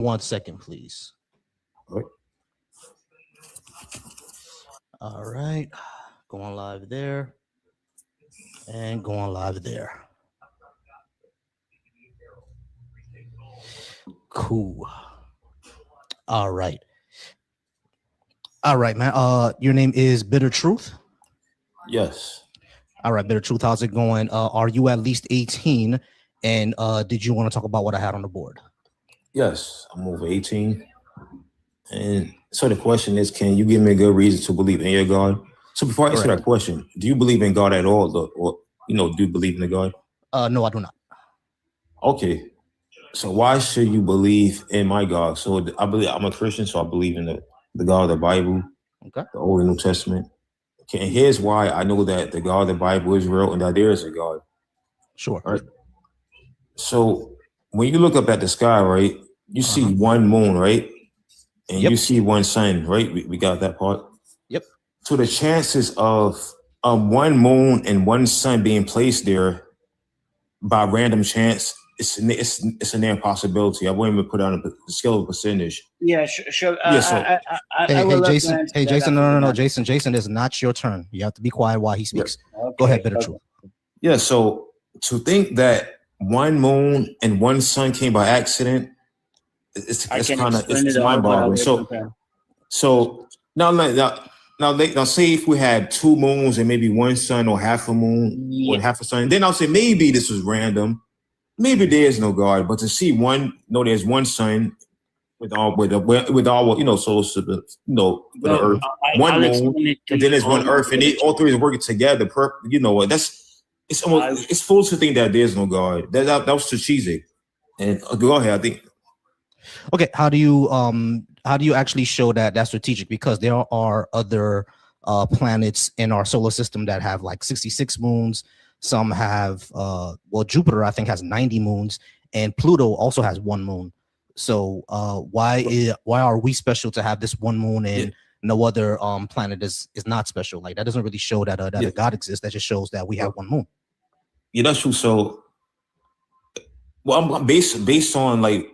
1 second, please. Right. All right. Going live there. And going live there. Cool. All right. All right, man. Your name is Bitter Truth? Yes. All right, Bitter Truth. How's it going? Are you at least 18? And did you want to talk about what I had on the board? Yes, I'm over 18. And so the question is, can you give me a good reason to believe in your God? So before I answer that question, do you believe in God at all? Or do you believe in the God? No, I do not. Okay. So why should you believe in my God? So I believe I'm a Christian, so I believe in the God of the Bible, Okay. the Old and New Testament. Okay, and here's why I know that the God of the Bible is real and that there is a God. Sure. All right. So when you look up at the sky, right, you see one moon, right? And you see one sun, right? We got that part. Yep. So the chances of one moon and one sun being placed there by random chance, it's a near impossibility. I wouldn't even put it on a scale of percentage. Yeah, sure. Jason, no. Jason, it's not your turn. You have to be quiet while he speaks. Yeah. Okay. Go ahead, Bitter Truth. Yeah, so to think that one moon and one sun came by accident, it's kind of mind-boggling. So now say if we had two moons and maybe one sun or half a moon or half a sun, then I'll say maybe this was random. Maybe there is no God, but to see there's one sun with all solar system, with the Earth, one moon, and then there's one Earth, and all three are working together. It's foolish to think that there's no God. That was strategic. And go ahead, I think. Okay, how do you actually show that that's strategic? Because there are other planets in our solar system that have like 66 moons. Some have Jupiter I think has 90 moons, and Pluto also has one moon. So why are we special to have this one moon and no other planet is not special? Like that doesn't really show that a God exists. That just shows that we have one moon. Yeah, that's true. So I'm based on like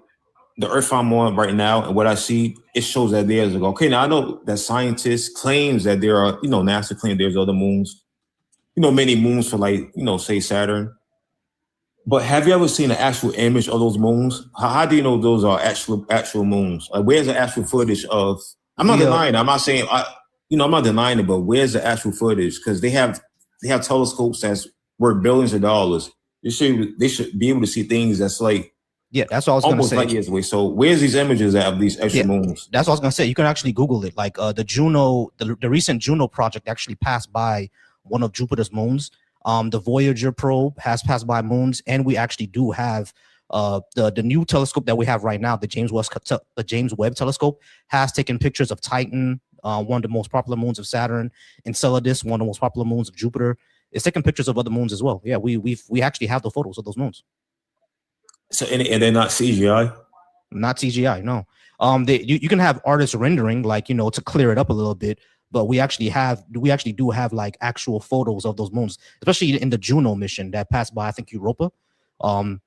the Earth I'm on right now and what I see, it shows that there's a God. Okay, now I know that scientists claims that there are, NASA claims there's other moons, many moons for like, say Saturn. But have you ever seen an actual image of those moons? How do you know those are actual moons? Like where's the actual footage of? I'm not denying it. I'm not saying I'm not denying it, but where's the actual footage? Because they have telescopes that's worth billions of dollars. They should be able to see things that's like. Yeah, that's what I was going to say. Almost light years away. So where's these images of these extra moons? That's what I was going to say. You can actually Google it. Like the Juno, the recent Juno project actually passed by one of Jupiter's moons. The Voyager probe has passed by moons, and we actually do have the new telescope that we have right now, the James Webb telescope, has taken pictures of Titan, one of the most popular moons of Saturn, Enceladus, one of the most popular moons of Jupiter. It's taking pictures of other moons as well. Yeah, we actually have the photos of those moons. So and they're not CGI? Not CGI, no. You can have artist rendering, like to clear it up a little bit, but we actually do have like actual photos of those moons, especially in the Juno mission that passed by, I think, Europa. And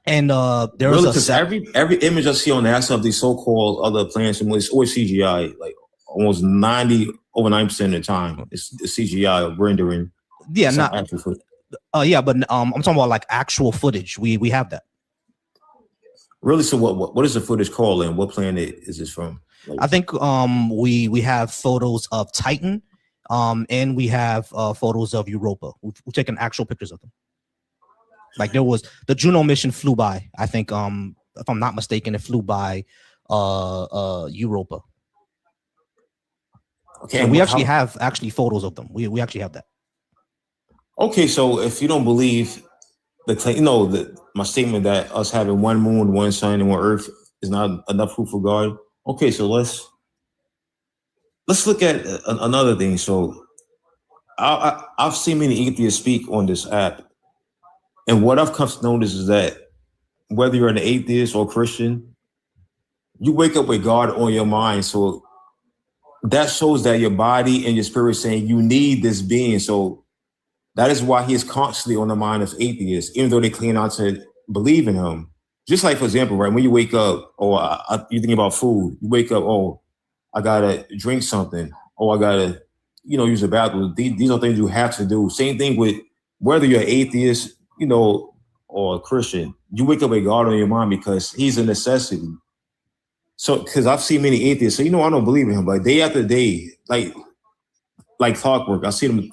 there was every image I see on NASA of these so-called other planets is always CGI, like almost over 90% of the time. It's CGI rendering. Yeah, not actual footage. But I'm talking about like actual footage. We have that. Really? So what is the footage called, and what planet is this from? Like, I think we have photos of Titan, and we have photos of Europa. We've taken actual pictures of them. Like there was the Juno mission flew by. I think if I'm not mistaken, it flew by Europa. Okay, and we actually have photos of them. We actually have that. Okay, so if you don't believe my statement that us having one moon, one sun, and one Earth is not enough proof for God. Okay, so let's look at another thing. So I've seen many atheists speak on this app, and what I've come to notice is that whether you're an atheist or Christian, you wake up with God on your mind. So that shows that your body and your spirit is saying you need this being. So that is why he is constantly on the mind of atheists, even though they claim not to believe in him. just like for example, right? When you wake up, or you think about food, you wake up, oh, I gotta drink something, oh, I gotta, use the bathroom. These are things you have to do. Same thing with whether you're atheist, or a Christian. You wake up with God on your mind because He's a necessity. So, because I've seen many atheists say, I don't believe in Him, but day after day, like clockwork, I see them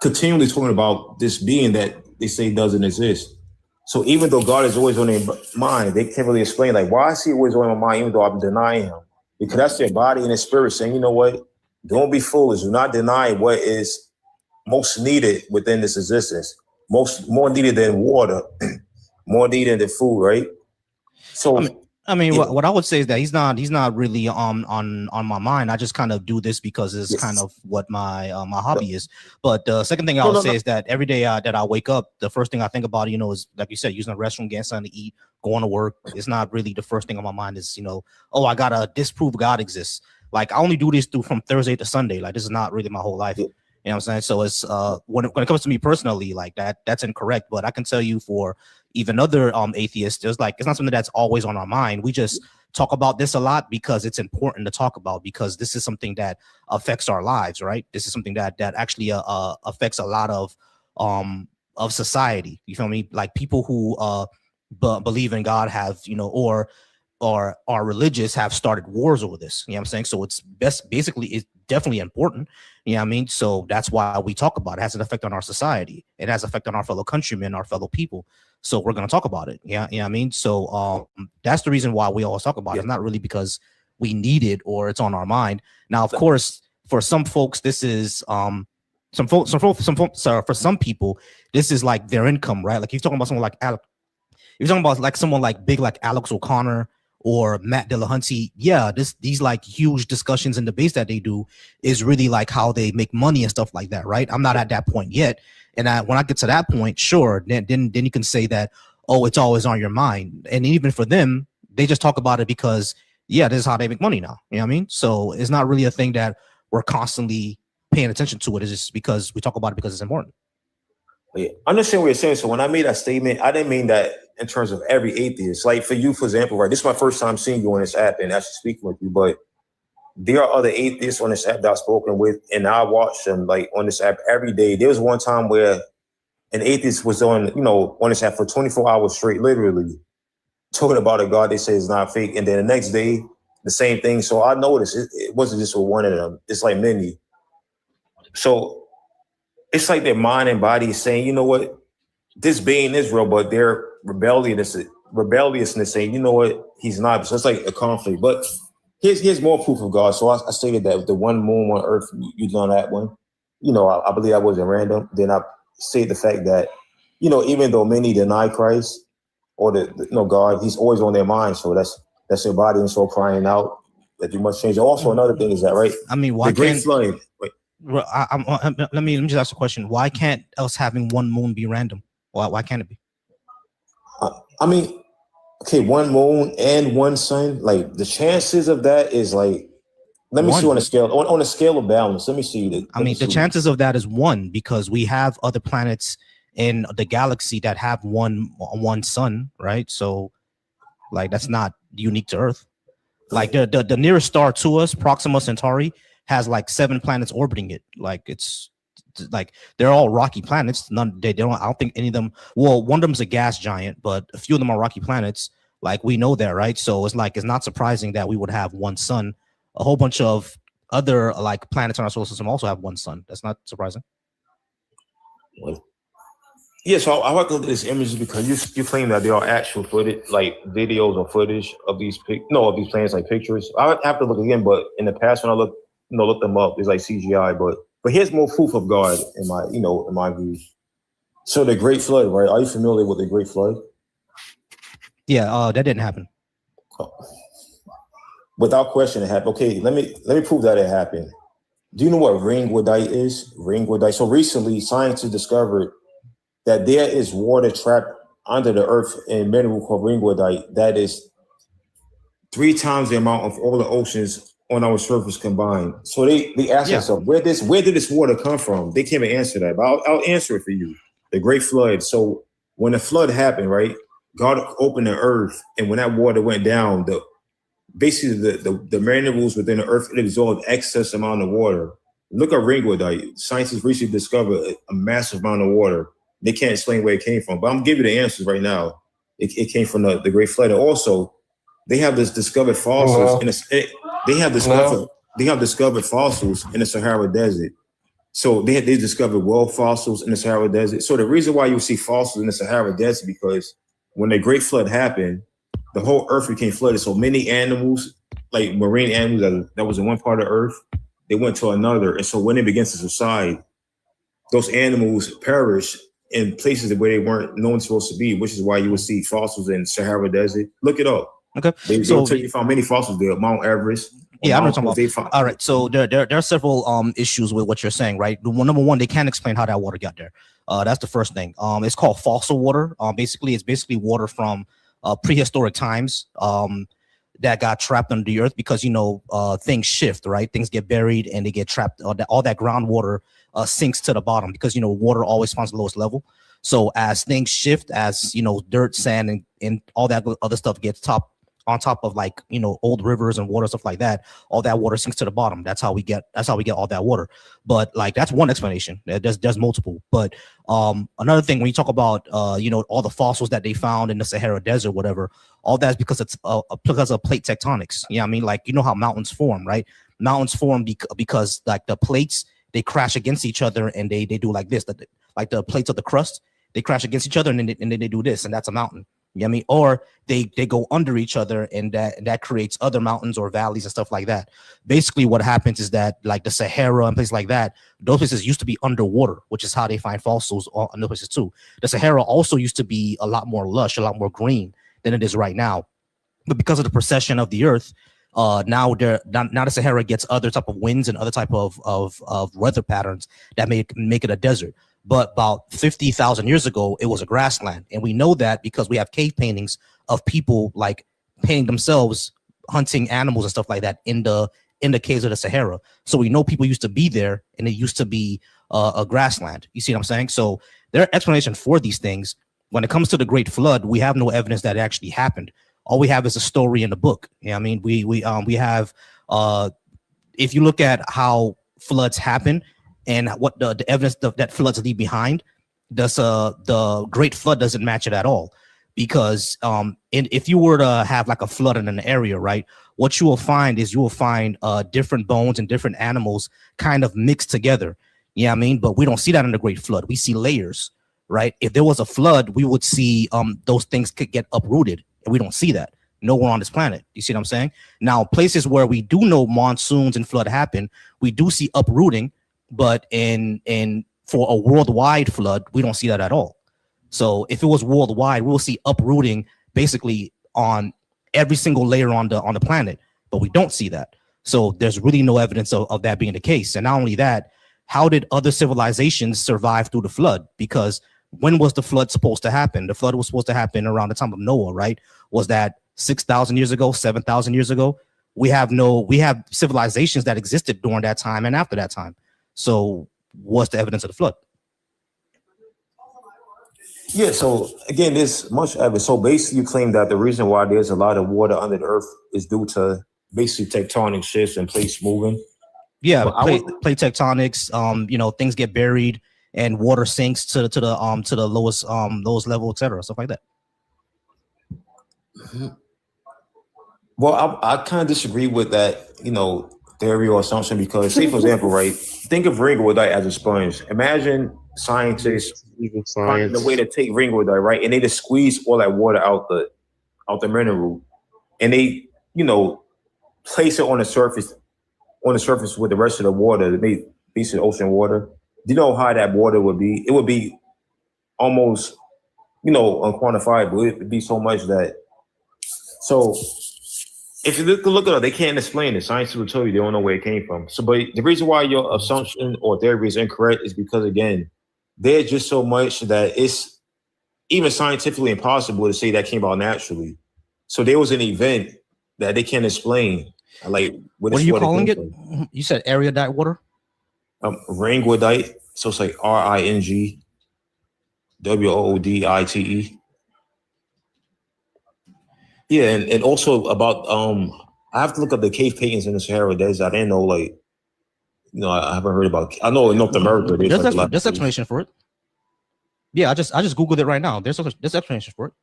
continually talking about this being that they say doesn't exist. So even though God is always on their mind, they can't really explain, like, why is He always on my mind, even though I'm denying Him? Because that's their body and their spirit saying, you know what? Don't be foolish. Do not deny what is most needed within this existence. More needed than water, more needed than food, right? So what I would say is that he's not really on my mind. I just kind of do this because it's kind of what my hobby is. But the second thing I would say is that every day that I wake up, the first thing I think about, is like you said, using the restroom, getting something to eat, going to work. It's not really the first thing on my mind is, oh, I gotta disprove God exists. Like I only do this from Thursday to Sunday. Like this is not really my whole life. You know what I'm saying? So it's when it comes to me personally, like that's incorrect. But I can tell you for even other atheists, there's it's not something that's always on our mind. We just talk about this a lot because it's important to talk about, because this is something that affects our lives, right? This is something that actually affects a lot of society. You feel me? Like people who believe in God have, or are religious have started wars over this. You know what I'm saying? So it's it's definitely important. You know what I mean? So that's why we talk about it. It has an effect on our society. It has an effect on our fellow countrymen, our fellow people. So we're going to talk about it. Yeah. You know what I mean? So that's the reason why we always talk about it. It's not really because we need it or it's on our mind. Now, of course, for some folks, this is for some people, this is like their income, right? Like you're talking about someone like you're talking about like someone like big, like Alex O'Connor or Matt Dillahunty. Yeah, these like huge discussions and debates that they do is really like how they make money and stuff like that, right? I'm not at that point yet. And when I get to that point, sure, then you can say that, oh, it's always on your mind. And even for them, they just talk about it because, yeah, this is how they make money now. You know what I mean? So it's not really a thing that we're constantly paying attention to. It is just because we talk about it because it's important. Yeah, I understand what you're saying. So when I made that statement, I didn't mean that in terms of every atheist. Like for you, for example, right? This is my first time seeing you on this app and actually speaking with you, but there are other atheists on this app that I've spoken with, and I watch them like on this app every day. There was one time where an atheist was on this app for 24 hours straight, literally talking about a God they say is not fake. And then the next day, the same thing. So I noticed it wasn't just with one of them. It's like many. So it's like their mind and body is saying, you know what, this being is real, but their rebelliousness saying, you know what, he's not. So it's like a conflict. But here's more proof of God. So I stated that the one moon on earth, you done that one. I believe that wasn't random. Then I say the fact that, even though many deny Christ or God, he's always on their mind. So that's their body and soul crying out that you must change. Also, another thing is that, right? I mean, why the great flood. Wait. Let me just ask a question. Why can't us having one moon be random? Why can't it be? I mean, okay, one moon and one sun, like the chances of that is like, let me see on a scale on a scale of balance. Let me see that. I mean, the chances of that is one, because we have other planets in the galaxy that have one sun, right? So like that's not unique to Earth. Like the nearest star to us, Proxima Centauri, has like 7 planets orbiting it. Like it's like they're all rocky planets. They don't. I don't think any of them. Well, one of them's a gas giant, but a few of them are rocky planets. Like we know that, right? So it's not surprising that we would have one sun. A whole bunch of other like planets in our solar system also have one sun. That's not surprising. Yeah, so I like to look at these images because you claim that they are actual footage, like videos or footage of these of these planets, like pictures. I would have to look again, but in the past when I look them up, it's like CGI. But here's more proof of God in my view. So the Great Flood, right? Are you familiar with the Great Flood? Yeah, that didn't happen. Oh. Without question, it happened. Okay, let me prove that it happened. Do you know what ringwoodite is? Ringwoodite. So recently, scientists discovered that there is water trapped under the earth in mineral called ringwoodite that is 3 times the amount of all the oceans on our surface combined. So they asked themselves, where did this water come from? They can't even answer that, but I'll answer it for you. The Great Flood. So when the flood happened, right? God opened the earth, and when that water went down, basically the minerals within the earth, it absorbed excess amount of water. Look at ringwoodite. Scientists recently discovered a massive amount of water. They can't explain where it came from, but I'm giving you the answers right now. It came from the Great Flood. And also, they have this discovered fossils they have discovered fossils in the Sahara Desert. So they discovered world fossils in the Sahara Desert. So the reason why you see fossils in the Sahara Desert because when the Great Flood happened, the whole earth became flooded. So many animals, like marine animals that was in one part of earth, they went to another. And so when it begins to subside, those animals perish in places where they weren't known supposed to be, which is why you will see fossils in Sahara Desert. Look it up. Okay. They found many fossils there, Mount Everest. Yeah, I'm not talking about. All right, so there are several issues with what you're saying, right? Number one, they can't explain how that water got there. That's the first thing. It's called fossil water. It's basically water from prehistoric times that got trapped under the earth because things shift, right? Things get buried and they get trapped. All that groundwater sinks to the bottom because water always finds the lowest level. So as things shift, as dirt, sand, and all that other stuff gets on top of old rivers and water, stuff like that, all that water sinks to the bottom. That's how we get all that water. But that's one explanation. There's multiple. But another thing, when you talk about all the fossils that they found in the Sahara Desert, whatever, all that's because it's because of plate tectonics. Yeah, I mean, how mountains form, right? Mountains form because the plates, they crash against each other and they do like this, like the plates of the crust, they crash against each other and then they do this, and that's a mountain. You know what I mean? Or they go under each other and that creates other mountains or valleys and stuff like that. Basically what happens is that the Sahara and places like that, those places used to be underwater, which is how they find fossils on other places too. The Sahara also used to be a lot more lush, a lot more green than it is right now. But because of the precession of the earth, now the Sahara gets other type of winds and other type of weather patterns that make it a desert. But about 50,000 years ago, it was a grassland. And we know that because we have cave paintings of people painting themselves, hunting animals and stuff like that in the caves of the Sahara. So we know people used to be there and it used to be a grassland. You see what I'm saying? So there are explanations for these things. When it comes to the Great Flood, we have no evidence that it actually happened. All we have is a story in the book. Yeah, I mean, we have if you look at how floods happen, and what the evidence that floods leave behind, the Great Flood doesn't match it at all. Because if you were to have a flood in an area, right, what you will find different bones and different animals kind of mixed together. Yeah, I mean, but we don't see that in the Great Flood. We see layers, right? If there was a flood, we would see those things could get uprooted, and we don't see that nowhere on this planet. You see what I'm saying? Now, places where we do know monsoons and flood happen, we do see uprooting. But for a worldwide flood, we don't see that at all. So if it was worldwide, we'll see uprooting basically on every single layer on the planet, but we don't see that. So there's really no evidence of that being the case. And not only that, how did other civilizations survive through the flood? Because when was the flood supposed to happen? The flood was supposed to happen around the time of Noah, right? Was that 6,000 years ago, 7,000 years ago? We have civilizations that existed during that time and after that time. So what's the evidence of the flood? Yeah, so again, there's much evidence. So basically you claim that the reason why there's a lot of water under the earth is due to basically tectonic shifts and plates moving. Yeah, plate tectonics, things get buried and water sinks to the lowest level, etc. Stuff like that. Well, I kind of disagree with that, theory or assumption because, say, for example, right, think of ringwoodite as a sponge. Imagine scientists finding a way to take ringwoodite, right, and they just squeeze all that water out the mineral, and they, place it on the surface with the rest of the water, the basic ocean water. Do you know how that water would be? It would be almost, unquantifiable. It would be so much that. So if you look it up, they can't explain it. Scientists will tell you they don't know where it came from. So, but the reason why your assumption or theory is incorrect is because, again, there's just so much that it's even scientifically impossible to say that came about naturally. So there was an event that they can't explain. What are you calling it? You said erudite water? Ringwoodite. So it's like RINGWOODITE. Yeah, and also about I have to look up the cave paintings in the Sahara Desert. I didn't know, like, I haven't heard about. I know in North America there's like a lot There's of caves. explanation for it. Yeah, I just googled it right now. There's explanation for it.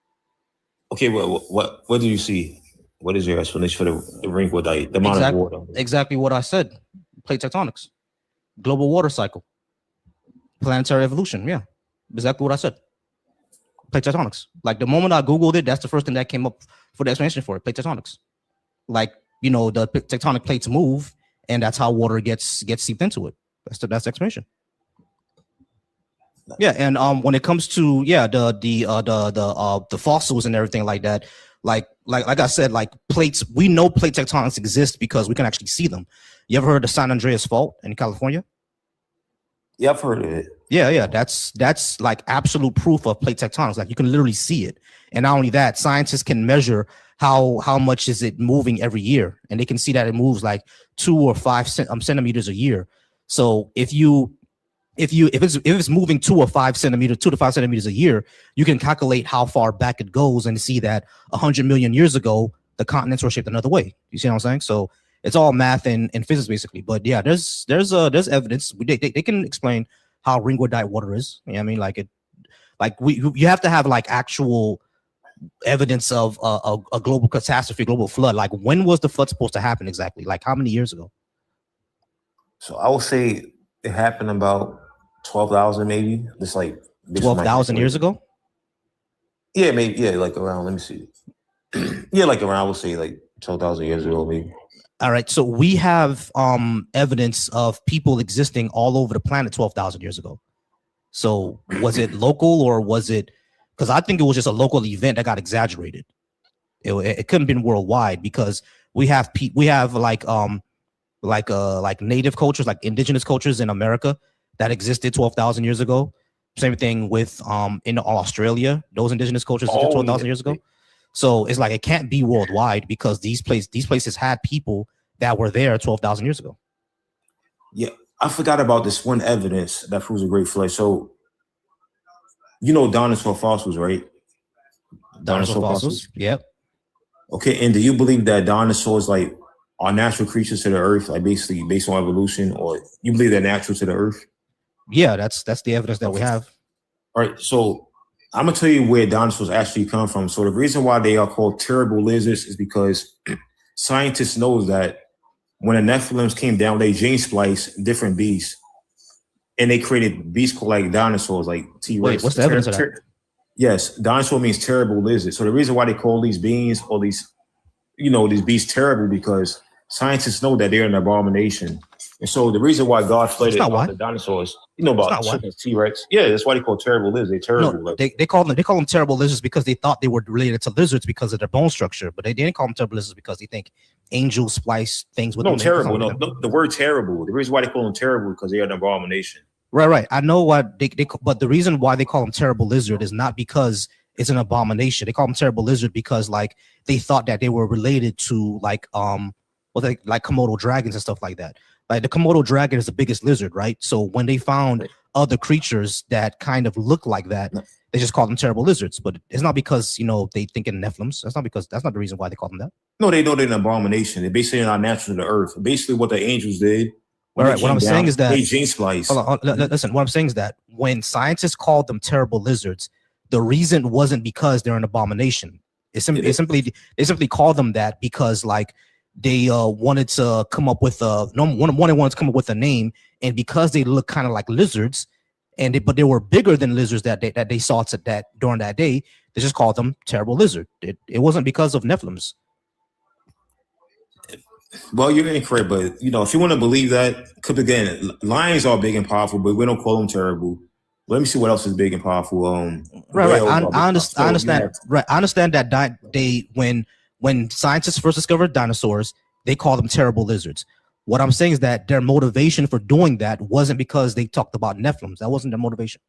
Okay, what do you see? What is your explanation for the Ringwood diet? The amount of water. Exactly what I said. Plate tectonics, global water cycle, planetary evolution. Yeah, exactly what I said. Plate tectonics. Like the moment I googled it, that's the first thing that came up for the explanation for it. Plate tectonics. Like the tectonic plates move, and that's how water gets seeped into it. That's the explanation. Yeah, and when it comes to the fossils and everything like that, like I said, like plates, we know plate tectonics exist because we can actually see them. You ever heard of the San Andreas Fault in California? Yeah, I've heard of it. Yeah, that's like absolute proof of plate tectonics. Like you can literally see it, and not only that, scientists can measure how much is it moving every year, and they can see that it moves like 2 or 5 centimeters a year. So if it's moving 2 or 5 centimeters, 2 to 5 centimeters a year, you can calculate how far back it goes and see that 100 million years ago the continents were shaped another way. You see what I'm saying? So it's all math and physics basically. But yeah, there's evidence. They can explain how ringwoodite water is. You know what I mean? You have to have like actual evidence of a global catastrophe, global flood. Like when was the flood supposed to happen exactly? Like how many years ago? So I would say it happened about 12,000 maybe. Just like 12,000 years ago? Yeah, maybe. Yeah, like around. Let me see. Yeah, like around. I would say like 12,000 years ago, maybe. All right, so we have evidence of people existing all over the planet 12,000 years ago. So was it local or was it? Because I think it was just a local event that got exaggerated. It couldn't have been worldwide because we have like native cultures, like indigenous cultures in America that existed 12,000 years ago. Same thing with in Australia, those indigenous cultures existed 12,000 years ago. So it's like it can't be worldwide because these places had people that were there 12,000 years ago. Yeah, I forgot about this one evidence that proves a great flood. So, dinosaur fossils, right? Dinosaur fossils. Yep. Okay, and do you believe that dinosaurs like are natural creatures to the earth, like basically based on evolution, or you believe they're natural to the earth? Yeah, that's the evidence that we have. All right, so I'm gonna tell you where dinosaurs actually come from. So the reason why they are called terrible lizards is because scientists know that when the Nephilims came down, they gene spliced different beasts, and they created beasts called like dinosaurs, like T-Rex. Wait, what's the evidence of that? Yes, dinosaur means terrible lizard. So the reason why they call these beings or these beasts terrible because scientists know that they're an abomination. And so the reason why God flooded the dinosaurs, about T-Rex. Yeah, that's why they call terrible lizards. They're terrible. No, they call them terrible lizards because they thought they were related to lizards because of their bone structure, but they didn't call them terrible lizards because they think angels splice things with them. Terrible. No, the word terrible. The reason why they call them terrible because they are an abomination. Right. I know what but the reason why they call them terrible lizard is not because it's an abomination. They call them terrible lizard because like they thought that they were related to like Komodo dragons and stuff like that. Like the Komodo dragon is the biggest lizard, right? So when they found other creatures that kind of look like that, they just call them terrible lizards. But it's not because they think in Nephilims. That's not the reason why they call them that. No, they know they're an abomination. They're basically not natural to the earth. Basically, what the angels did. All right, what I'm saying is that they gene splice. Listen, what I'm saying is that when scientists called them terrible lizards, the reason wasn't because they're an abomination. They simply called them that because like they wanted to come up with a name, and because they look kind of like lizards, but they were bigger than lizards that they saw during that day, they just called them terrible lizard. It wasn't because of Nephilims. Well, you're incorrect, but if you want to believe that, because again, lions are big and powerful, but we don't call them terrible. Let me see what else is big and powerful. Right. I understand. Right. I understand that when scientists first discovered dinosaurs, they called them terrible lizards. What I'm saying is that their motivation for doing that wasn't because they talked about Nephilims. That wasn't their motivation.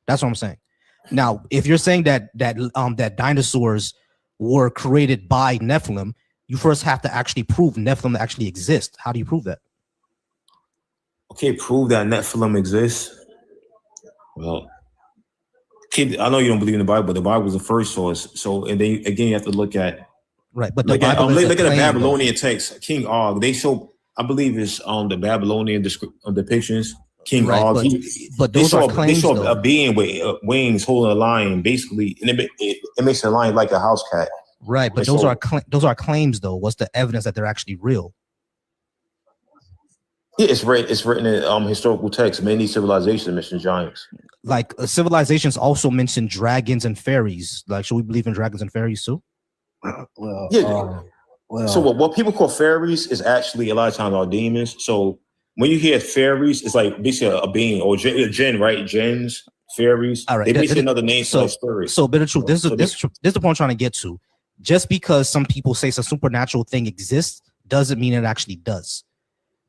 That's what I'm saying. Now, if you're saying that dinosaurs were created by Nephilim, you first have to actually prove Nephilim actually exist. How do you prove that? Okay, prove that Nephilim exists. Well, I know you don't believe in the Bible, but the Bible was the first source. So, and then again, you have to look at Right, but the Look at Bible is a look at the claim, though. Babylonian text, King Og. They show, I believe it's the Babylonian depictions. King Right, Og. but They those are show claims, a though. being with wings holding a lion, basically, and it makes a lion like a house cat. Right, but And those are claims, though. What's the evidence that they're actually real? yeah, it's written in historical texts. Many civilizations mention giants. Like civilizations also mention dragons and fairies. Like, should we believe in dragons and fairies too? Well, Yeah. So what people call fairies is actually a lot of times are demons. So when you hear fairies, it's like basically a being or a jinn, right? Jinns, fairies. All right, They basically another name for like spirits. So, bit of truth. This is the point I'm trying to get to. Just because some people say some supernatural thing exists doesn't mean it actually does.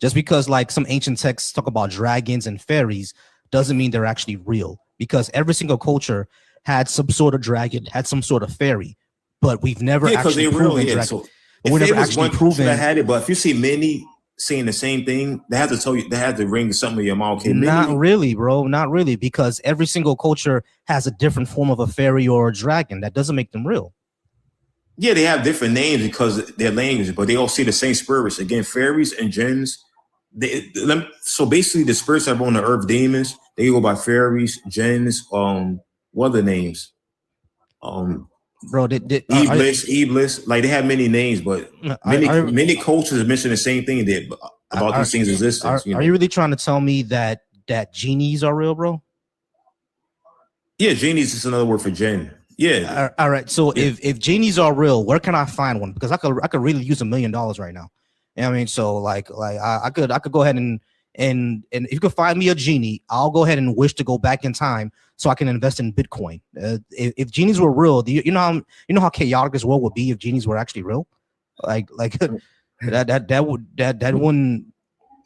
Just because like some ancient texts talk about dragons and fairies doesn't mean they're actually real. Because every single culture had some sort of dragon, had some sort of fairy, but we've never actually proven dragon. So we never actually proven that had it. But if you see many saying the same thing, they have to tell you, they have to ring something in your mouth. Okay, not really, bro. Not really, because every single culture has a different form of a fairy or a dragon. That doesn't make them real. Yeah, they have different names because of their language, but they all see the same spirits. Again, fairies and jinns. So basically, the spirits that are on the earth, demons, they go by fairies, jinns. What are the names? Bro, Iblis. Like they have many names, but many cultures mention the same thing about these things' existence. Are you really trying to tell me that genies are real, bro? Yeah, genies is another word for jinn. Yeah. All right. So if genies are real, where can I find one? Because I could really use $1 million right now. You know what I mean? So like I could go ahead and if you could find me a genie, I'll go ahead and wish to go back in time so I can invest in Bitcoin. If genies were real, you know how chaotic this world would be if genies were actually real. Like that wouldn't,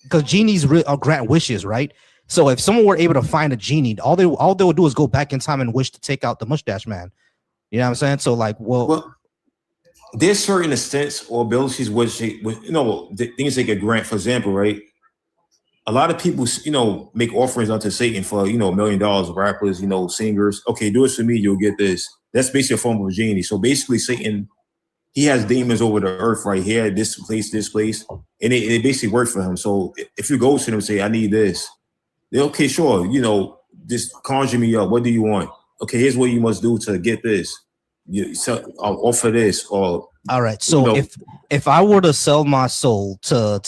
because genies grant wishes, right? So if someone were able to find a genie, all they would do is go back in time and wish to take out the mustache man. You know what I'm saying? So like, well there's certain extents or abilities which things they could grant. For example, right? A lot of people, make offerings unto Satan for, $1 million, rappers, singers. Okay, do it for me, you'll get this. That's basically a form of a genie. So basically, Satan, he has demons over the earth right here, this place, and it basically works for him. So if you go to them and say, I need this, they're okay, sure, just conjure me up. What do you want? Okay, here's what you must do to get this. I'll offer this. Or all right. So if I were to sell my soul to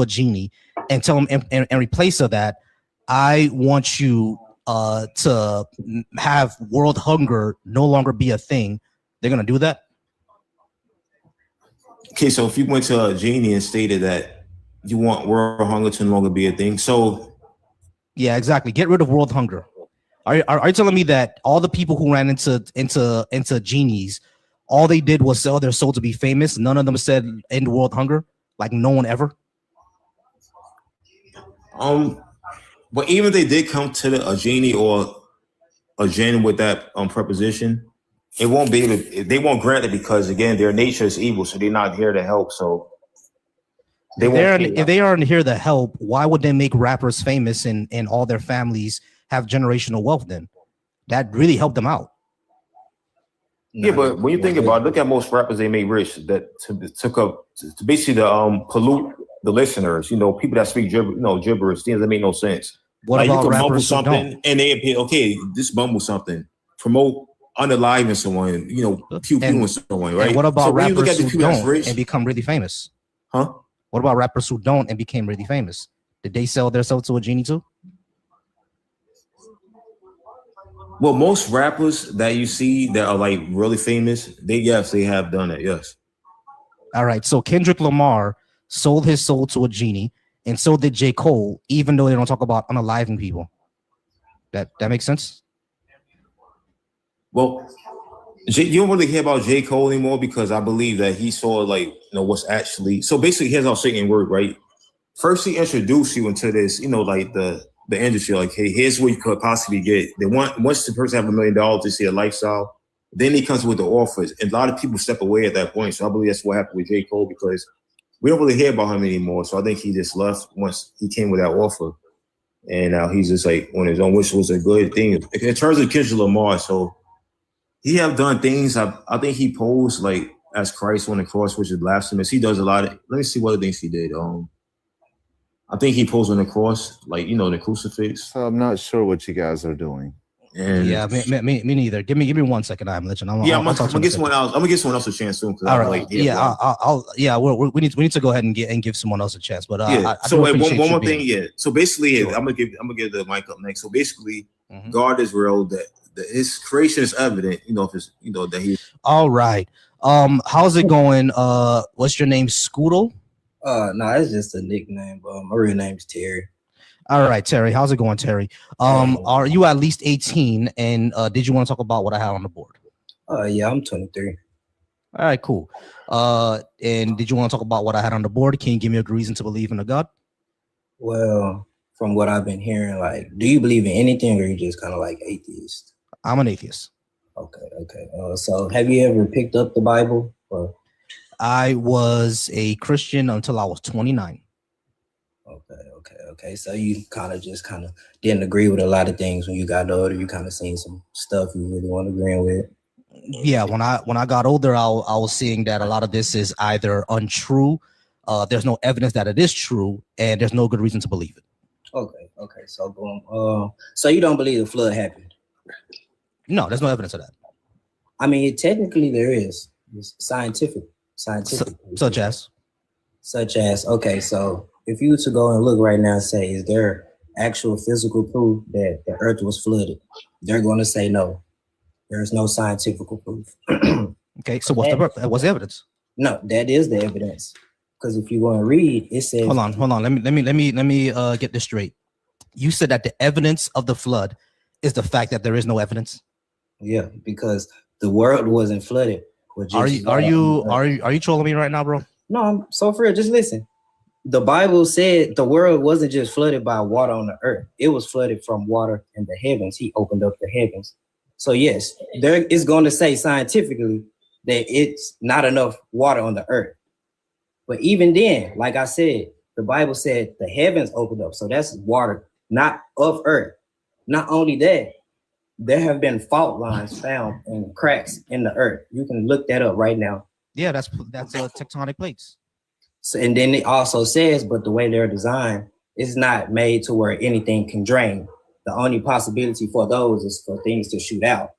a genie and tell him in replace of that, I want you to have world hunger no longer be a thing, they're gonna do that? Okay, so if you went to a genie and stated that you want world hunger to no longer be a thing, so yeah, exactly. Get rid of world hunger. Are you telling me that all the people who ran into genies, all they did was sell their soul to be famous? None of them said end world hunger, like no one ever. But even if they did come to a genie or a jinn with that preposition, it won't be they won't grant it because again their nature is evil, so they're not here to help. So if they aren't here to help, why would they make rappers famous and all their families have generational wealth? Then that really helped them out. Yeah, but when you think about it, look at most rappers they made rich that took up to basically pollute the listeners. People that speak gibberish, things that make no sense. What about you can mumble rappers something and they appear okay? This mumble something, promote unaliving someone, pew someone, right? And what about rappers who don't rich and become really famous? Huh? What about rappers who don't and became really famous? Did they sell their soul to a genie too? Well, most rappers that you see that are like really famous, they have done it. Yes. All right. So Kendrick Lamar sold his soul to a genie, and so did J. Cole, even though they don't talk about unaliving people. That makes sense? Well, you don't really hear about J. Cole anymore because I believe that he saw what's actually. So basically, here's how Satan work, right? First, he introduced you into this, like the industry, like, hey, here's what you could possibly get. They want once the person have $1 million to see a lifestyle, then he comes with the offers. And a lot of people step away at that point. So I believe that's what happened with J. Cole because we don't really hear about him anymore. So I think he just left once he came with that offer. And now he's just like on his own, which was a good thing. In terms of Kendrick Lamar, so he have done things. I think he posed like as Christ on the cross, which is blasphemous. He does a lot of. Let me see what other things he did. I think he posed on the cross, like the crucifix. So I'm not sure what you guys are doing. And yeah, me neither. Give me 1 second. I'm letting. I'm gonna get someone else. I'm gonna get someone else a chance soon. All right. We need to go ahead and give someone else a chance. But so one more thing. Yeah. So basically, sure. I'm gonna give the mic up next. So basically, God is real. That his creation is evident. If it's that he. All right. How's it going? What's your name? Scoodle? No, it's just a nickname. But my real name is Terry. All right, Terry. How's it going, Terry? Are you at least 18? And did you want to talk about what I had on the board? Yeah, I'm 23. All right, cool. And did you want to talk about what I had on the board? Can you give me a good reason to believe in a God? Well, from what I've been hearing, like, do you believe in anything, or are you just kind of like atheist? I'm an atheist. Okay. So have you ever picked up the Bible? Or? I was a Christian until I was 29. Okay. So you kind of didn't agree with a lot of things when you got older. You kind of seen some stuff you really want to agree with. Yeah, when I got older, I was seeing that a lot of this is either untrue. There's no evidence that it is true, and there's no good reason to believe it. Okay. So boom. So you don't believe the flood happened? No, there's no evidence of that. I mean, technically there is. It's scientific. Such as. Okay, so if you were to go and look right now and say, is there actual physical proof that the earth was flooded? They're going to say no. There's no scientific proof. Okay, so what's the evidence? No, that is the evidence. Because if you go and read, it says. Hold on. Let me get this straight. You said that the evidence of the flood is the fact that there is no evidence. Yeah, because the world wasn't flooded. Are you trolling me right now, bro? No, I'm so for real. Just listen. The Bible said the world wasn't just flooded by water on the earth. It was flooded from water in the heavens. He opened up the heavens. So yes, there is going to say scientifically that it's not enough water on the earth. But even then, like I said, the Bible said the heavens opened up. So that's water, not of earth. Not only that, there have been fault lines found and cracks in the earth. You can look that up right now. Yeah, that's tectonic plates. So, and then it also says, but the way they're designed is not made to where anything can drain. The only possibility for those is for things to shoot out.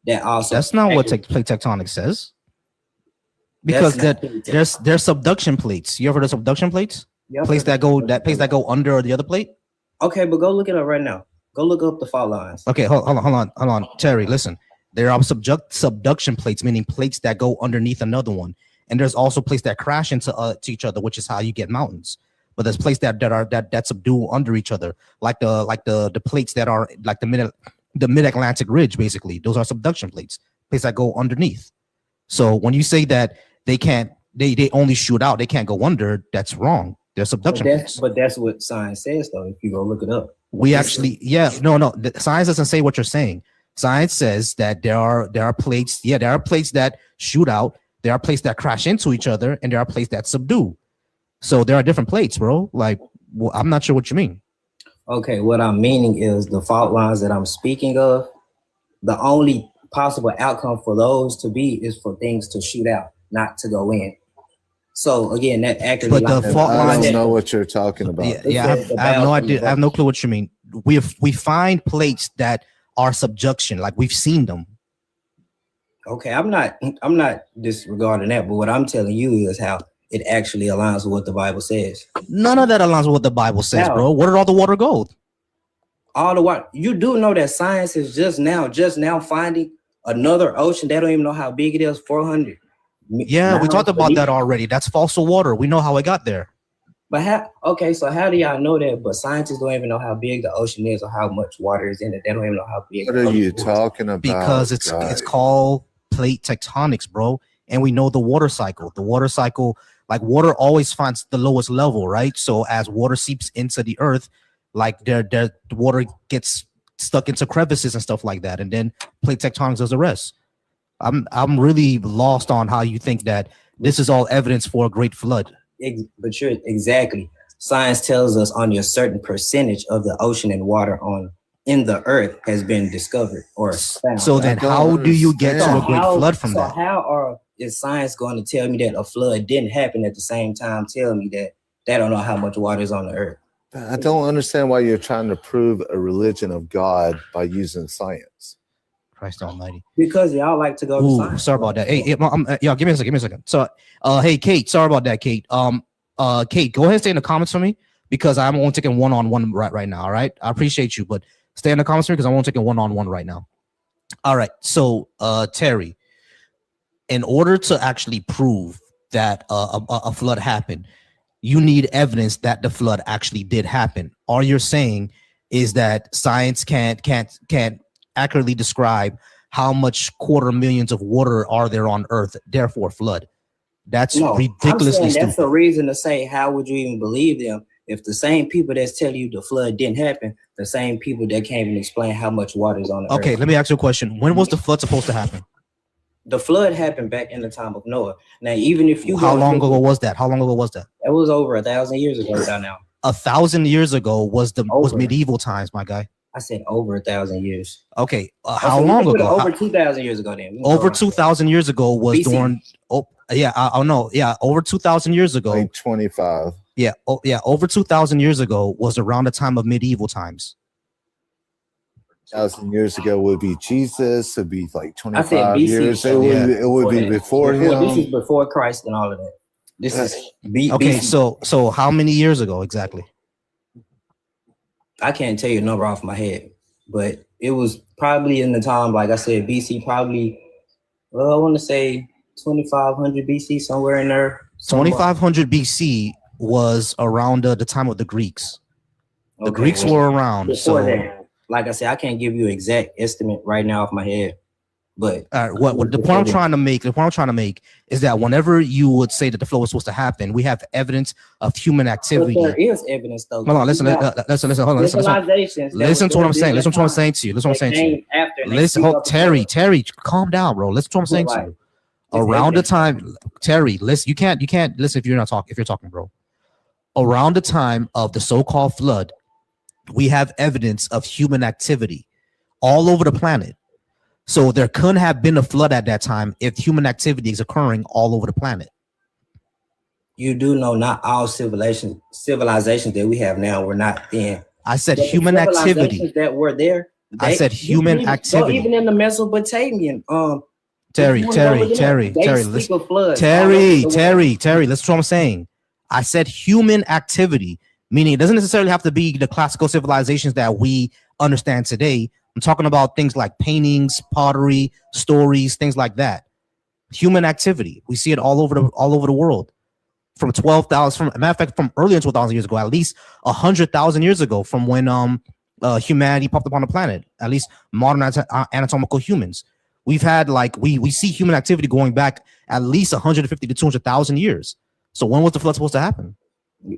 That's not what plate tectonics says. Because there's subduction plates. You ever heard of subduction plates? Yep. Plates that go under the other plate. Okay, but go look it up right now. Go look up the fault lines. Okay, hold on, Terry. Listen, there are subduction plates, meaning plates that go underneath another one, and there's also plates that crash into each other, which is how you get mountains. But there's plates that subdue under each other, like the plates that are like the mid-Atlantic ridge, basically. Those are subduction plates, plates that go underneath. So when you say that they only shoot out, they can't go under, that's wrong. They're subduction plates. But that's what science says, though. If you go look it up. Science doesn't say what you're saying. Science says that there are plates. Yeah, there are plates that shoot out. There are plates that crash into each other, and there are plates that subdue. So there are different plates, bro. Like, well, I'm not sure what you mean. Okay, what I'm meaning is the fault lines that I'm speaking of. The only possible outcome for those to be is for things to shoot out, not to go in. So again, that accurately. But the fault lines. I don't know what you're talking about. Yeah, I have no idea. I have no clue what you mean. We find plates that are subduction, like we've seen them. Okay, I'm not disregarding that, but what I'm telling you is how it actually aligns with what the Bible says. None of that aligns with what the Bible says, bro. Where did all the water go? All the water. You do know that science is just now finding another ocean. They don't even know how big it is. 400. Yeah, we talked about that already. That's fossil water. We know how it got there. But so how do y'all know that? But scientists don't even know how big the ocean is or how much water is in it. They don't even know how big. What are you talking about? Because it's called plate tectonics, bro. And we know the water cycle. The water cycle, like water always finds the lowest level, right? So as water seeps into the earth, like the water gets stuck into crevices and stuff like that. And then plate tectonics does the rest. I'm really lost on how you think that this is all evidence for a great flood. But you're exactly. Science tells us only a certain percentage of the ocean and water in the earth has been discovered or found. So then how do you get to a great flood from that? How are is science going to tell me that a flood didn't happen at the same time? Tell me that they don't know how much water is on the earth. I don't understand why you're trying to prove a religion of God by using science. Christ Almighty. Because y'all like to go to science. Sorry about that. Hey, y'all, give me a second. So, hey, Kate, sorry about that, Kate. Kate, go ahead and stay in the comments for me because I'm only taking one-on-one right now. All right, I appreciate you, but stay in the comments for me because I'm only taking one-on-one right now. All right, so Terry, in order to actually prove that a flood happened, you need evidence that the flood actually did happen. All you're saying is that science can't accurately describe how much quarter millions of water are there on Earth, therefore flood. That's ridiculously stupid. That's the reason to say, how would you even believe them if the same people that's telling you the flood didn't happen, the same people that can't even explain how much water is on the Earth? Okay, let me ask you a question. When was the flood supposed to happen? The flood happened back in the time of Noah. Now, even if you how long ago was that? How long ago was that? It was over 1,000 years ago now. 1,000 years ago was medieval times, my guy. I said over 1,000 years. Okay, how long ago? Over 2,000 years ago then. Over 2,000 years ago was BC. during over 2,000 years ago. Like 25. Yeah, over 2,000 years ago was around the time of medieval times. 1,000 years ago would be Jesus. It'd be like 25 years. It would be before him. This is before Christ and all of that. This is okay. BC. So how many years ago exactly? I can't tell you a number off my head, but it was probably in the time, like I said, BC. Probably, well, I want to say 2,500 BC, somewhere in there. 2,500 BC was around the time of the Greeks. The Greeks were around. Before that. Like I said, I can't give you an exact estimate right now off my head, but what the point I'm trying to make is that whenever you would say that the flood was supposed to happen, we have evidence of human activity. But there is evidence though. Hold on, listen. Hold on, listen to what I'm saying. Listen to what I'm saying to you. Listen to what I'm saying to you. Listen, Terry, calm down, bro. Listen to what I'm saying to you. Around the time, Terry, listen. You can't listen if you're talking, bro. Around the time of the so-called flood, we have evidence of human activity all over the planet. So there couldn't have been a flood at that time if human activity is occurring all over the planet. You do know not all civilizations that we have now were not then. I said human activity that were there. I said human activity. Even in the Mesopotamian, Terry, listen to what I'm saying. I said human activity, meaning it doesn't necessarily have to be the classical civilizations that we understand today. I'm talking about things like paintings, pottery, stories, things like that. Human activity. We see it all over the world. From 12,000, matter of fact, from earlier than 12,000 years ago, at least 100,000 years ago, from when humanity popped up on the planet, at least modern anatomical humans. We've had we see human activity going back at least 150 to 200,000 years. So when was the flood supposed to happen?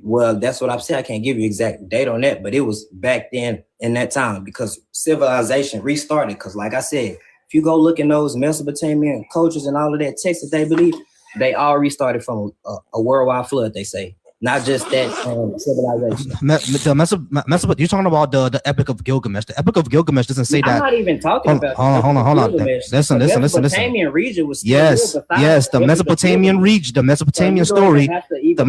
Well, that's what I'm saying. I can't give you exact date on that, but it was back then in that time because civilization restarted. Because like I said, if you go look in those Mesopotamian cultures and all of that text that they believe, they all restarted from a worldwide flood, they say. Not just that civilization. You're talking about the Epic of Gilgamesh. The Epic of Gilgamesh doesn't say that. I'm not even talking about. Hold on. Listen. The Mesopotamian region was yes. The Mesopotamian region, the Mesopotamian story, the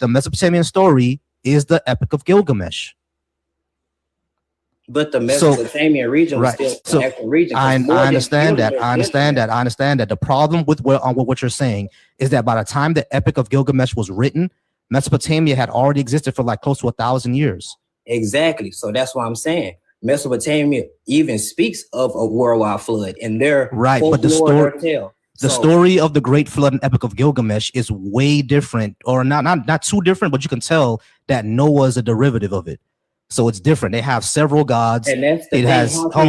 Mesopotamian story is the Epic of Gilgamesh. But the Mesopotamian region was still an actual region. I understand that. The problem with what you're saying is that by the time the Epic of Gilgamesh was written, Mesopotamia had already existed for like close to 1,000 years. Exactly. So that's why I'm saying Mesopotamia even speaks of a worldwide flood in their but the story of the Great Flood and Epic of Gilgamesh is way different, or not too different, but you can tell that Noah is a derivative of it. So it's different. They have several gods. And that's the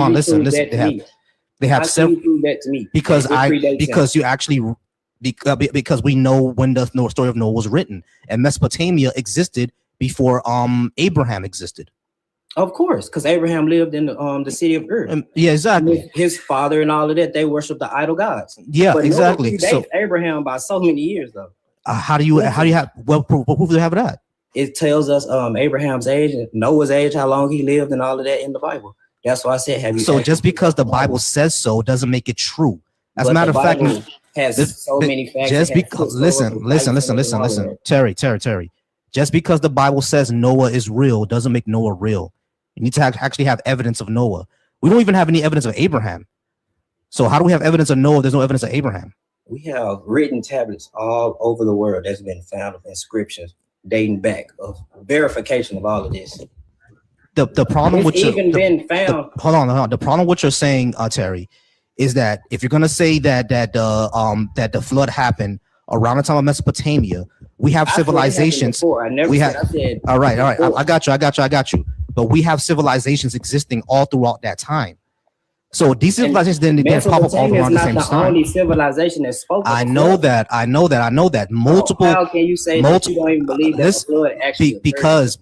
listen. They have several because we know when the story of Noah was written, and Mesopotamia existed before Abraham existed. Of course, because Abraham lived in the city of Ur. Yeah, exactly. His father and all of that, they worship the idol gods. Yeah, but exactly. So Abraham by so many years though. How do you have what proof do you have of that? It tells us Abraham's age, Noah's age, how long he lived, and all of that in the Bible. That's why I said, just because the Bible says so doesn't make it true. As a matter of fact, has so many facts. Just because, listen, Terry. Just because the Bible says Noah is real doesn't make Noah real. You need to actually have evidence of Noah. We don't even have any evidence of Abraham. So how do we have evidence of Noah if there's no evidence of Abraham? We have written tablets all over the world that's been found of inscriptions dating back of verification of all of this. The problem with been found. Hold on. The problem with you're saying, Terry, is that if you're gonna say that the flood happened around the time of Mesopotamia, we have civilizations. I said. All right. I got you. But we have civilizations existing all throughout that time. So these civilizations didn't pop up all around the same time. Only civilization that spoke. I know that. Multiple. How can you say that you don't even believe that the flood actually because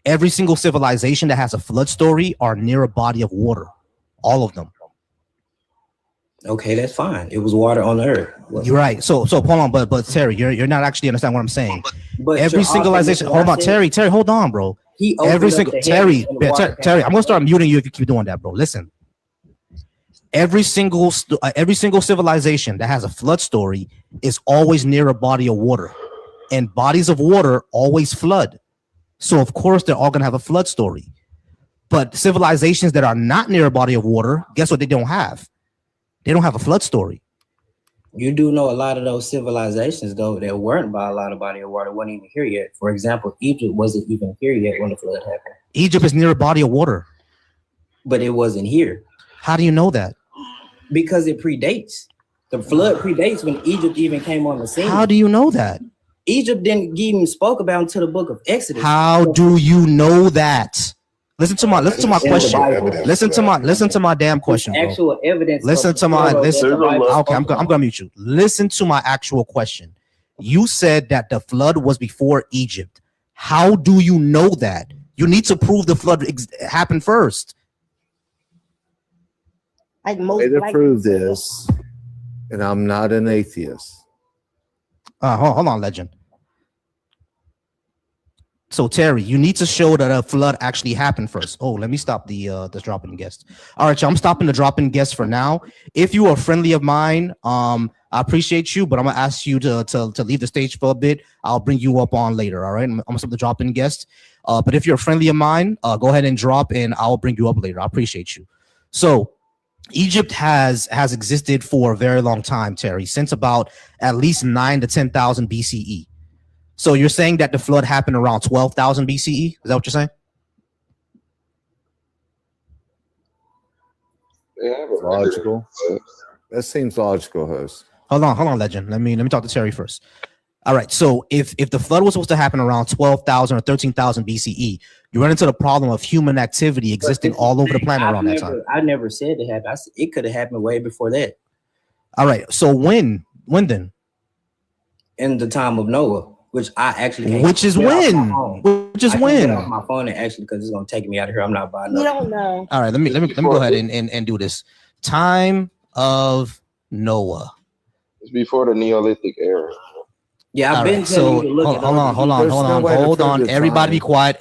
every single civilization that has a flood story are near a body of water. All of them. Okay, that's fine. It was water on the earth. You're right. So hold on, but Terry, you're not actually understanding what I'm saying. But every civilization. Hold on, Terry, hold on, bro. Every single Terry, I'm gonna start muting you if you keep doing that, bro. Listen. Every single civilization that has a flood story is always near a body of water, and bodies of water always flood. So of course they're all gonna have a flood story. But civilizations that are not near a body of water, guess what they don't have? They don't have a flood story. You do know a lot of those civilizations, though, that weren't by a lot of body of water, weren't even here yet. For example, Egypt wasn't even here yet when the flood happened. Egypt is near a body of water. But it wasn't here. How do you know that? Because it predates. The flood predates when Egypt even came on the scene. How do you know that? Egypt didn't even spoke about until the book of Exodus. How do you know that? Listen to my question. Listen to my damn question, bro. Actual evidence. Okay, I'm gonna mute you. Listen to my actual question. You said that the flood was before Egypt. How do you know that? You need to prove the flood happened first. Like most way to prove this, and I'm not an atheist. Hold on, legend. So Terry, you need to show that a flood actually happened first. Oh, let me stop the drop-in guest. All right, y'all, I'm stopping the drop-in guest for now. If you are a friendly of mine, I appreciate you, but I'm gonna ask you to leave the stage for a bit. I'll bring you up on later. All right, I'm gonna stop the drop-in guest. But if you're a friendly of mine, go ahead and drop in. I'll bring you up later. I appreciate you. So Egypt has existed for a very long time, Terry, since about at least 9,000 to 10,000 BCE. So you're saying that the flood happened around 12,000 BCE? Is that what you're saying? Yeah, logical. That seems logical, host. Hold on, legend. Let me talk to Terry first. All right. So if the flood was supposed to happen around 12,000 or 13,000 BCE, you run into the problem of human activity existing all over the planet around that time. I never said it happened. It could have happened way before that. All right. So when then? In the time of Noah. Which I actually can't. Which is when? Off my phone actually, because it's gonna take me out of here. I'm not buying. You don't know. All right, let me go ahead and do this. Time of Noah. It's before the Neolithic era. Yeah, I've been telling you to look at. Hold on. Everybody be quiet.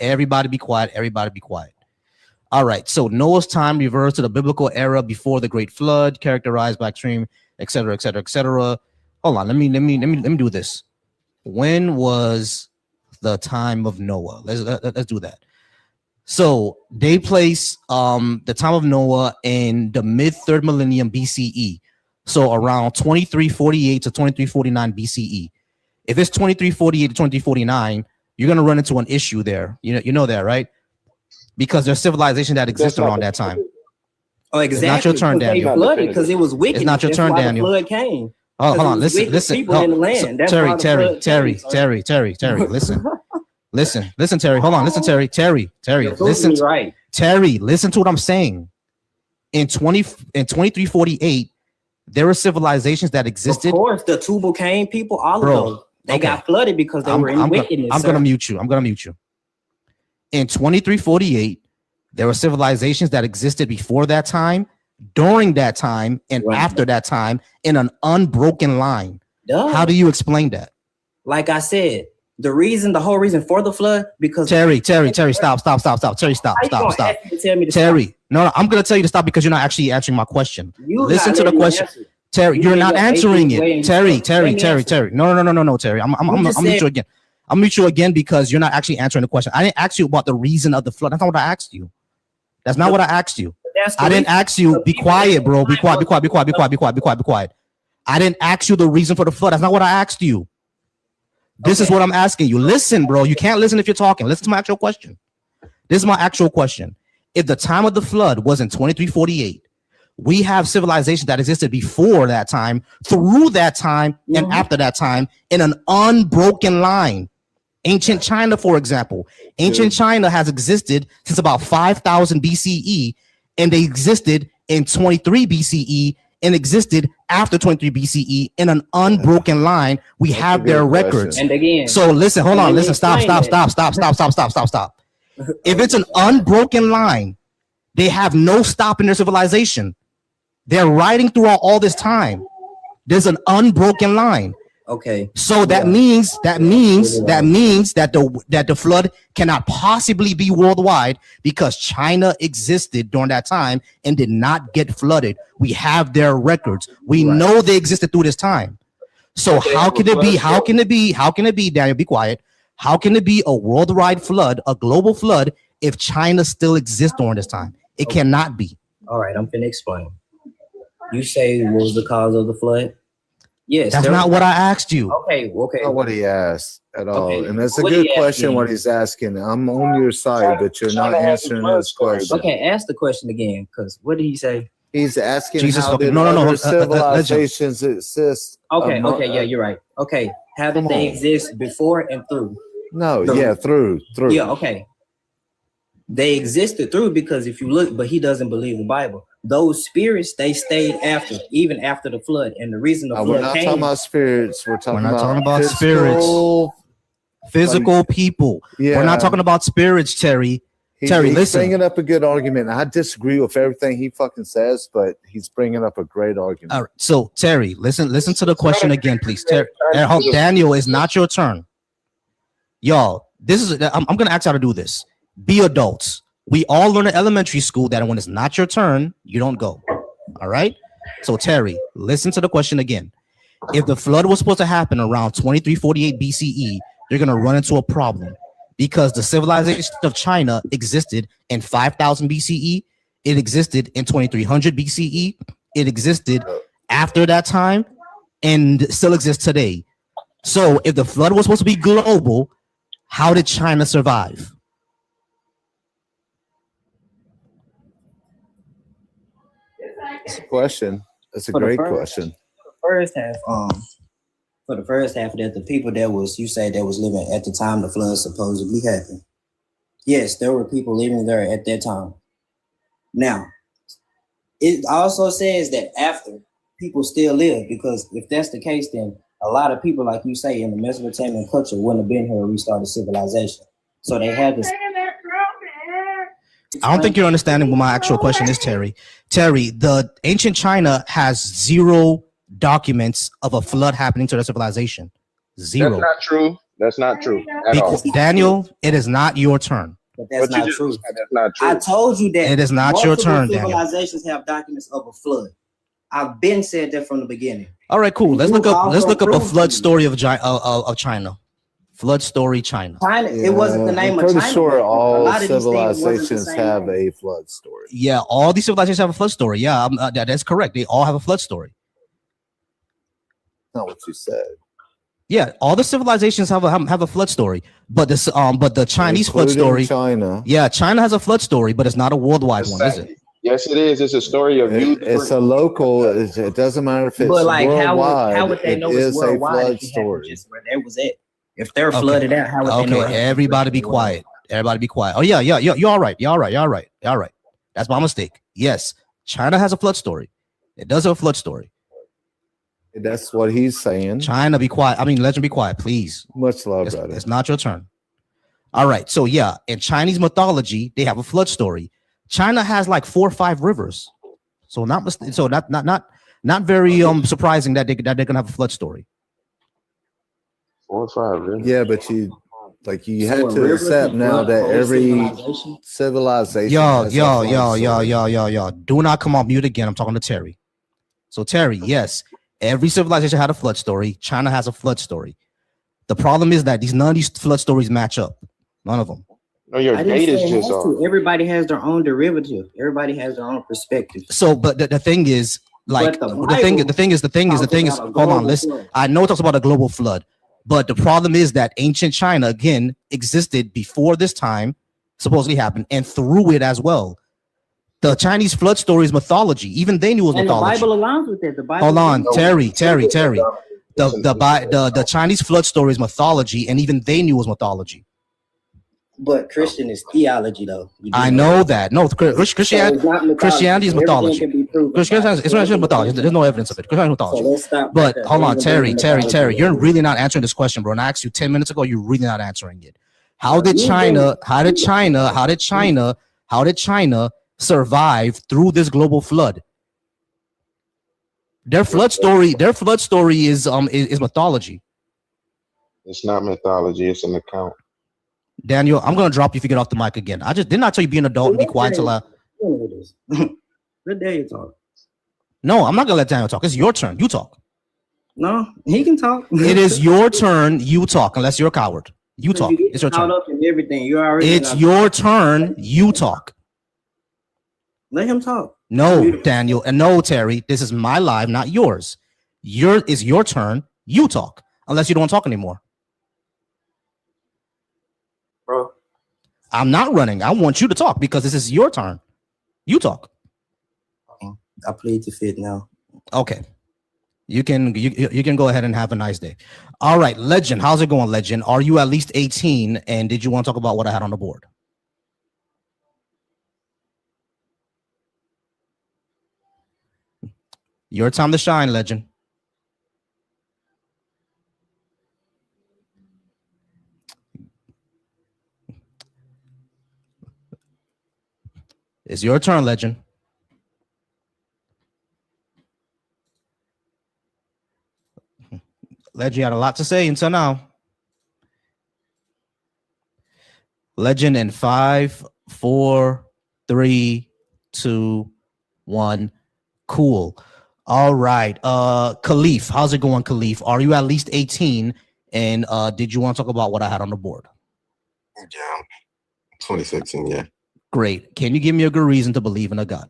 All right. So Noah's time refers to the biblical era before the Great Flood, characterized by extreme, etc. Hold on. Let me do this. When was the time of Noah? Let's do that. So they place the time of Noah in the mid-3rd millennium BCE. So around 2348 to 2349 BCE. If it's 2348 to 2349, you're gonna run into an issue there. You know that, right? Because there's civilization that exists around that time. Oh, exactly. It's not your turn, Daniel. Flooded because it was wicked. It's not your turn, Daniel. The flood came. Oh, hold on. Listen. People in the land. Terry. Listen, Terry. Hold on. Listen, Terry. Listen. Right. Terry, listen to what I'm saying. In 2348, there were civilizations that existed. Of course, the Tubal-Cain people, all of those, they got flooded because they were in wickedness. I'm gonna mute you. In 2348, there were civilizations that existed before that time, during that time, and after that time in an unbroken line. Duh. How do you explain that? Like I said, the whole reason for the flood, because Terry, stop. Terry, stop. Terry, no, I'm gonna tell you to stop because you're not actually answering my question. Listen to the question. Terry, you're not answering it. Terry. No, Terry. I'm mute you again. I'm mute you again because you're not actually answering the question. I didn't ask you about the reason of the flood. That's not what I asked you. That's not what I asked you. I didn't ask you. Be quiet, bro. Be quiet. I didn't ask you the reason for the flood. That's not what I asked you. This is what I'm asking you. Listen, bro. You can't listen if you're talking. Listen to my actual question. This is my actual question. If the time of the flood was in 2348, we have civilization that existed before that time, through that time, and after that time in an unbroken line. Ancient China, for example. Ancient China has existed since about 5000 BCE, and they existed in 23 BCE and existed after 23 BCE in an unbroken line. We have their records. And again, so listen, hold on, listen, stop. If it's an unbroken line, they have no stop in their civilization. They're riding throughout all this time. There's an unbroken line. Okay. So that means that the flood cannot possibly be worldwide because China existed during that time and did not get flooded. We have their records. We know they existed through this time. So how can it be, Daniel, be quiet. How can it be a worldwide flood, a global flood, if China still exists during this time? It cannot be. All right, I'm finna explain. You say what was the cause of the flood? Yes, that's not what I asked you. Okay. Not what he asked at all. Okay. And that's a good question. What he's asking. I'm on your side, but you're not answering his question. Okay, ask the question again. Because what did he say? He's asking Jesus, how did other civilizations exist. Okay, yeah, you're right. Okay, how did they exist before and through? No, through. Yeah, okay. They existed through because if you look, but he doesn't believe the Bible. Those spirits, they stayed after, even after the flood. And the reason the flood we're not talking about spirits. We're talking about spirits. Physical people. Yeah. We're not talking about spirits, Terry. He's listen. Bringing up a good argument. I disagree with everything he fucking says, but he's bringing up a great argument. All right. So, Terry, listen to the question again, please. Terry, Daniel, it's not your turn. Y'all, I'm going to ask y'all to do this. Be adults. We all learn in elementary school that when it's not your turn, you don't go. All right. So Terry, listen to the question again. If the flood was supposed to happen around 2348 BCE, you're going to run into a problem because the civilization of China existed in 5000 BCE. It existed in 2300 BCE. It existed after that time and still exists today. So if the flood was supposed to be global, how did China survive? That's a question. That's a great question. For the first half, that the people that was living at the time the flood supposedly happened. Yes, there were people living there at that time. Now, it also says that after people still live, because if that's the case, then a lot of people, like you say, in the Mesopotamian culture wouldn't have been here to restart civilization. So they had this. I don't think you're understanding what my actual question is, Terry. Terry, the ancient China has 0 documents of a flood happening to their civilization. 0. That's not true. Daniel, it is not your turn. But that's not true. I told you that it is not your turn, Daniel. Civilizations have documents of a flood. I've been said that from the beginning. All right, cool. Let's look up a flood story of China. Flood story China. It wasn't the name of China. I'm pretty sure all civilizations have a flood story. Yeah, all these civilizations have a flood story. Yeah, that's correct. They all have a flood story. Not what you said. Yeah, all the civilizations have a flood story, but the Chinese flood story. China. Yeah, China has a flood story, but it's not a worldwide one, is it? Yes, it is. It's a story of you. It's a local. It doesn't matter if it's worldwide. How would they know it's worldwide? Just where there was it. If they're flooded out, how would they know? Everybody be quiet. Everybody be quiet. Oh yeah. You're all right. You're all right. That's my mistake. Yes, China has a flood story. It does have a flood story. That's what he's saying. China, be quiet. I mean, legend, be quiet, please. Much love, brother. It's not your turn. All right. So yeah, in Chinese mythology, they have a flood story. China has like 4 or 5 rivers. So not very surprising that they're gonna have a flood story. 4 or 5 rivers. Yeah, but you have to accept now that every civilization. Yo. Do not come off mute again. I'm talking to Terry. So Terry, yes, every civilization had a flood story. China has a flood story. The problem is that none of these flood stories match up. None of them. No, your I didn't date say is it just has off. to. Everybody has their own derivative. Everybody has their own perspective. So, but the thing is, like But the thing is, hold on, listen. I know it talks about a global flood, but the problem is that ancient China again existed before this time supposedly happened and through it as well. The Chinese flood story is mythology. Even they knew it was And mythology. the Bible aligns with that. The Bible. Hold on, Terry. The Chinese flood story is mythology, and even they knew it was mythology. But Christian is theology, though. I know that. No, Christianity is mythology. Christianity is mythology. There's no evidence of it. Christianity is mythology. So but hold on, Terry, you're really not answering this question, bro. And I asked you 10 minutes ago, you're really not answering it. How did China survive through this global flood? Their flood story is mythology. It's not mythology, it's an account. Daniel, I'm gonna drop you if you get off the mic again. I just didn't I tell you be an adult and be quiet until I. Let Daniel talk. No, I'm not gonna let Daniel talk. It's your turn. You talk. No, he can talk. It is your turn. You talk, unless you're a coward. You talk. It's your turn. Up in everything. You're already. It's your turn. You talk. Let him talk. No, Daniel, and no, Terry. This is my live, not yours. It's your turn. You talk, unless you don't want to talk anymore. Bro, I'm not running. I want you to talk because this is your turn. You talk. I plead the fifth now. Okay. You can go ahead and have a nice day. All right, Legend. How's it going, Legend? Are you at least 18? And did you want to talk about what I had on the board? Your time to shine, Legend. It's your turn, Legend. Legend, you had a lot to say until now. Legend in 5, 4, 3, 2, 1. Cool. All right. Khalif, how's it going, Khalif? Are you at least 18? And did you want to talk about what I had on the board? Yeah, 26, and yeah. Great. Can you give me a good reason to believe in a God?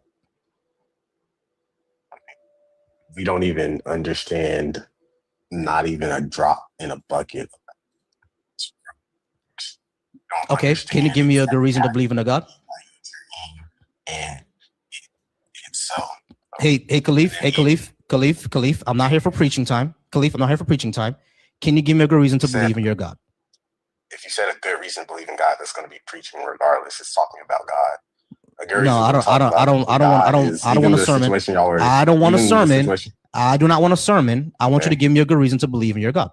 We don't even understand, not even a drop in a bucket. Okay. Can you give me a good reason to believe in a God? And it's so. Hey, Khalif. I'm not here for preaching time. Khalif, I'm not here for preaching time. Can you give me a good reason to believe in your God? If you said a good reason to believe in God, that's going to be preaching regardless. It's talking about God. No, I don't want a sermon. I don't want a sermon. I do not want a sermon. I want you to give me a good reason to believe in your God.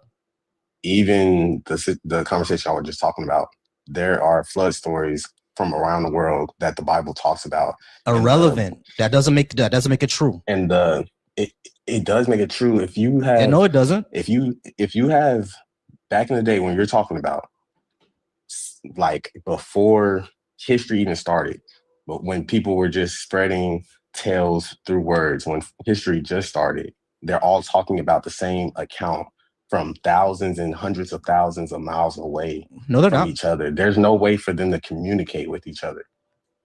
Even the conversation I was just talking about, there are flood stories from around the world that the Bible talks about. Irrelevant. That doesn't make it true. And it does make it true if you have. No, it doesn't. If you have back in the day when you're talking about, like before history even started, but when people were just spreading tales through words, when history just started, they're all talking about the same account from thousands and hundreds of thousands of miles away from each other. There's no way for them to communicate with each other.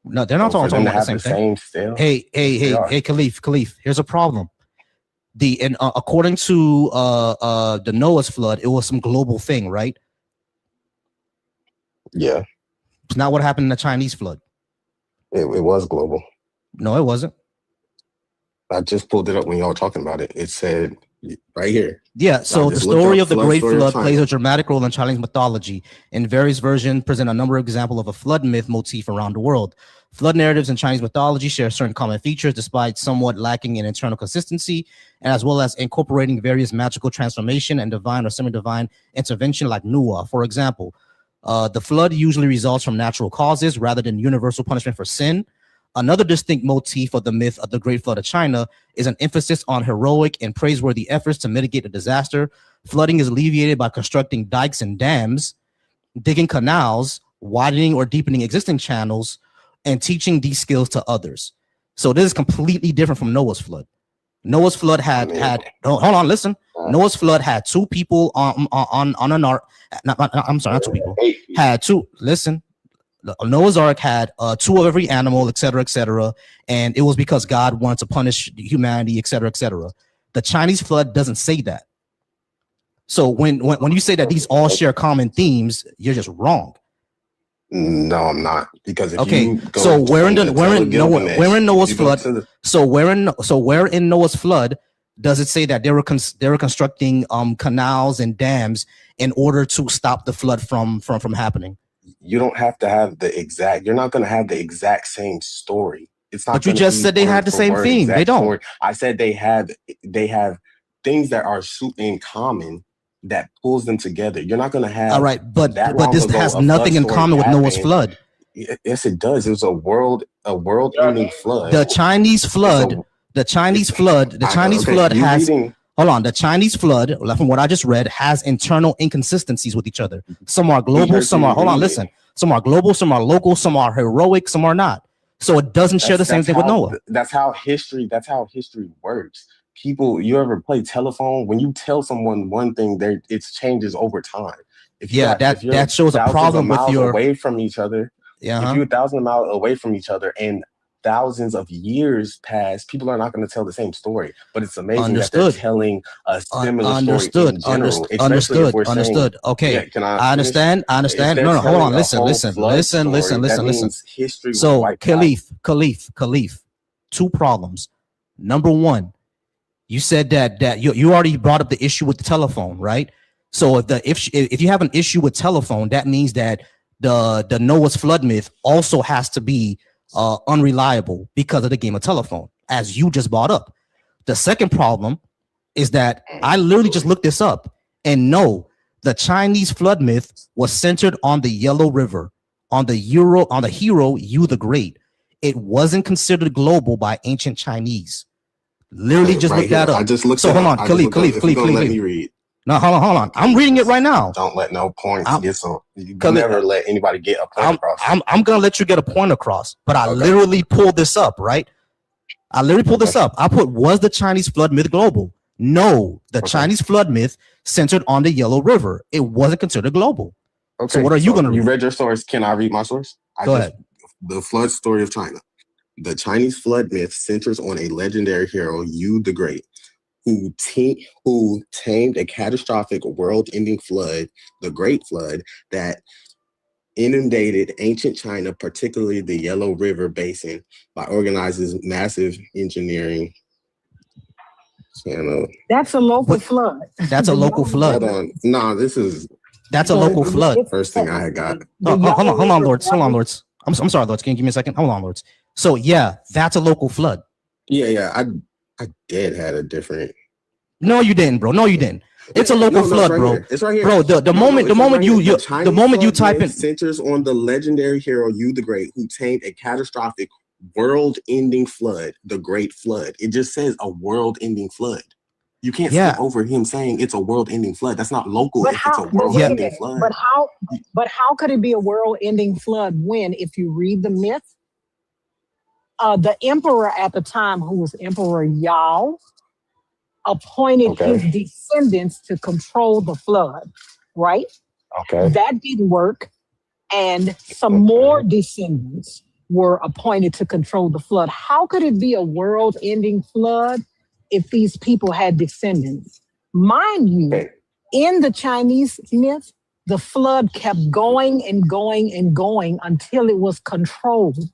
No, they're not talking about the same thing. Hey, Khalif, here's a problem. According to the Noah's flood, it was some global thing, right? Yeah. It's not what happened in the Chinese flood. It was global. No, it wasn't. I just pulled it up when y'all were talking about it. It said right here. Yeah, so the story of the Great Flood plays a dramatic role in Chinese mythology. In various versions, present a number of examples of a flood myth motif around the world. Flood narratives in Chinese mythology share certain common features, despite somewhat lacking in internal consistency, and as well as incorporating various magical transformation and divine or semi-divine intervention like Nuwa. For example, the flood usually results from natural causes rather than universal punishment for sin. Another distinct motif of the myth of the Great Flood of China is an emphasis on heroic and praiseworthy efforts to mitigate a disaster. Flooding is alleviated by constructing dikes and dams, digging canals, widening or deepening existing channels, and teaching these skills to others. So this is completely different from Noah's flood. Noah's flood had hold on, listen. Noah's flood had two people on an ark. I'm sorry, not two people. Had two. Listen, Noah's ark had two of every animal, etc., and it was because God wanted to punish humanity, etc. The Chinese flood doesn't say that. So when you say that these all share common themes, you're just wrong. No, I'm not, because if okay, you go so where in Noah's flood? So where in Noah's flood does it say that they were constructing canals and dams in order to stop the flood from happening? You don't have to have the exact. You're not going to have the exact same story. It's not. But you just said they had the same theme. They don't. Story. I said they have things that are in common that pulls them together. You're not going to have. All right, but this has nothing in common with Noah's flood. Yes, it does. It was a world-ending flood. The Chinese flood. The Chinese flood has. Hold on. The Chinese flood, from what I just read, has internal inconsistencies with each other. Some are global. Some are. Hold on. Listen. Some are global. Some are local. Some are heroic. Some are not. So it doesn't share the same thing with Noah. That's how history works. People, you ever play telephone? When you tell someone one thing, it changes over time. That shows a problem with your away from each other. Yeah. If you're 1,000 miles away from each other and thousands of years pass, people are not going to tell the same story. But it's amazing that they're telling a similar story in general. Understood. Okay. Yeah, I understand. No, hold on. Listen. History. So Khalif, two problems. Number one, you said that you already brought up the issue with the telephone, right? So if you have an issue with telephone, that means that the Noah's flood myth also has to be unreliable because of the game of telephone, as you just brought up. The second problem is that I literally just looked this up, and no, the Chinese flood myth was centered on the Yellow River, on the hero Yu the Great. It wasn't considered global by ancient Chinese. Literally just looked that up. I just looked. So hold on, Khalif. Let me read. No, hold on. I'm reading it right now. Don't let no points get so. You never let anybody get a point across. I'm gonna let you get a point across, but I literally pulled this up, right? I put, was the Chinese flood myth global? No, the Chinese flood myth centered on the Yellow River. It wasn't considered global. Okay. So what are you gonna read? You read your source. Can I read my source? Go ahead. The flood story of China. The Chinese flood myth centers on a legendary hero, Yu the Great, who tamed a catastrophic world-ending flood, the Great Flood, that inundated ancient China, particularly the Yellow River Basin, by organizing massive engineering. That's a local flood. That's a local flood. Hold on. No, that's a local flood. First thing I had got. Hold on, Lords. I'm sorry, Lords. Can you give me a second? Hold on, Lords. So yeah, that's a local flood. Yeah. I did had a different. No, you didn't, bro. No, you didn't. It's a local flood, right bro. Here. It's right here, bro. The moment you type in centers on the legendary hero Yu the Great, who tamed a catastrophic world-ending flood, the Great Flood. It just says a world-ending flood. You can't skip over him saying it's a world-ending flood. That's not local. It's a world-ending flood. But how could it be a world-ending flood when, if you read the myth, the emperor at the time, who was Emperor Yao, appointed his descendants to control the flood, right? Okay. That didn't work. And some more descendants were appointed to control the flood. How could it be a world-ending flood if these people had descendants? Mind you, in the Chinese myth, the flood kept going and going and going until it was controlled.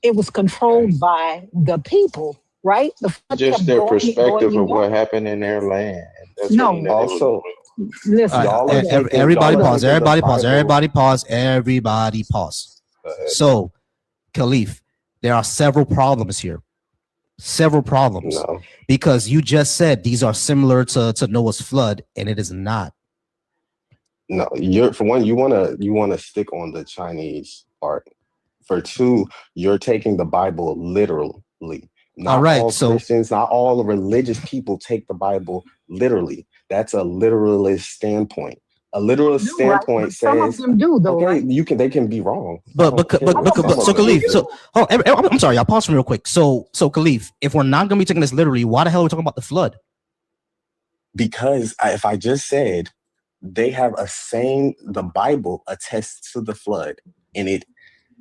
It was controlled by the people, right? Just their perspective of what happened in their land. That's also, listen. Everybody pause. So, Khalif, there are several problems here. Because you just said these are similar to Noah's flood, and it is not. No, for one, you wanna stick on the Chinese part. For two, you're taking the Bible literally. Not all Christians, not all religious people take the Bible literally. That's a literalist standpoint. A literal Do, right? standpoint But some of says, them do, though, okay, right? they can be wrong. I But don't care but what some so of them Khalif, do. so I'm sorry, y'all pause for me real quick. So Khalif, if we're not gonna be taking this literally, why the hell are we talking about the flood? Because if I just said they have the Bible attests to the flood, and it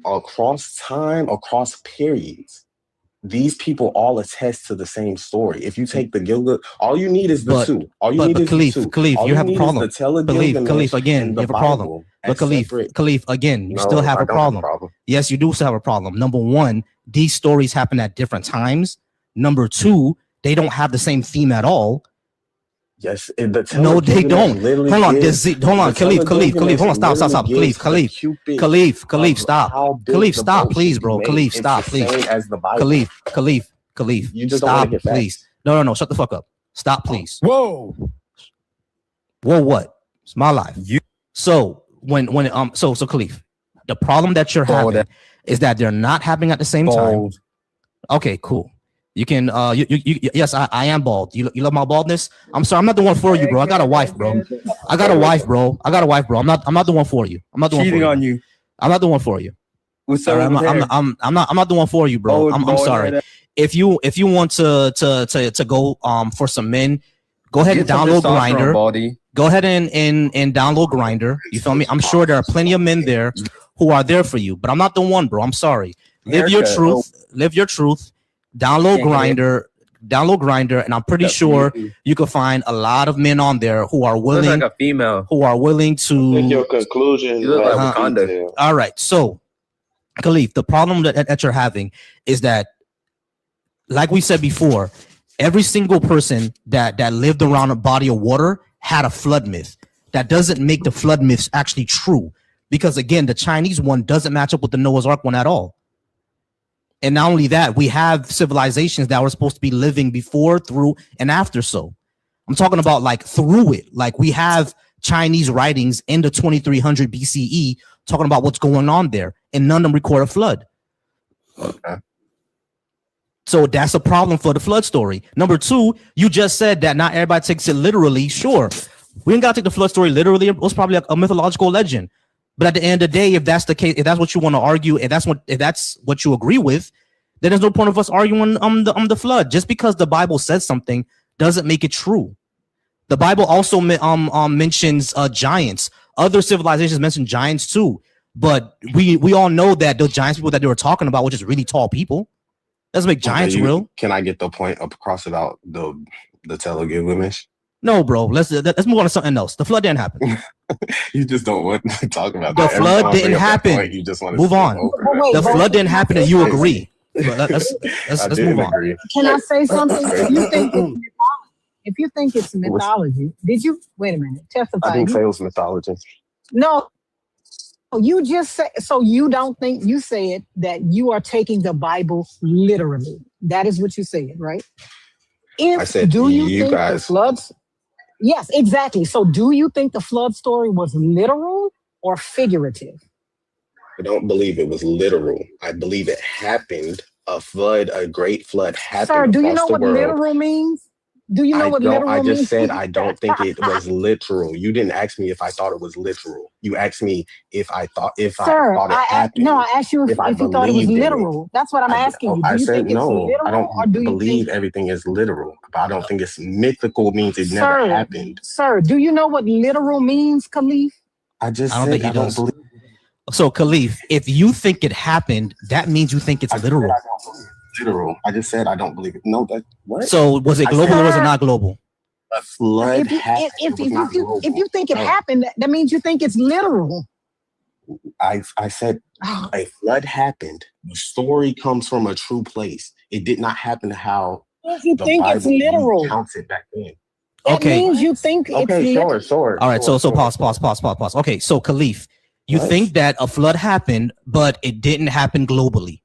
across time, across periods, these people all attest to the same story. If you take the Gilgamesh, all you need is the two. All you need is the two. Khalif, All you you have a need is problem. the tell of Gilgamesh Khalif, again, and you the have a problem. Bible But as separate. Khalif, again, you No, still have I a don't have a problem. problem. Yes, you do still have a problem. Number one, these stories happen at different times. Number two, they don't have the same theme at all. Yes, the tell No, of they Gilgamesh don't. literally Hold on, gives- hold on, the tell of Khalif, Gilgamesh hold on, stop, literally Khalif, gives the Cupid Khalif, of stop, how big Khalif, the stop, boat please, should be bro, made. Khalif, It's stop, the please, same as the Bible. Khalif, You just don't want stop, to hear please. facts. No, shut the fuck up. Stop, please. Whoa. What? It's my life. You- So so Khalif, the problem that you're Bald. having is that they're not happening at the same time. Bald. Okay, cool. You can yes, I am bald. You love my baldness? I'm sorry, I'm not the one for you, bro. I got a wife, bro. I got a wife, bro. I'm not the one for you. I'm not the one Cheating for you. on you. I'm not the one for you. With Sorry, I'm not the one for you, bro. I'm sorry. If you want to go for some men, go ahead and download Grinder. Go ahead and download Grinder. You feel me? I'm sure there are plenty of men there who are there for you, but I'm not the one, bro. I'm sorry. Live your truth. Live your truth. Download Grinder, and I'm pretty sure you can find a lot of men on there who are willing. Looks like a female. Who are willing to. Take your conclusion. You look like Wakanda. All right, so Khalif, the problem that you're having is that, like we said before, every single person that lived around a body of water had a flood myth. That doesn't make the flood myths actually true, because again, the Chinese one doesn't match up with the Noah's Ark one at all. And not only that, we have civilizations that were supposed to be living before, through, and after. So I'm talking about like through it. Like we have Chinese writings in the 2300 BCE talking about what's going on there, and none of them record a flood. Okay. So that's a problem for the flood story. Number two, you just said that not everybody takes it literally. Sure, we ain't gotta take the flood story literally. It was probably a mythological legend. But at the end of the day, if that's the case, if that's what you want to argue, if that's what you agree with, then there's no point of us arguing the flood. Just because the Bible says something doesn't make it true. The Bible also mentions giants. Other civilizations mention giants too. But we all know that the giants people that they were talking about were just really tall people. Doesn't make giants real. Can I get the point across about the tell of Gilgamesh? No, bro. Let's move on to something else. The flood didn't happen. You just don't want to talk about the that. flood didn't happen. Point, you just want to move on. The flood didn't happen, and you agree. Let's move on. Agree. Can I say something? If you think it's mythology, did you wait a minute? Testify. I didn't say it was mythology. No. You just said, so you don't think, you said that you are taking the Bible literally. That is what you said, right? I said, do you think guys. the floods? Yes, exactly. So do you think the flood story was literal or figurative? I don't believe it was literal. I believe it happened. A great flood happened. Sir, do you know what world. literal means? Do you know what literal means? I just said I don't think it was literal. You didn't ask me if I thought it was literal. You asked me if I thought it happened. No, I asked you if you thought it was literal. That's what I'm asking you. Do you said think no. It's literal, I don't or do you believe think everything is literal. But I don't think it's mythical means it never happened. Sir, do you know what literal means, Khalif? I don't believe. So Khalif, if you think it happened, that means you think it's literal. Literal. I just said I don't believe it. No, that what? So was it global or was it not global? A flood happened. If you think it happened, that means you think it's literal. I said a flood happened. The story comes from a true place. It did not happen how you think Bible it's literal. Counts it back then. That means you think it's literal. Sure. All right, so pause. Okay, so Khalif, you think that a flood happened, but it didn't happen globally.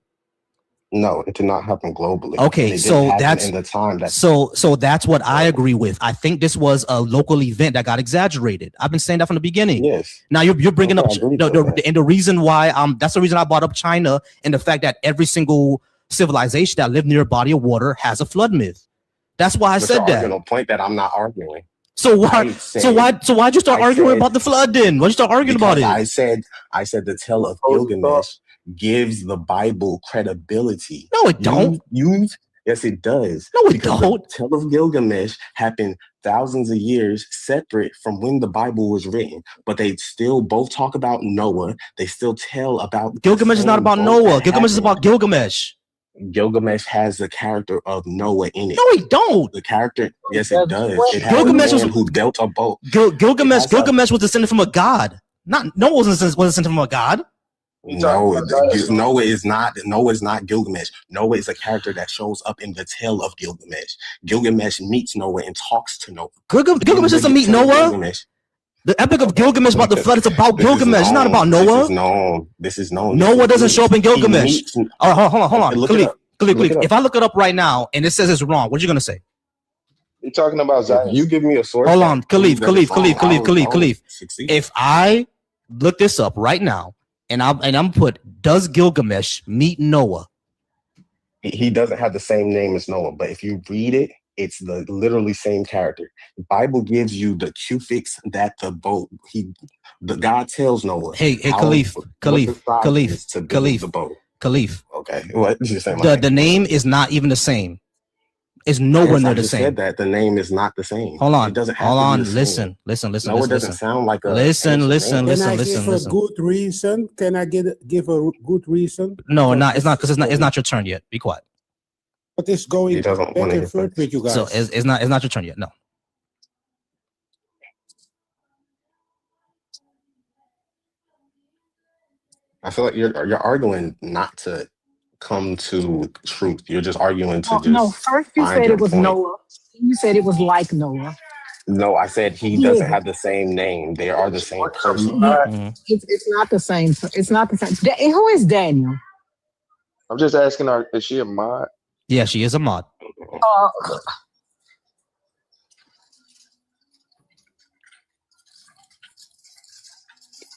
No, it did not happen globally. Okay, so that's in the time that so that's what I agree with. I think this was a local event that got exaggerated. I've been saying that from the beginning. Yes. Now you're bringing up the reason why that's the reason I brought up China and the fact that every single civilization that lived near a body of water has a flood myth. That's why I said that. A point that I'm not arguing. So why'd you start arguing about the flood then? Why'd you start arguing about it? I said the tale of Gilgamesh gives the Bible credibility. No, it don't. Yes, it does. No, it because don't. The tale of Gilgamesh happened thousands of years separate from when the Bible was written, but they still both talk about Noah. They still tell about Gilgamesh is not about Noah. Gilgamesh is about Gilgamesh. Gilgamesh has the character of Noah in it. No, it don't. The character, yes, it does. It has Gilgamesh a man who built a boat. Gilgamesh was descended from a god. Not Noah was descended from a god. No, Noah is not Gilgamesh. Noah is a character that shows up in the tale of Gilgamesh. Gilgamesh meets Noah and talks to Noah. Gilgamesh doesn't meet Noah. The epic of Gilgamesh about the flood is about Gilgamesh. It's not about Noah. This is known. Noah doesn't show up in Gilgamesh. All right, hold on. Khalif. If I look it up right now and it says it's wrong, what are you gonna say? You're talking about Zion. You give me a source. Hold on, Khalif. If I look this up right now and I'm put, does Gilgamesh meet Noah? He doesn't have the same name as Noah, but if you read it, it's the literally same character. The Bible gives you the cufix that the God tells Noah. Hey, Khalif. Okay, what did you say? The name is not even the same. It's nowhere near the same. Said that the name is not the same. Hold on. It doesn't have Hold to on. be the Listen. No, it doesn't sound like a. Listen. Can I give a good reason? Can I give a good reason? No, it's not because it's not your turn yet. Be quiet. But it's going back and forth with you guys. So it's not your turn yet. No. I feel like you're arguing not to come to truth. You're just arguing to No, first you said it was Noah. You said it was like Noah. No, I said he doesn't have the same name. They are the same person. Mm-hmm. It's not the same. It's not the same. Who is Daniel? I'm just asking her, is she a mod? Yeah, she is a mod.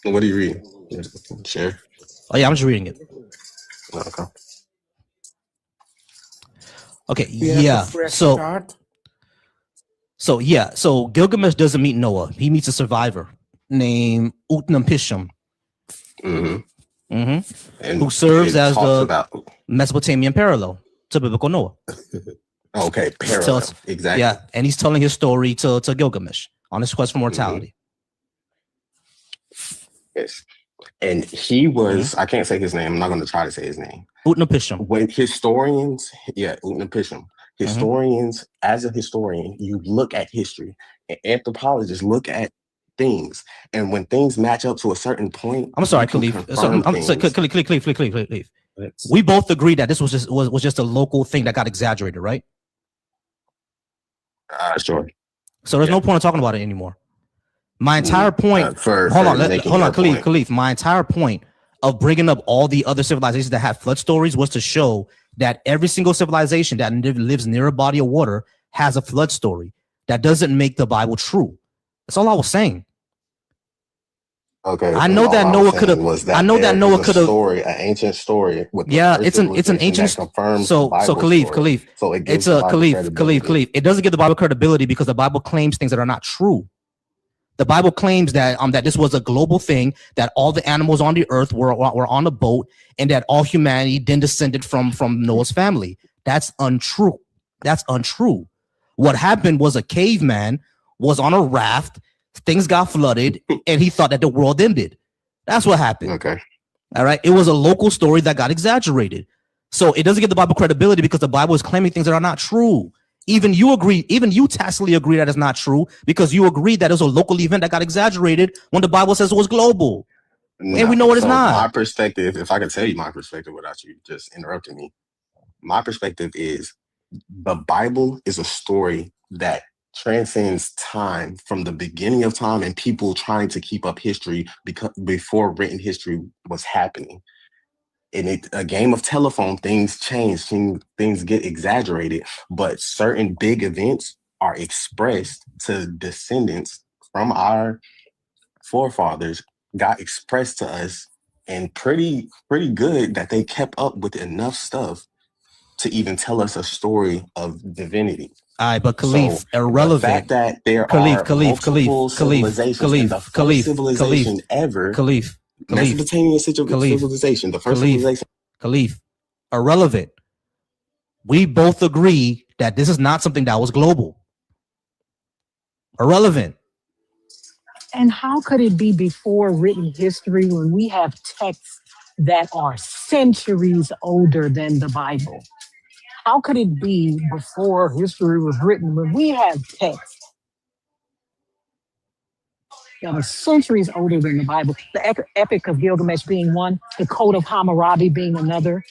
What are you reading? Share. Oh yeah, I'm just reading it. Okay. Okay. Yeah. So Gilgamesh doesn't meet Noah. He meets a survivor named Utnapishtim. Who serves as the Mesopotamian parallel to biblical Noah. Okay, parallel. Exactly. Yeah, and he's telling his story to Gilgamesh on his quest for mortality. Yes. And he was, I can't say his name. I'm not going to try to say his name. Utnapishtim. When historians, Utnapishtim. Historians, as a historian, you look at history. And anthropologists look at things. And when things match up to a certain point. I'm sorry, Khalif. Khalif. We both agree that this was just a local thing that got exaggerated, right? Sure. So there's no point in talking about it anymore. My entire point. Hold on, Khalif. My entire point of bringing up all the other civilizations that have flood stories was to show that every single civilization that lives near a body of water has a flood story. That doesn't make the Bible true. That's all I was saying. Okay. I know that Noah could have. I know that Noah could have. An ancient story. It's an ancient. So Khalif. So it's a Khalif. It doesn't give the Bible credibility because the Bible claims things that are not true. The Bible claims that that this was a global thing, that all the animals on the earth were on a boat, and that all humanity then descended from Noah's family. That's untrue. What happened was a caveman was on a raft, things got flooded, and he thought that the world ended. That's what happened. Okay. All right. It was a local story that got exaggerated. So it doesn't give the Bible credibility because the Bible is claiming things that are not true. Even you tacitly agree that it's not true because you agree that it was a local event that got exaggerated when the Bible says it was global. And we know it is not. My perspective, if I can tell you my perspective without you just interrupting me, my perspective is the Bible is a story that transcends time from the beginning of time and people trying to keep up history before written history was happening. In a game of telephone, things change, things get exaggerated, but certain big events are expressed to descendants from our forefathers, got expressed to us, and pretty good that they kept up with enough stuff to even tell us a story of divinity. All right, but Khalif, So irrelevant. the fact that there are multiple civilizations, and the first civilization ever, Mesopotamian civilization, the first civilization. Khalif, irrelevant. We both agree that this is not something that was global. Irrelevant. And how could it be before written history when we have texts that are centuries older than the Bible? How could it be before history was written when we have texts that are centuries older than the Bible? The Epic of Gilgamesh being one, the Code of Hammurabi being another,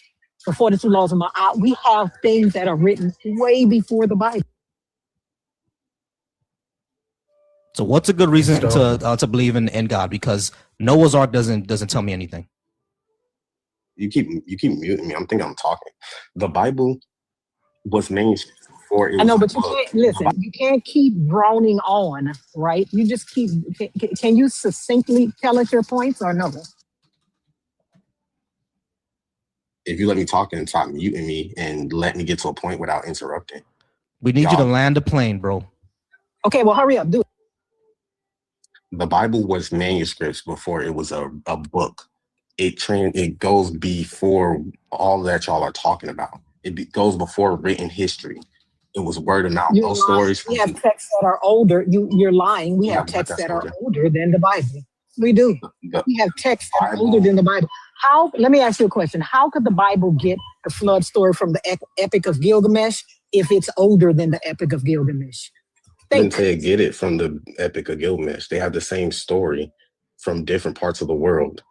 the 42 Laws of Ma'at. We have things that are written way before the Bible. So what's a good reason to believe in God? Because Noah's Ark doesn't tell me anything. You keep muting me. I'm thinking I'm talking. The Bible was manuscript before it was. I know, but you can't listen. You can't keep droning on, right? You just keep. Can you succinctly tell us your points or no? If you let me talk and stop muting me and let me get to a point without interrupting. We need you to land the plane, bro. Okay, well, hurry up, do it. The Bible was manuscripts before it was a book. It goes before all that y'all are talking about. It goes before written history. It was word of mouth. Those stories. We have texts that are older. You're lying. We have texts that are older than the Bible. We do. We have texts that are older than the Bible. How? Let me ask you a question. How could the Bible get the flood story from the Epic of Gilgamesh if it's older than the Epic of Gilgamesh? I didn't say get it from the Epic of Gilgamesh. They have the same story from different parts of the world.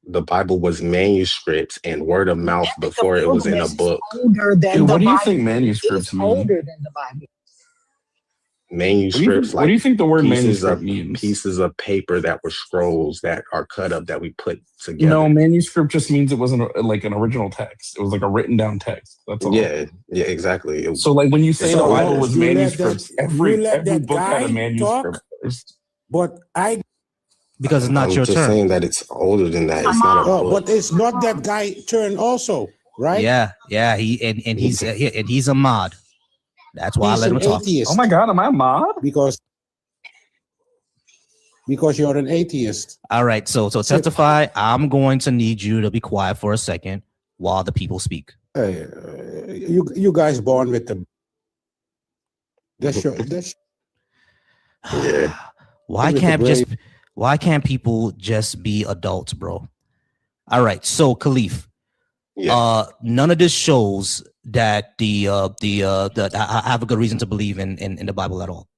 The Bible was manuscripts and word of mouth before it was in a book. What do you think manuscripts mean? Older than the Bible. Manuscripts, what do you think the word manuscript means? Pieces of paper that were scrolls that are cut up that we put together. No, manuscript just means it wasn't like an original text. It was like a written down text. That's all. Yeah, exactly. So like when you say the Bible was manuscripts, every book had a manuscript. But because it's not your turn. I'm just saying that it's older than that. It's not a book. But it's not that guy turn also, right? Yeah. He's a mod. That's why I let him talk. Atheist. Oh my God, am I a mod? Because you're an atheist. All right, so testify. I'm going to need you to be quiet for a second while the people speak. You guys born with the. Yeah. Why can't people just be adults, bro? All right, so Khalif. Yeah. None of this shows that I have a good reason to believe in the Bible at all.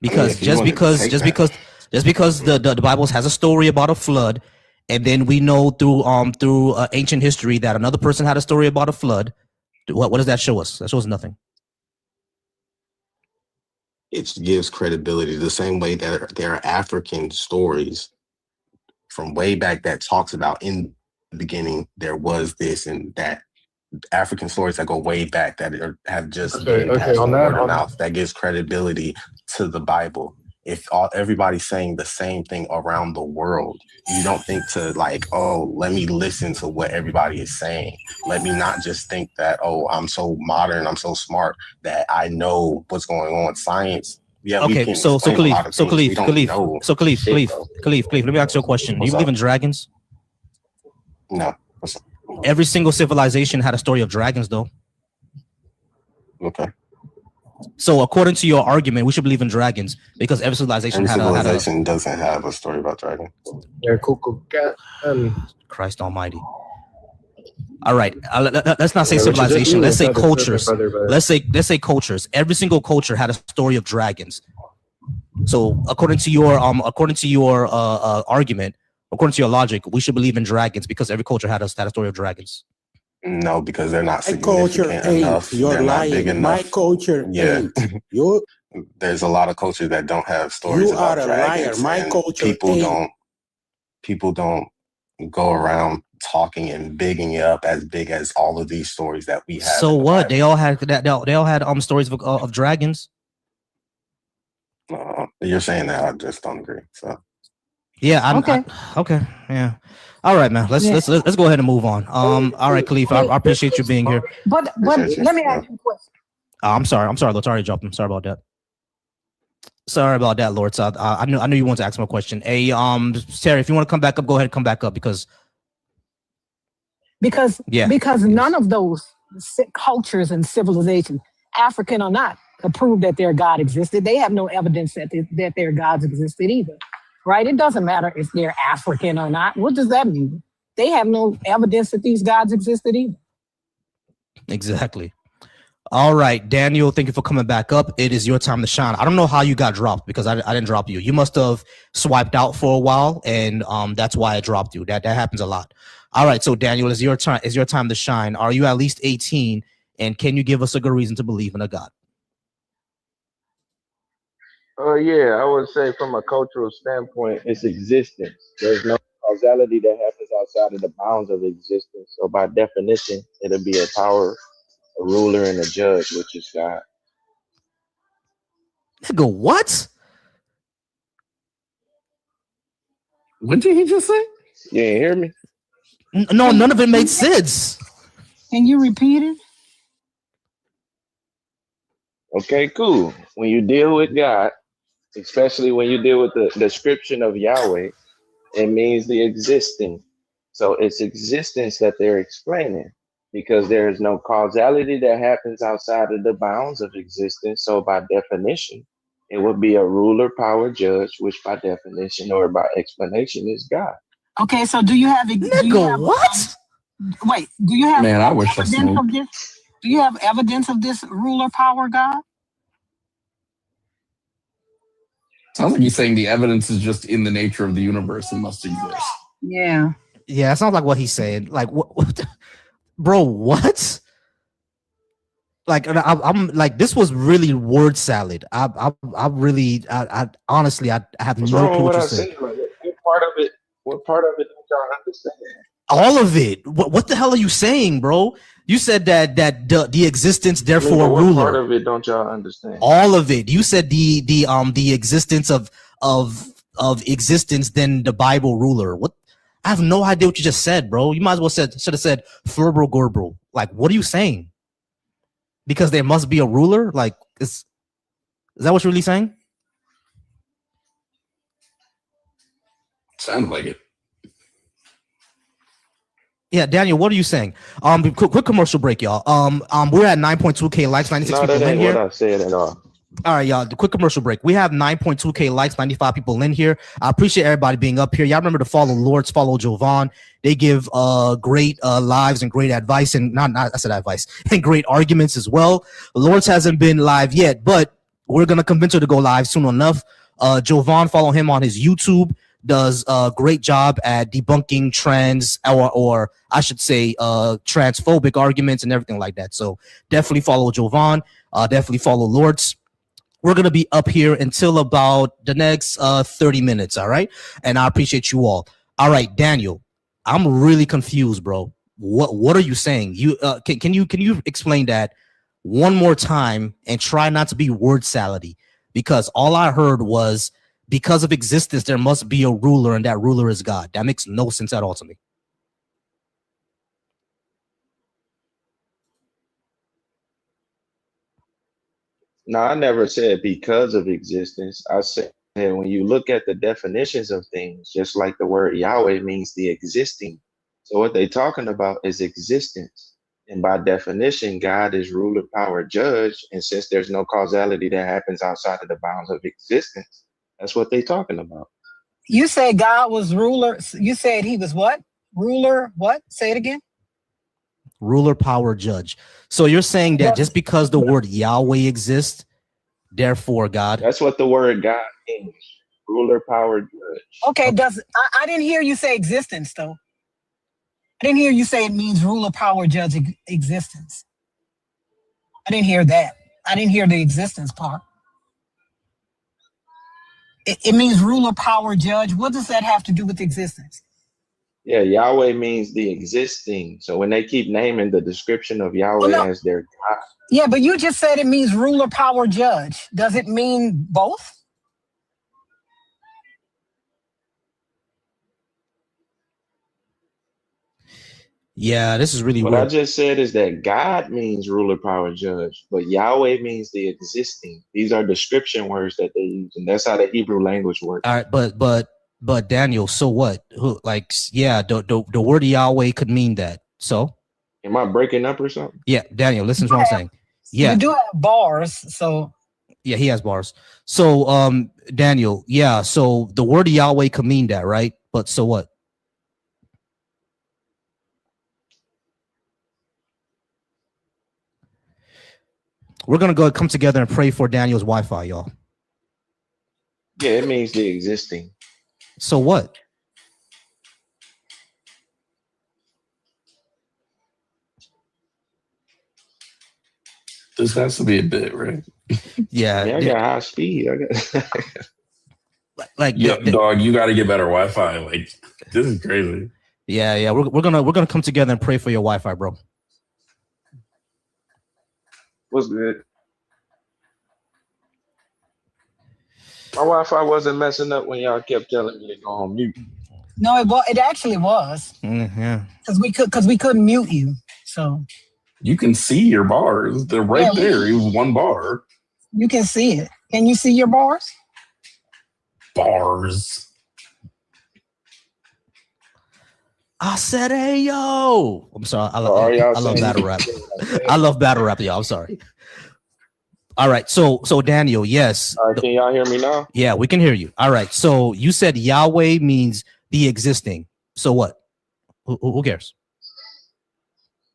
Because just because the Bible has a story about a flood, and then we know through ancient history that another person had a story about a flood. What does that show us? That shows nothing. It gives credibility the same way that there are African stories from way back that talks about in the beginning there was this and that. African stories that go way back that have just been passed on word of mouth. That gives credibility to the Bible. If everybody's saying the same thing around the world, you don't think to like, oh, let me listen to what everybody is saying. Let me not just think that, oh, I'm so modern, I'm so smart that I know what's going on. Science. Yeah. Okay. So Khalif. Let me ask you a question. Do you believe in dragons? No. Every single civilization had a story of dragons, though. Okay. So, according to your argument, we should believe in dragons because every civilization doesn't have a story about dragons. Christ Almighty. All right, let's not say civilization. Let's say cultures. Let's say cultures. Every single culture had a story of dragons. So, according to your argument. According to your logic, we should believe in dragons because every culture had a story of dragons. No, because they're not significant enough. They're not big enough. My culture ain't. There's a lot of cultures that don't have stories about dragons. You are a liar. My culture people don't go around talking and bigging it up as big as all of these stories that we have. So what? They all had stories of dragons. You're saying that. I just don't agree. So. Yeah. Okay. Okay. Yeah. All right, man. Let's go ahead and move on. All right, Khalif. I appreciate you being here. But let me ask you a question. I'm sorry. Lord. Sorry, dropped him. Sorry about that. Sorry about that, Lord. So I knew you wanted to ask him a question. Hey, Terry, if you want to come back up, go ahead and come back up because none of those cultures and civilizations, African or not, could prove that their God existed. They have no evidence that their gods existed either, right? It doesn't matter if they're African or not. What does that mean? They have no evidence that these gods existed either. Exactly. All right, Daniel, thank you for coming back up. It is your time to shine. I don't know how you got dropped because I didn't drop you. You must have swiped out for a while, and that's why I dropped you. That happens a lot. All right, so Daniel, it's your time to shine. Are you at least 18, and can you give us a good reason to believe in a God? Yeah, I would say from a cultural standpoint, it's existence. There's no causality that happens outside of the bounds of existence. So by definition, it'll be a power, a ruler, and a judge, which is God. Go what? What did he just say? You ain't hear me? No, none of it made sense. Can you repeat it? Okay, cool. When you deal with God, especially when you deal with the description of Yahweh, it means the existing. So it's existence that they're explaining because there is no causality that happens outside of the bounds of existence. So by definition, it would be a ruler, power, judge, which by definition or by explanation is God. Okay, so do you have what? Wait, do you have Man, I wish I evidence of this? Do you have evidence of this ruler power God? Sounds like he's saying the evidence is just in the nature of the universe and must exist. Yeah. Yeah, it sounds like what he's saying. Like, what bro? What? Like, I'm like, this was really word salad. I honestly, I have What's no wrong clue with what what you're I saying. said? Like, what part of it don't y'all understand? All of it. What the hell are you saying, bro? You said that the existence, therefore, What ruler. part of it don't y'all understand? All of it. You said the existence of existence, then the Bible ruler. What? I have no idea what you just said, bro. You might as well should have said Ferbro Gorbro. Like, what are you saying? Because there must be a ruler. Like, is that what you're really saying? Sounds like it. Yeah, Daniel, what are you saying? Quick commercial break, y'all. We're at 9.2K likes, 96 people that in ain't here. what I said at all. All right, y'all. The quick commercial break. We have 9.2K likes, 95 people in here. I appreciate everybody being up here. Y'all remember to follow Lords, follow Jovan. They give great lives and great advice, and not I said advice and great arguments as well. Lords hasn't been live yet, but we're gonna convince her to go live soon enough. Jovan, follow him on his YouTube. Does a great job at debunking trans or I should say transphobic arguments and everything like that. So definitely follow Jovan. Definitely follow Lords. We're going to be up here until about the next 30 minutes, all right? And I appreciate you all. All right, Daniel, I'm really confused, bro. What are you saying? You can you explain that one more time and try not to be word salady? Because all I heard was because of existence, there must be a ruler, and that ruler is God. That makes no sense at all to me. No, I never said because of existence. I said when you look at the definitions of things, just like the word Yahweh means the existing. So what they're talking about is existence. And by definition, God is ruler, power, judge. And since there's no causality that happens outside of the bounds of existence, that's what they're talking about. You said God was ruler. You said he was what? Ruler, what? Say it again. Ruler, power, judge. So you're saying that just because the word Yahweh exists, therefore God? That's what the word God means. Ruler, power, judge. Okay, I didn't hear you say existence, though. I didn't hear you say it means ruler, power, judge, existence. I didn't hear that. I didn't hear the existence part. It means ruler, power, judge. What does that have to do with existence? Yeah, Yahweh means the existing. So when they keep naming the description of Yahweh as their God. Yeah, but you just said it means ruler, power, judge. Does it mean both? Yeah, this is really What I weird. just said is that God means ruler, power, judge, but Yahweh means the existing. These are description words that they use, and that's how the Hebrew language works. All right, but Daniel, so what? Yeah, the word Yahweh could mean that. So Am I breaking up or something? yeah, Daniel, listen to what I'm saying. Yeah, You do have bars, so yeah, he has bars. So Daniel, yeah, so the word Yahweh could mean that, right? But so what? We're gonna go come together and pray for Daniel's Wi-Fi, y'all. Yeah, it means the existing. So what? This has to be a bit, right? Yeah, I got high speed. I got like dog, you got to get better Wi-Fi. Like, this is crazy. Yeah, we're gonna come together and pray for your Wi-Fi, bro. What's good? My Wi-Fi wasn't messing up when y'all kept telling me to go on mute. no, it actually was. Yeah, Because we couldn't mute you. So you can see your bars. They're right there. It was one bar. You can see it. Can you see your bars? Bars. I said, hey, yo. I'm sorry. I love battle rap. I love battle rap, y'all. I'm sorry. All right. So Daniel, yes. All right, can y'all hear me now? Yeah, we can hear you. All right. So you said Yahweh means the existing. So what? Who cares?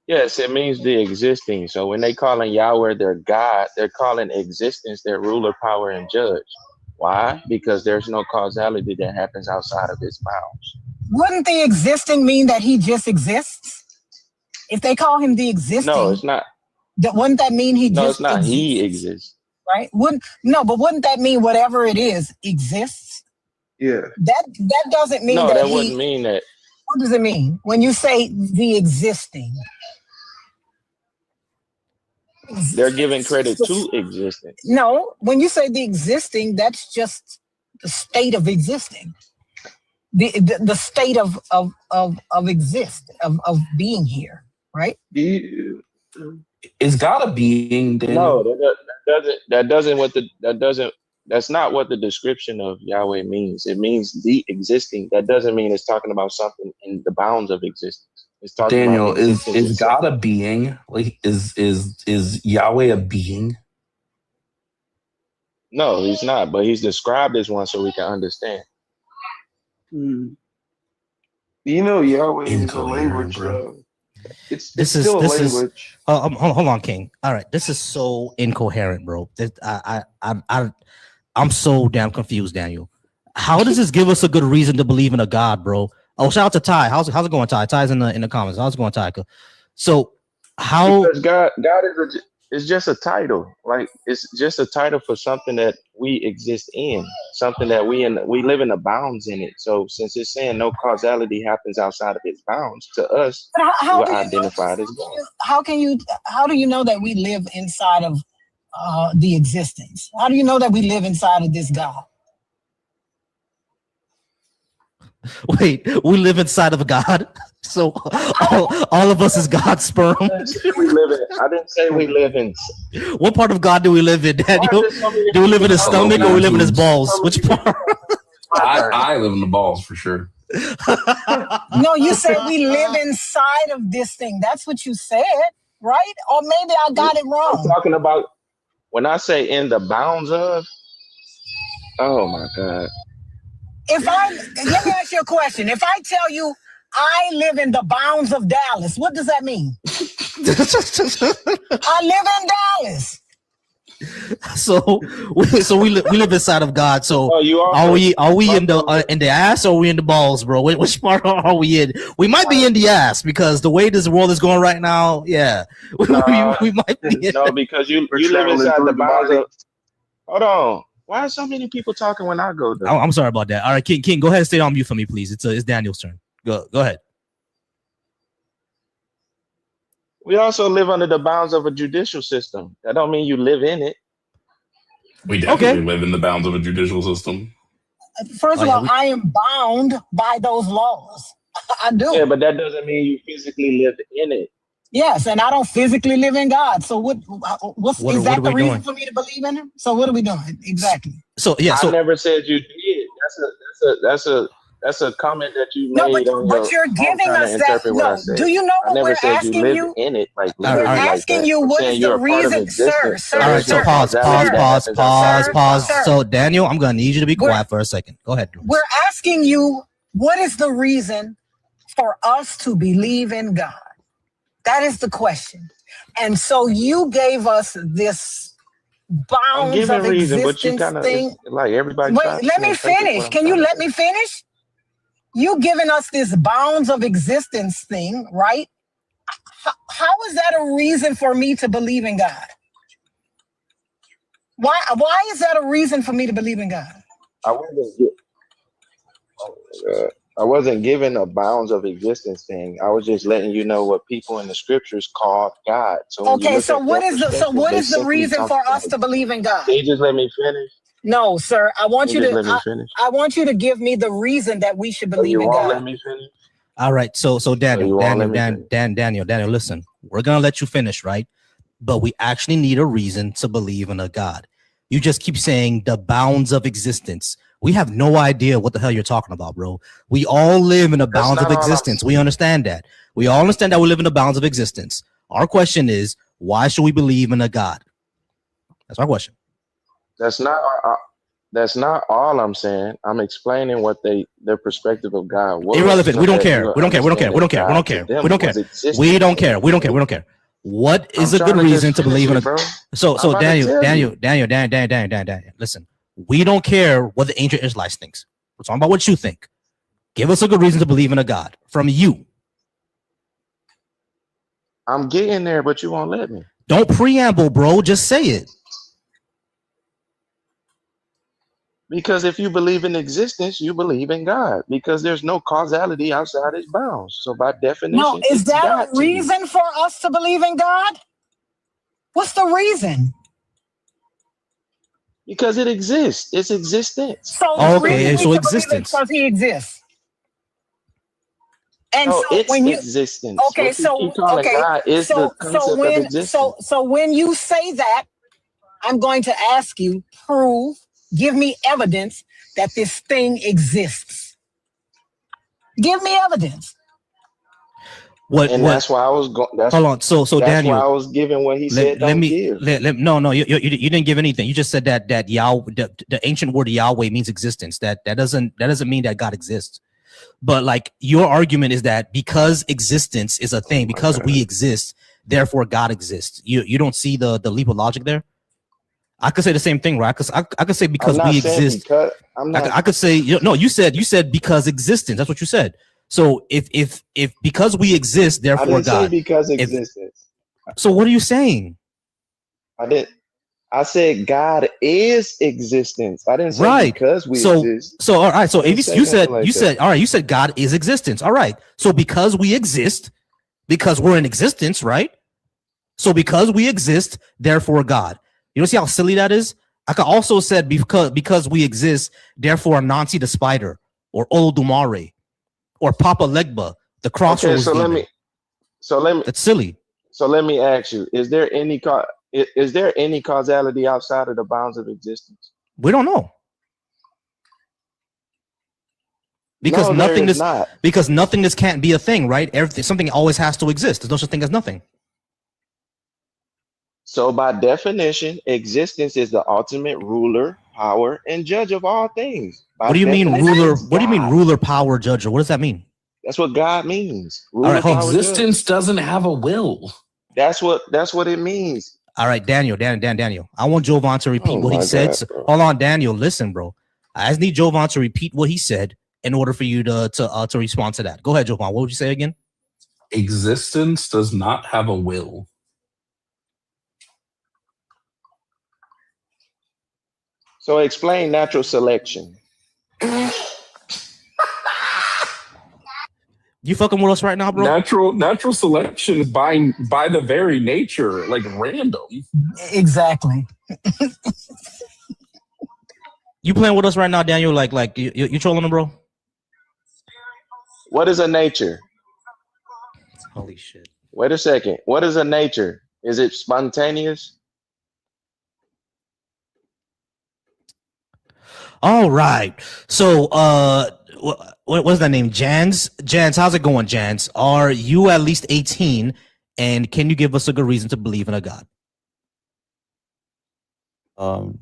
Yes, it means the existing. So when they calling Yahweh their God, they're calling existence their ruler, power, and judge. Why? Because there's no causality that happens outside of its bounds. Wouldn't the existing mean that he just exists? If they call him the existing, no, it's not. Wouldn't that mean he no, just it's not. exists? He exists. Right? But wouldn't that mean whatever it is exists? Yeah. That doesn't mean no, that wouldn't mean that. What does it mean when you say the existing? They're giving credit to existence. No, when you say the existing, that's just the state of existing. The state of being here, right? Is God a being? No, that's not what the description of Yahweh means. It means the existing. That doesn't mean it's talking about something in the bounds of existence. It's talking Daniel, about is God a being? Like, is Yahweh a being? No, he's not, but he's described as one so we can understand. You know, Yahweh is a language, bro. It's still a language. Hold on, King. All right, this is so incoherent, bro. I'm so damn confused, Daniel. How does this give us a good reason to believe in a God, bro? Oh, shout out to Ty. How's it going, Ty? Ty's in the comments. How's it going, Ty? So how? Because God is just a title. Like, it's just a title for something that we exist in, something that we live in the bounds in it. So since it's saying no causality happens outside of its bounds, to us, we're identified as God. How do you know that we live inside of the existence? How do you know that we live inside of this God? Wait, we live inside of God, so all of us is God's sperm. I didn't say we live in. What part of God do we live in, Daniel? Do we live in his stomach or we live in his balls? Which part? I live in the balls for sure. No, you said we live inside of this thing. That's what you said, right? Or maybe I got it wrong. I'm talking about when I say in the bounds of. Oh my God. Let me ask you a question. If I tell you I live in the bounds of Dallas, what does that mean? I live in Dallas. So we live inside of God. So are we in the ass or are we in the balls, bro? Which part are we in? We might be in the ass because the way this world is going right now. Yeah, we might be. No, because you live inside the bounds of. Hold on. Why are so many people talking when I go there? I'm sorry about that. All right, King, go ahead and stay on mute for me, please. It's Daniel's turn. Go ahead. We also live under the bounds of a judicial system. That don't mean you live in it. We definitely live in the bounds of a judicial system. First of all, I am bound by those laws. I do. Yeah, but that doesn't mean you physically live in it. Yes, and I don't physically live in God. So is that the reason for me to believe in him? So what are we doing exactly? So yeah, I never said you did. That's a comment that you made. But you're giving us that. No, do you know what we're asking you? In it, like we're asking you what is the reason, sir. All right, so pause. So Daniel, I'm gonna need you to be quiet for a second. Go ahead. We're asking you what is the reason for us to believe in God. That is the question. And so you gave us this bounds of existence thing. Like everybody. Wait, let me finish. Can you let me finish? You giving us this bounds of existence thing, right? How is that a reason for me to believe in God? Why is that a reason for me to believe in God? I wasn't given a bounds of existence thing. I was just letting you know what people in the scriptures call God. So okay, so what is the reason for us to believe in God? Can you just let me finish? No, sir. I want you I want you to give me the reason that we should believe in God. Let me finish. All right. So Daniel, listen. We're gonna let you finish, right? But we actually need a reason to believe in a God. You just keep saying the bounds of existence. We have no idea what the hell you're talking about, bro. We all live in the bounds of existence. We understand that. We all understand that we live in the bounds of existence. Our question is, why should we believe in a God? That's our question. That's not all I'm saying. I'm explaining what their perspective of God was. Irrelevant. We don't care. We don't care. What is a good reason to believe in a? So Daniel. Listen, we don't care what the ancient Israelites thinks. We're talking about what you think. Give us a good reason to believe in a God from you. I'm getting there, but you won't let me. Don't preamble, bro. Just say it. Because if you believe in existence, you believe in God. Because there's no causality outside its bounds. So by definition, no, is that a reason for us to believe in God? What's the reason? Because it exists. It's existence. So existence. Because he exists. And no, so it's when you existence. Okay, so God is the concept of existence. So when you say that, I'm going to ask you, give me evidence that this thing exists. Give me evidence. That's why I was going. Hold on. So that's Daniel, why I was giving what he said. No, you didn't give anything. You just said that Yahweh, the ancient word Yahweh means existence. That doesn't mean that God exists. But like your argument is that because existence is a thing, because we exist, therefore God exists. You don't see the leap of logic there. I could say the same thing, right? Because I could say because we exist. I could say no. You said because existence. That's what you said. So if because we exist, therefore I didn't God. Say because existence. So what are you saying? I said God is existence. I didn't say because we exist. So all right. So if you said all right. You said God is existence. All right. So because we exist, because we're in existence, right? So because we exist, therefore God. You don't see how silly that is? I could also said because we exist, therefore Nancy the spider or Olodumare or Papa Legba, the crossroads. Okay, so let me. That's silly. So let me ask you: Is there any causality outside of the bounds of existence? We don't know. Because nothingness can't be a thing, right? Something always has to exist. There's no such thing as nothing. So by definition, existence is the ultimate ruler, power, and judge of all things. What do you mean ruler? What do you mean ruler, power, judge? What does that mean? That's what God means. Ruler, power, existence doesn't have a will. That's what it means. All right, Daniel. I want Jovan to repeat what he said. Hold on, Daniel. Listen, bro. I just need Jovan to repeat what he said in order for you to respond to that. Go ahead, Jovan. What would you say again? Existence does not have a will. So explain natural selection. You fucking with us right now, bro? Natural selection is by the very nature, like random. Exactly. You playing with us right now, Daniel? Like you trolling him, bro? What is a nature? Holy shit. Wait a second. What is a nature? Is it spontaneous? All right. So, what's that name? Jans, how's it going, Jans? Are you at least 18? And can you give us a good reason to believe in a God? You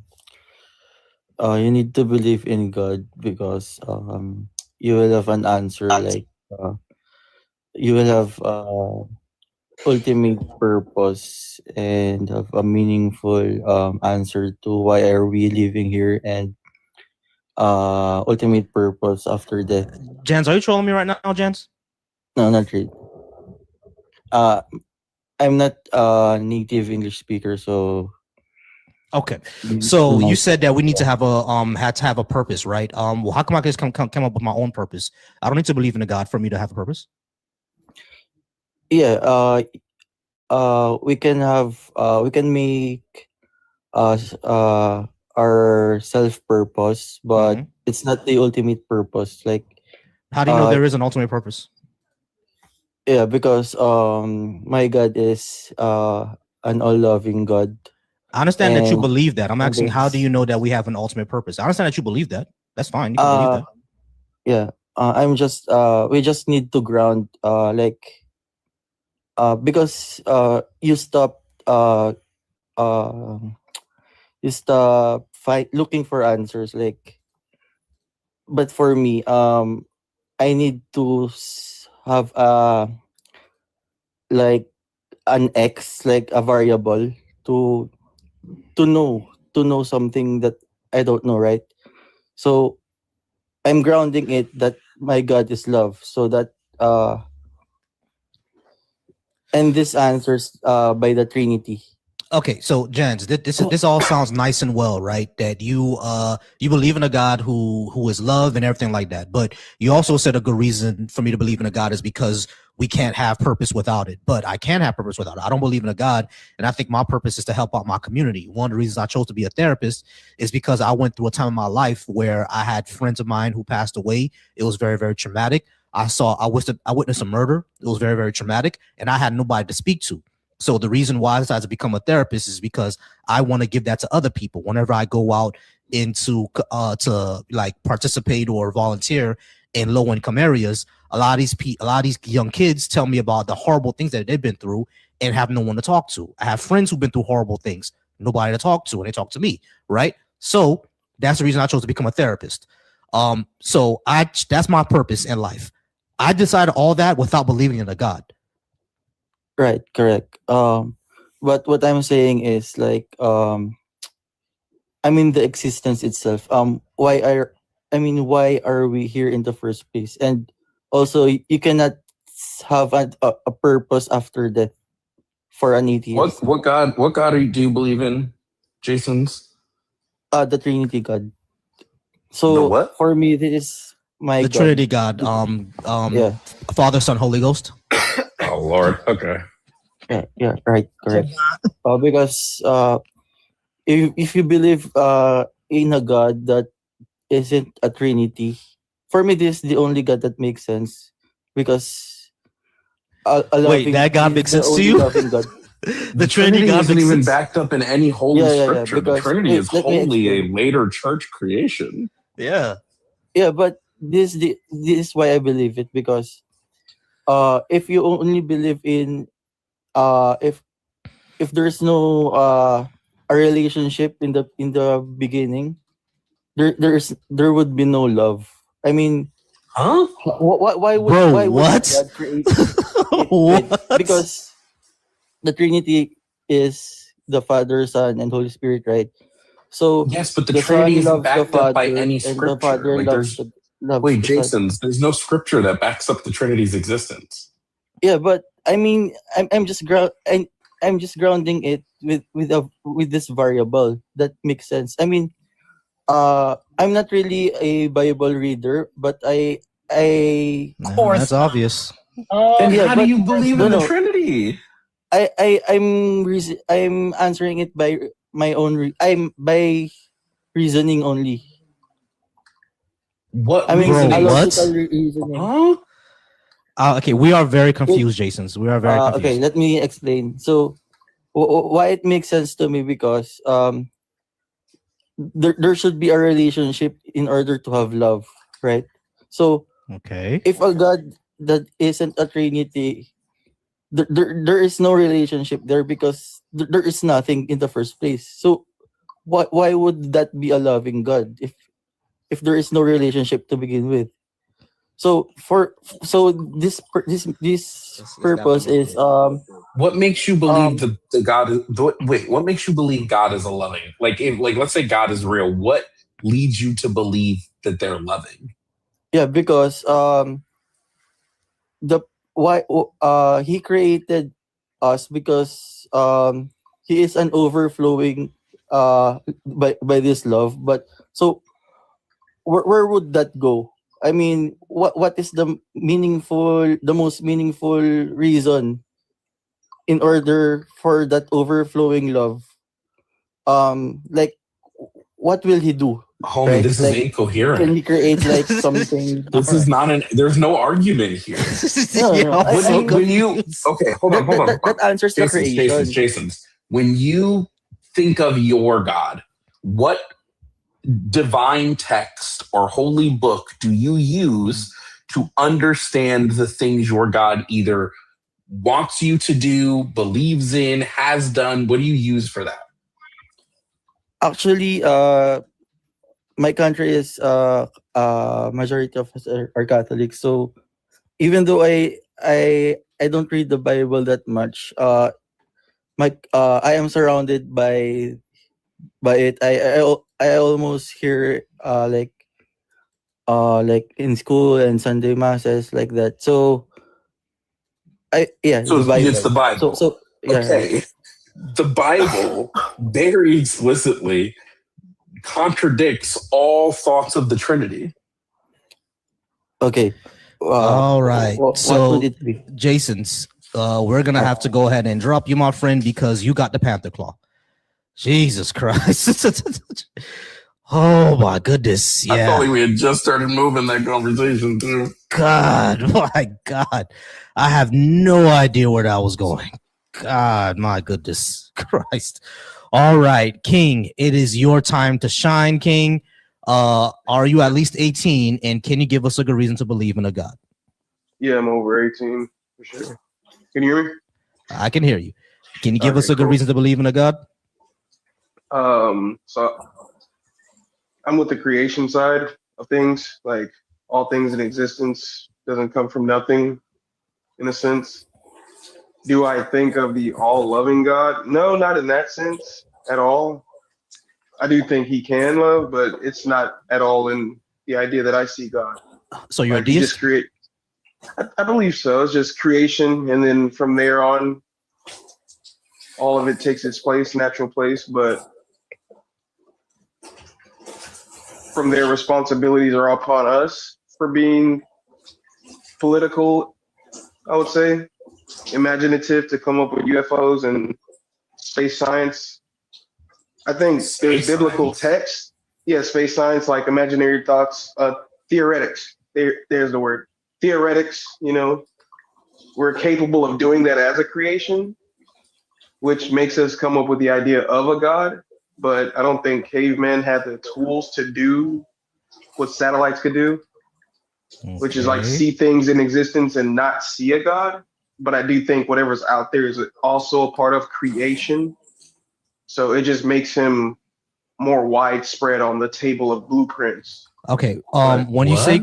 need to believe in God because you will have an answer, like you will have ultimate purpose and have a meaningful answer to why are we living here, and ultimate purpose after death. Jans, are you trolling me right now, Jans? No, not really. I'm not a native English speaker, so okay. So you said that we need to have a had to have a purpose, right? Well, how come I just come up with my own purpose? I don't need to believe in a God for me to have a purpose. Yeah, we can make our self purpose, but it's not the ultimate purpose. Like, how do you know there is an ultimate purpose? Yeah, because my God is an all-loving God. I understand that you believe that. I'm asking, how do you know that we have an ultimate purpose? I understand that you believe that. That's fine. You can believe that. Yeah. I'm just we just need to ground because you stop looking for answers, like, but for me I need to have like an X, like a variable to know something that I don't know, right? So I'm grounding it that my God is love, so that and this answers by the Trinity. Okay, so Jens, this all sounds nice and well, right? That you believe in a God who is love and everything like that. But you also said a good reason for me to believe in a God is because we can't have purpose without it. But I can have purpose without it. I don't believe in a God, and I think my purpose is to help out my community. One of the reasons I chose to be a therapist is because I went through a time in my life where I had friends of mine who passed away. It was very, very traumatic. I witnessed a murder. It was very, very traumatic, and I had nobody to speak to. So the reason why I decided to become a therapist is because I want to give that to other people. Whenever I go out into to like participate or volunteer in low income areas, a lot of these young kids tell me about the horrible things that they've been through and have no one to talk to. I have friends who've been through horrible things, nobody to talk to, and they talk to me, right? So that's the reason I chose to become a therapist. So that's my purpose in life. I decided all that without believing in a God. Right, correct. But what I'm saying is like I mean the existence itself. Why are we here in the first place? And also you cannot have a purpose after death for an atheist. What God do you believe in, Jason's? The Trinity God. So the what? For me, this is my the God. Trinity God. Yeah. Father, Son, Holy Ghost. Oh Lord. Okay. Yeah, right, correct. Because if you believe in a God that isn't a Trinity, for me this is the only God that makes sense, because wait, that God makes sense to you? The Trinity isn't even backed up in any holy scripture. The Trinity is wholly a later church creation. Yeah, but this is why I believe it, because if you only believe in if there's no a relationship in the beginning, there would be no love. I mean, huh? Why would God create it? Because the Trinity is the Father, Son, and Holy Spirit, right? So yes, but the Trinity isn't backed up by any and scripture. the Father Like loves wait, the Jason, Son. there's no scripture that backs up the Trinity's existence. Yeah, but I mean, I'm just grounding it with this variable that makes sense. I mean, I'm not really a Bible reader, but that's obvious. Then how do you believe in the Trinity? I'm answering it by my own by reasoning only. What? I mean, reasoning? a logical reasoning. Huh? Okay, we are very confused, Jason. We are very confused. Okay, let me explain. So, why it makes sense to me because there should be a relationship in order to have love, right? So, okay, if a God that isn't a Trinity, there is no relationship there because there is nothing in the first place. So, why would that be a loving God if there is no relationship to begin with? So this purpose is What makes you believe the God is wait? What makes you believe God is a loving? Like, if, like, let's say God is real. What leads you to believe that they're loving? yeah, because the why he created us because he is an overflowing by this love. But so where would that go? I mean, what is the most meaningful reason in order for that overflowing love? Like, what will he do? Homie, Right? this is Like, incoherent. can he create like something? This is not there's no argument here. No. When you okay, hold on. That answers the creation. Jason's. When you think of your God, what divine text or holy book do you use to understand the things your God either wants you to do, believes in, has done? What do you use for that? Actually, my country is majority of us are Catholic. So even though I don't read the Bible that much, I am surrounded by it. I almost hear like in school and Sunday masses like that. So So the Bible. it's the Bible. So yeah. Okay. The Bible very explicitly contradicts all thoughts of the Trinity. Okay. All right. What would it be? Jason's, we're gonna have to go ahead and drop you, my friend, because you got the Panther Claw. Jesus Christ. Oh my goodness. Yeah. I thought we had just started moving that conversation too. God, my God. I have no idea where that was going. God, my goodness Christ. All right, King, it is your time to shine, King. Are you at least 18? And can you give us a good reason to believe in a God? Yeah, I'm over 18 for sure. Can you hear me? I can hear you. Can you give us a good reason to believe in a God? So I'm with the creation side of things. Like, all things in existence doesn't come from nothing, in a sense. Do I think of the all-loving God? No, not in that sense at all. I do think he can love, but it's not at all in the idea that I see God. So you're like, he just create. I believe so. It's just creation, and then from there on, all of it takes its place, natural place. But from there, responsibilities are upon us for being political, I would say, imaginative, to come up with UFOs and space science. I think there's biblical text. Yeah, space science, like imaginary thoughts, theoretics. There's the word. Theoretics, we're capable of doing that as a creation, which makes us come up with the idea of a God. But I don't think cavemen had the tools to do what satellites could do, which is like see things in existence and not see a God. But I do think whatever's out there is also a part of creation. So it just makes him more widespread on the table of blueprints. Okay. When you say,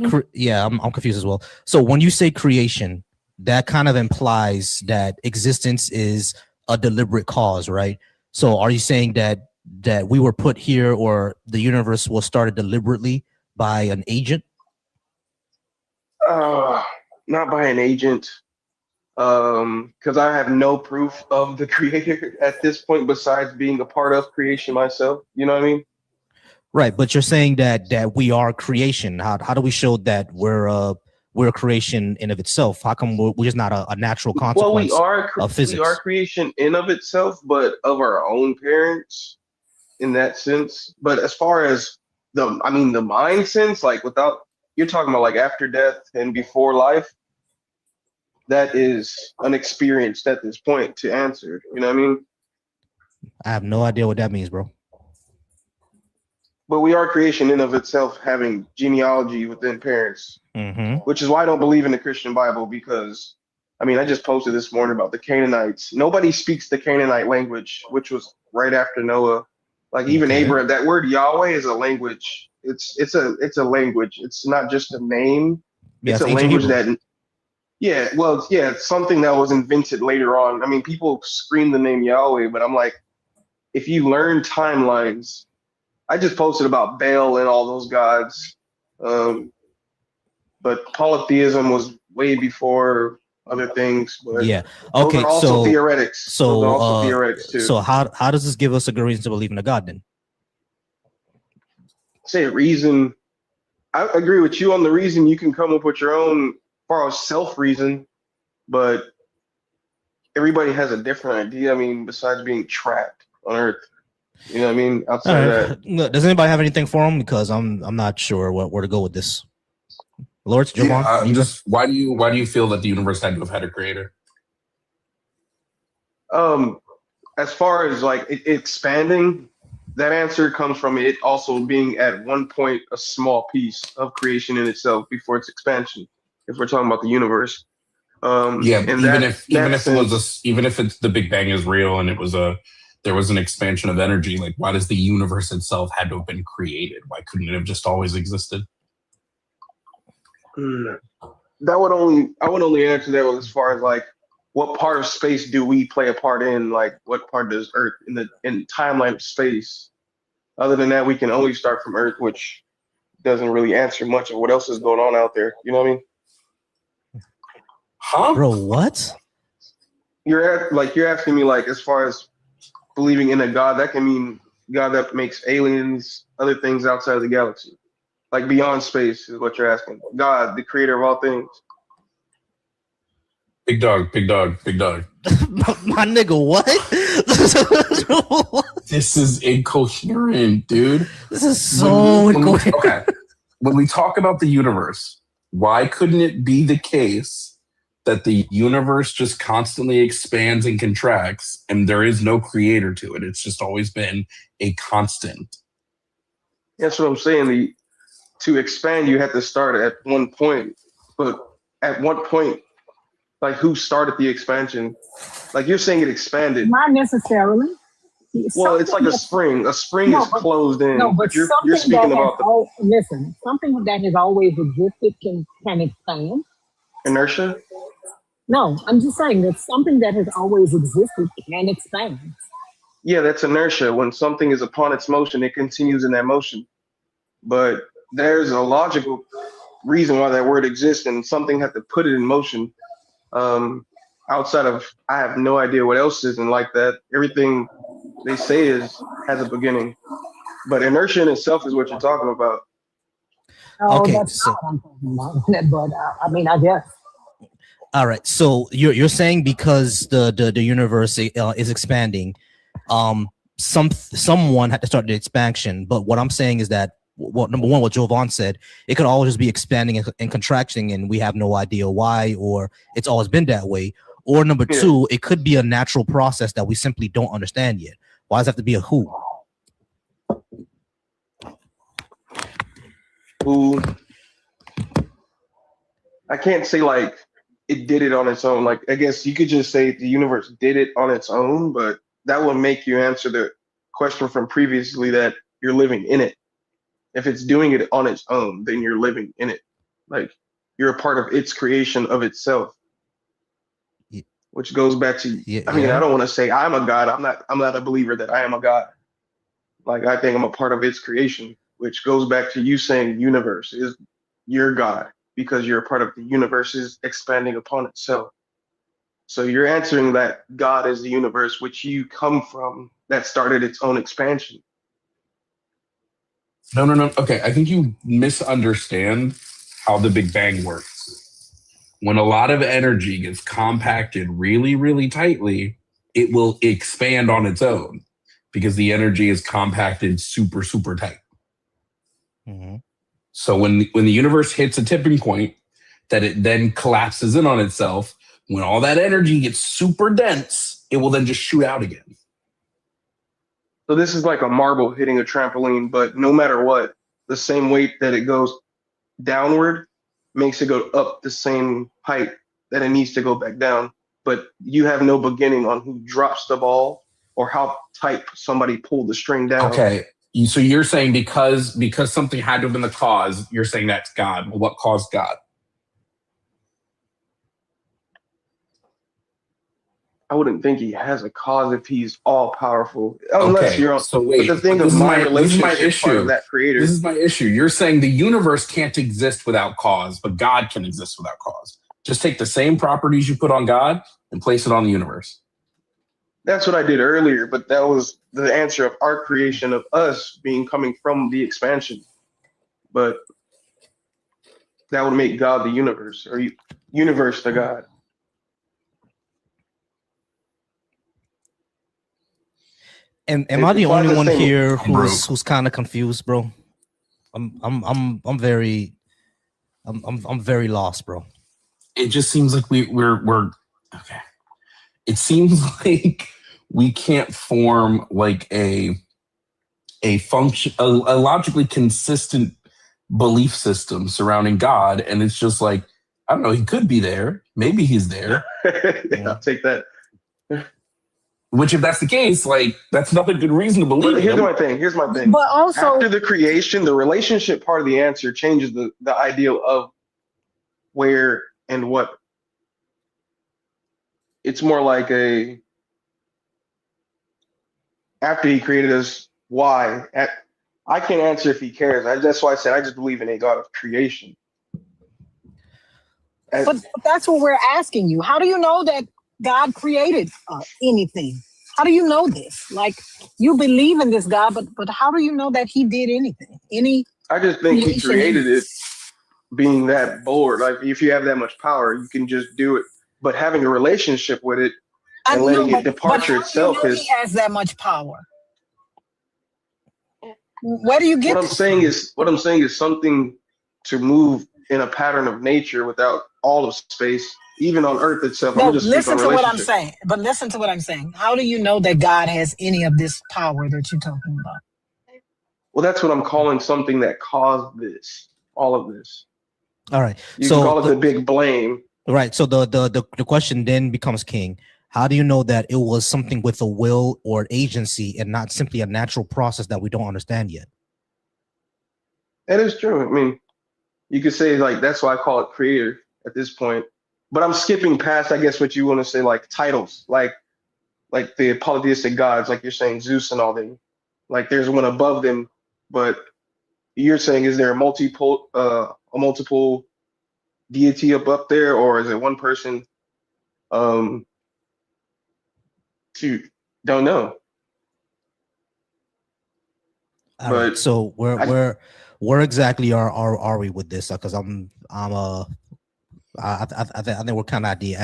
I'm confused as well. So when you say creation, that kind of implies that existence is a deliberate cause, right? So are you saying that we were put here, or the universe was started deliberately by an agent? Not by an agent, because I have no proof of the creator at this point besides being a part of creation myself. You know what I mean? Right, but you're saying that we are creation. How do we show that we're a creation in of itself? How come we're just not a natural consequence? Well, of physics? We are creation in of itself, but of our own parents in that sense. But as far as the mind sense, like without, you're talking about like after death and before life. that is unexperienced at this point to answer. You know what I mean? I have no idea what that means, bro. But we are creation in of itself, having genealogy within parents, which is why I don't believe in the Christian Bible, because I mean, I just posted this morning about the Canaanites. Nobody speaks the Canaanite language, which was right after Noah. Like even Abraham, that word Yahweh is a language. It's a language. It's not just a name. Yeah, it's a language that it's something that was invented later on. I mean, people scream the name Yahweh, but I'm like, if you learn timelines, I just posted about Baal and all those gods. But polytheism was way before other things. But yeah. Okay. Those are also theoretics. So, theoretics too. So how does this give us a good reason to believe in a God then? Say reason. I agree with you on the reason. You can come up with your own far as self reason, but everybody has a different idea. I mean, besides being trapped on Earth, you know what I mean? Outside of that, does anybody have anything for him? Because I'm not sure where to go with this. Lawrence, Javon? I'm just why do you feel that the universe had to have had a creator? As far as like it expanding, that answer comes from it also being at one point a small piece of creation in itself before its expansion. If we're talking about the universe, even if it's the Big Bang is real and there was an expansion of energy, like why does the universe itself had to have been created? Why couldn't it have just always existed? I would only answer that as far as like what part of space do we play a part in? Like what part does Earth in timeline of space? Other than that, we can only start from Earth, which doesn't really answer much of what else is going on out there. You know what I mean? Huh? Bro, what? You're asking me like as far as believing in a God, that can mean God that makes aliens, other things outside of the galaxy. Like beyond space is what you're asking. God, the creator of all things. Big dog. My nigga, what? This is incoherent, dude. This is so incoherent. Okay. When we talk about the universe, why couldn't it be the case that the universe just constantly expands and contracts and there is no creator to it? It's just always been a constant. That's what I'm saying. To expand, you have to start at one point. But at what point, like who started the expansion? Like you're saying it expanded. Not necessarily. Well, it's like a spring. A spring is closed in. No, but you're something speaking that about something that has always existed can expand. Inertia? No, I'm just saying that something that has always existed can expand. Yeah, that's inertia. When something is upon its motion, it continues in that motion. But there's a logical reason why that word exists, and something had to put it in motion. Outside of, I have no idea what else isn't like that. Everything they say has a beginning, but inertia in itself is what you're talking about. Oh, okay, that's not what I'm talking about. But I mean, I guess. All right, so you're saying because the universe is expanding, someone had to start the expansion. But what I'm saying is that, well, number one, what Jovan said, it could always be expanding and contracting, and we have no idea why, or it's always been that way. Or number two, it could be a natural process that we simply don't understand yet. Why does it have to be a who? Who? I can't say like it did it on its own. Like I guess you could just say the universe did it on its own, but that will make you answer the question from previously that you're living in it. If it's doing it on its own, then you're living in it. Like you're a part of its creation of itself. Which goes back to I mean, I don't want to say I'm a God. I'm not a believer that I am a God. Like I think I'm a part of its creation, which goes back to you saying universe is your God because you're a part of the universe is expanding upon itself. So you're answering that God is the universe which you come from that started its own expansion. No. Okay, I think you misunderstand how the Big Bang works. When a lot of energy gets compacted really, really tightly, it will expand on its own because the energy is compacted super, super tight. Mm-hmm. So when the universe hits a tipping point, that it then collapses in on itself, When all that energy gets super dense, it will then just shoot out again. So this is like a marble hitting a trampoline, but no matter what, the same weight that it goes downward makes it go up the same height that it needs to go back down. But you have no beginning on who drops the ball or how tight somebody pulled the string down. Okay. So you're saying because something had to have been the cause, you're saying that's God. Well, what caused God? I wouldn't think he has a cause if he's all powerful, unless you're on. So wait, but the thing of my relationship part of that creator. This is my issue. You're saying the universe can't exist without cause, but God can exist without cause. Just take the same properties you put on God and place it on the universe. That's what I did earlier, but that was the answer of our creation of us being coming from the expansion. But that would make God the universe, or universe the God. And am I the only one here who's kind of confused, bro? I'm very lost, bro. It just seems like we're okay. It seems like we can't form like a function, a logically consistent belief system surrounding God, and it's just like, I don't know, he could be there, maybe he's there. Yeah, I'll take that. Which, if that's the case, like, that's not a good reason to believe. But here's my thing. But also, after the creation, the relationship part of the answer changes the ideal of where and what. It's more like after he created us, why? I can't answer if he cares. That's why I said I just believe in a God of creation. But that's what we're asking you. How do you know that God created anything? How do you know this? Like, you believe in this God, but how do you know that he did anything? I just think he created it being that bored. Like, if you have that much power, you can just do it. But having a relationship with it and letting it departure itself is. He has that much power. Where do you get what I'm saying is something to move in a pattern of nature without all of space, even on Earth itself. No, listen to what I'm saying. But listen to what I'm saying. How do you know that God has any of this power that you're talking about? Well, that's what I'm calling something that caused this, all of this. All right. You can call it the big blame. Right. So the question then becomes, King, how do you know that it was something with a will or agency and not simply a natural process that we don't understand yet? That is true. I mean, you could say, like, that's why I call it creator at this point. But I'm skipping past, I guess, what you want to say, like titles, like the polytheistic gods, like you're saying Zeus and all them. Like, there's one above them, but you're saying, is there a multiple deity up there, or is it one person? Don't know. All right. So where exactly are we with this? Because I think we're kind of at the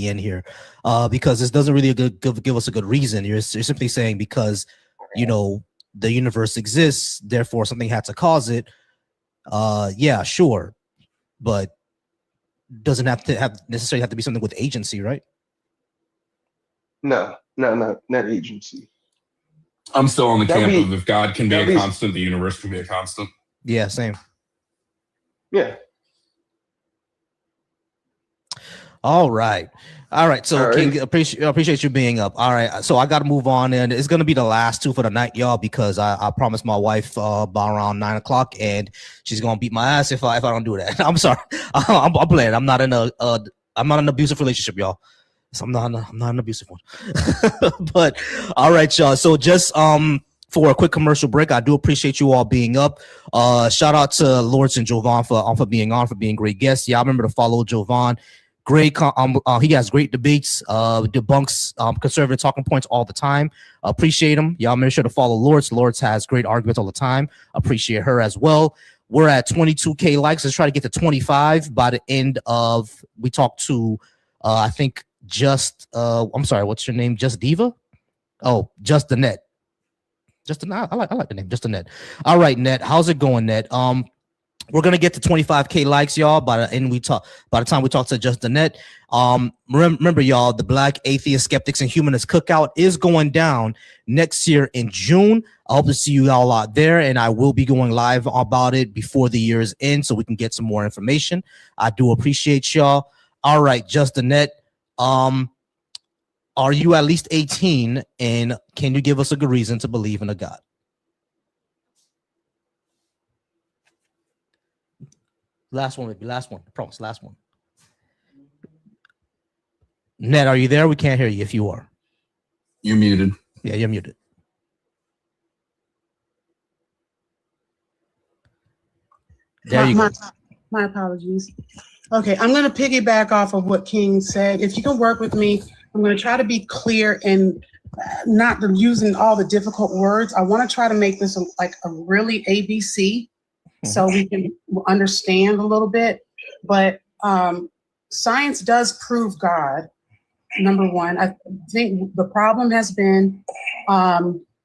end here, because this doesn't really give us a good reason. You're simply saying because the universe exists, therefore something had to cause it. Yeah, sure, but doesn't necessarily have to be something with agency, right? No, not agency. I'm still on the camp of if God can be a constant, the universe can be a constant. Yeah, same. Yeah. All right. So, King, appreciate you being up. All right. So I got to move on, and it's gonna be the last two for the night, y'all, because I promised my wife by around 9 o'clock, and she's gonna beat my ass if I don't do that. I'm sorry. I'm playing. I'm not in an abusive relationship, y'all. So I'm not an abusive one. But all right, y'all. So just for a quick commercial break, I do appreciate you all being up. Shout out to Lords and Jovan for being great guests. Yeah, I remember to follow Jovan. Great, he has great debates, debunks conservative talking points all the time. Appreciate him. Y'all make sure to follow Lords. Lords has great arguments all the time. Appreciate her as well. We're at 22K likes. Let's try to get to 25 by the end of. We talked to, I think I'm sorry, what's your name? Just Diva? Oh, Just the Net. I like the name, Just the Net. All right, Net. How's it going, Net? We're gonna get to 25K likes, y'all. By the time we talk to Just the Net. Remember, y'all, the Black Atheist Skeptics and Humanists Cookout is going down next year in June. I hope to see you all out there, and I will be going live about it before the year's end, so we can get some more information. I do appreciate y'all. All right, Just the Net. Are you at least 18, and can you give us a good reason to believe in a God? Last one, maybe. Last one. I promise. Last one. Ned, are you there? We can't hear you if you are. You're muted. Yeah, you're muted. There you go. My apologies. Okay, I'm going to piggyback off of what King said. If you can work with me, I'm going to try to be clear and not using all the difficult words. I want to try to make this like a really ABC so we can understand a little bit. But science does prove God, number one. I think the problem has been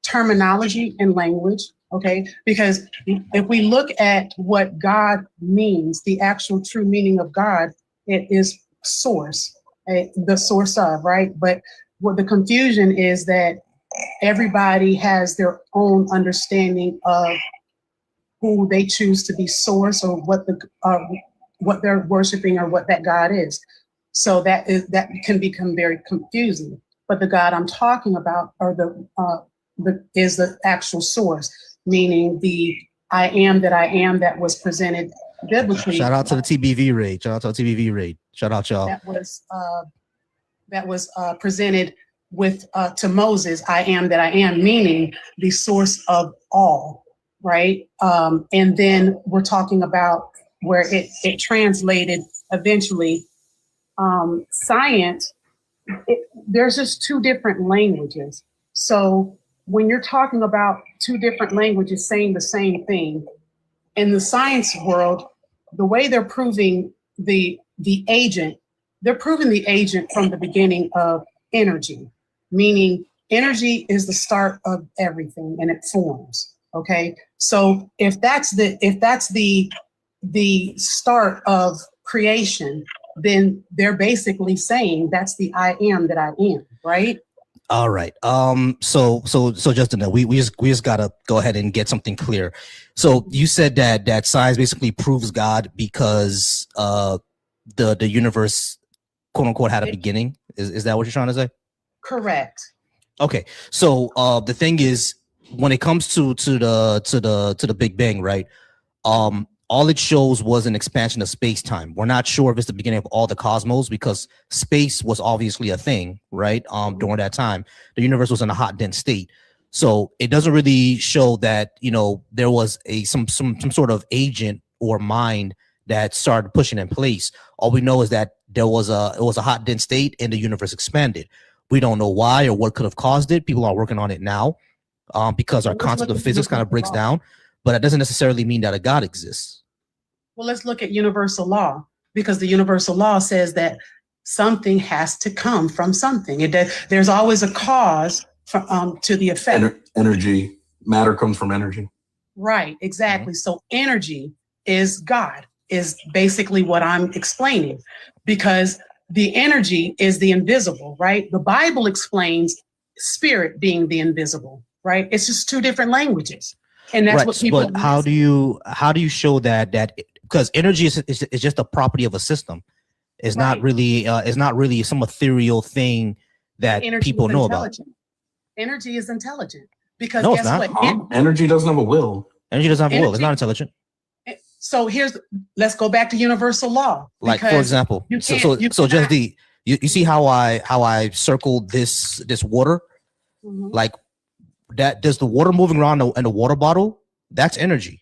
terminology and language, okay? Because if we look at what God means, the actual true meaning of God, it is source, the source of, right? But what the confusion is that everybody has their own understanding of who they choose to be source or what they're worshiping or what that God is. So that can become very confusing. But the God I'm talking about is the actual source, meaning the I am that was presented biblically. Shout out to the TBV raid. Shout out to the TBV raid. Shout out, y'all. That was presented with to Moses, I am that I am, meaning the source of all, right? And then we're talking about where it translated eventually. Science, there's just two different languages. So when you're talking about two different languages saying the same thing, in the science world, the way they're proving the agent, they're proving the agent from the beginning of energy, meaning energy is the start of everything and it forms. Okay, so if that's the start of creation, then they're basically saying that's the I am that I am, right? All right. So Justin, we just gotta go ahead and get something clear. So you said that science basically proves God because the universe, quote unquote, had a beginning. Is that what you're trying to say? Correct. Okay. So the thing is, when it comes to the Big Bang, right? All it shows was an expansion of space-time. We're not sure if it's the beginning of all the cosmos because space was obviously a thing, right? During that time, the universe was in a hot, dense state. So it doesn't really show that, there was some sort of agent or mind that started pushing in place. All we know is that it was a hot, dense state and the universe expanded. We don't know why or what could have caused it. People are working on it now because our concept of physics kind of breaks down, but that doesn't necessarily mean that a God exists. Well, let's look at universal law, because the universal law says that something has to come from something. There's always a cause to the effect. Energy, matter comes from energy. Right, exactly. So energy is God, is basically what I'm explaining, because the energy is the invisible, right? The Bible explains spirit being the invisible, right? It's just two different languages. And that's what people. But how do you show that because energy is just a property of a system. It's not really some ethereal thing that people know about. Energy is intelligent because no, guess what? Energy doesn't have a will. Energy doesn't have a will. It's not intelligent. So let's go back to universal law. Like for example, you see how I circled this water, like that. Does the water moving around in a water bottle? That's energy.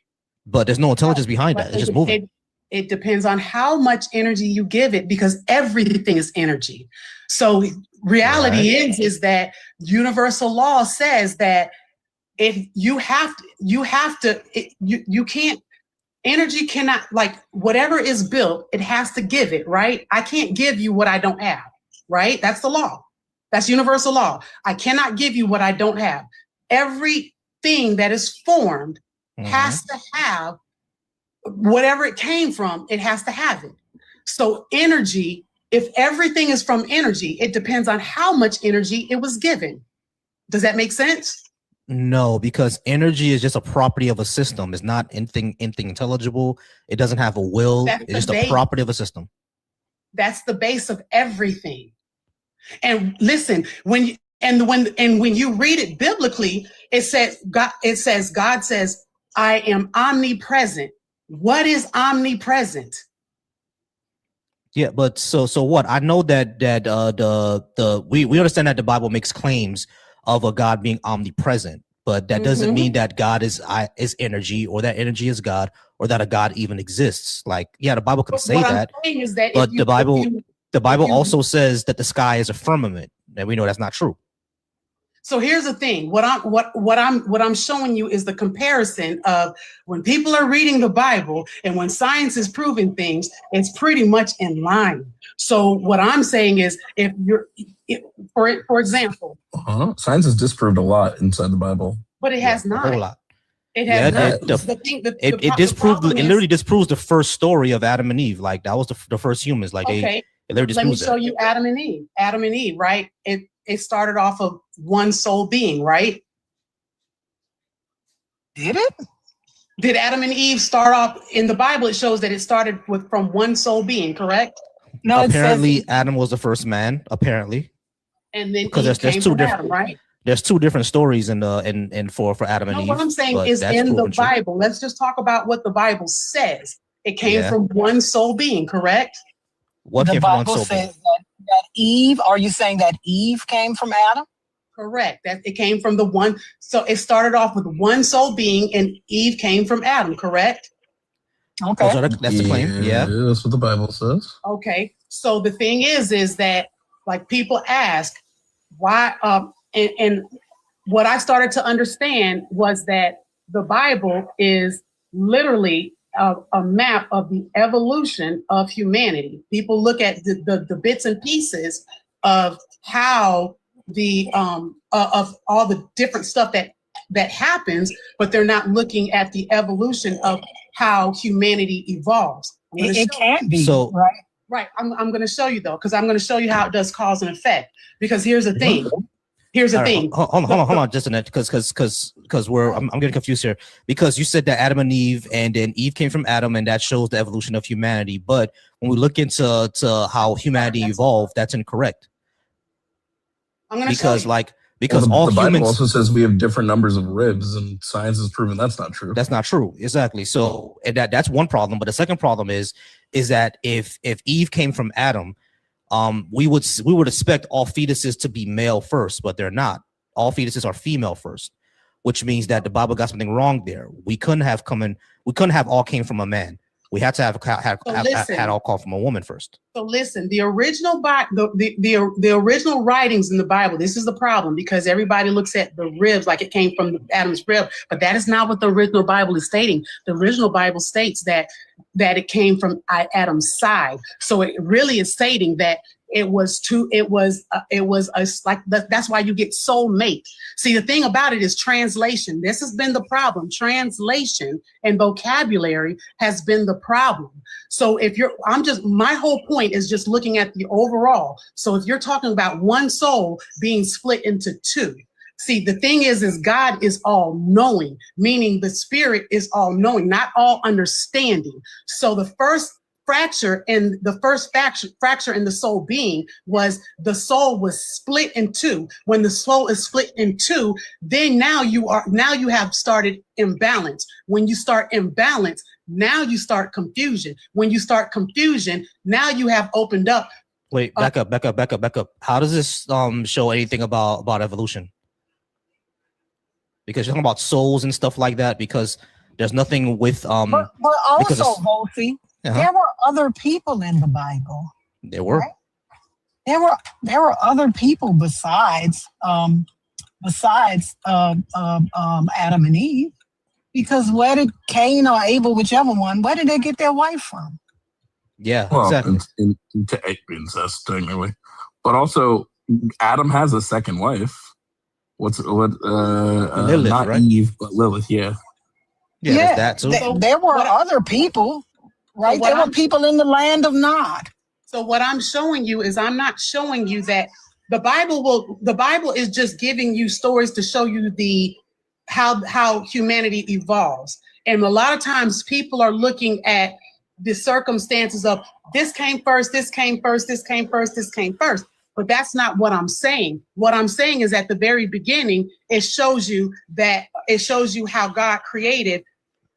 But there's no intelligence behind that. It's just moving. It depends on how much energy you give it, because everything is energy. So reality is that universal law says that if you can't, energy cannot, like whatever is built, it has to give it, right? I can't give you what I don't have, right? That's the law. That's universal law. I cannot give you what I don't have. Everything that is formed has to have whatever it came from, it has to have it. So energy, if everything is from energy, it depends on how much energy it was given. Does that make sense? No, because energy is just a property of a system. It's not anything intelligible. It doesn't have a will. That's It's just the a base. property of a system. That's the base of everything. And listen, when you read it biblically, it says God says, I am omnipresent. What is omnipresent? Yeah, but so what? I know that we understand that the Bible makes claims of a God being omnipresent, but that doesn't mean that God is energy, or that energy is God, or that a God even exists. Like, yeah, the Bible can say What that, I'm saying is that but the Bible also says that the sky is a firmament, and we know that's not true. So here's the thing. What I'm showing you is the comparison of when people are reading the Bible and when science is proving things, it's pretty much in line. So what I'm saying is, for example, science has disproved a lot inside the Bible, but it has not. A whole lot. It has not. It disproves. It literally disproves the first story of Adam and Eve. Like, that was the first humans. Like, okay. Let me show you Adam and Eve. Adam and Eve, right? It started off of one soul being, right? Did it? Did Adam and Eve start off in the Bible? It shows that it started from one soul being, correct? No, apparently Adam was the first man. Apparently, and then because Eve there's came two from different, Adam, right? There's two different stories for Adam and Eve. What I'm saying is in the Bible. Let's just talk about what the Bible says. It came from one soul being, correct? What the came Bible from one soul says that Eve, are you saying that Eve came from Adam? Correct. That it came from the one. So it started off with one soul being, and Eve came from Adam, correct? Okay. That's the claim. Yeah. That's what the Bible says. Okay. So the thing is that, like, people ask why, and what I started to understand was that the Bible is literally a map of the evolution of humanity. People look at the bits and pieces of how of all the different stuff that happens, but they're not looking at the evolution of how humanity evolves. It can't be so right. Right. I'm going to show you, though, because I'm going to show you how it does cause and effect. Because here's the thing. Here's the thing. Hold on, just a minute, because I'm getting confused here, because you said that Adam and Eve, and then Eve came from Adam, and that shows the evolution of humanity. But when we look into how humanity evolved, that's incorrect. I'm going to show you. Because all the Bible humans also says we have different numbers of ribs, and science has proven that's not true. That's not true. Exactly. So that's one problem. But the second problem is that if Eve came from Adam, we would expect all fetuses to be male first, but they're not. All fetuses are female first, which means that the Bible got something wrong there. We couldn't have all came from a man. We had to had all come from a woman first. So listen, the original the original writings in the Bible, this is the problem, because everybody looks at the ribs like it came from Adam's rib, but that is not what the original Bible is stating. The original Bible states that it came from Adam's side. So it really is stating that that's why you get soulmate. See, the thing about it is translation. This has been the problem. Translation and vocabulary has been the problem. So my whole point is just looking at the overall. So if you're talking about one soul being split into two, see, the thing is God is all knowing, meaning the spirit is all knowing, not all understanding. So the first fracture in the soul being was the soul was split in two. When the soul is split in two, then now you have started imbalance. When you start imbalance, now you start confusion. When you start confusion, now you have opened up. Wait, back up. How does this show anything about evolution? Because you're talking about souls and stuff like that, because there's nothing with but also, Volcy, there were other people in the Bible. There were. Right? There were other people besides Adam and Eve, because where did Cain or Abel, whichever one, where did they get their wife from? Yeah, exactly. Into incest, technically, but also Adam has a second wife. Lilith, not right? Eve, but Lilith. Yeah. Yeah, there's that too. There were other people, right? There were people in the land of Nod. So what I'm showing you is I'm not showing you that the Bible is just giving you stories to show you how humanity evolves. And a lot of times people are looking at the circumstances of this came first, this came first, this came first, this came first. But that's not what I'm saying. What I'm saying is at the very beginning, it shows you how God created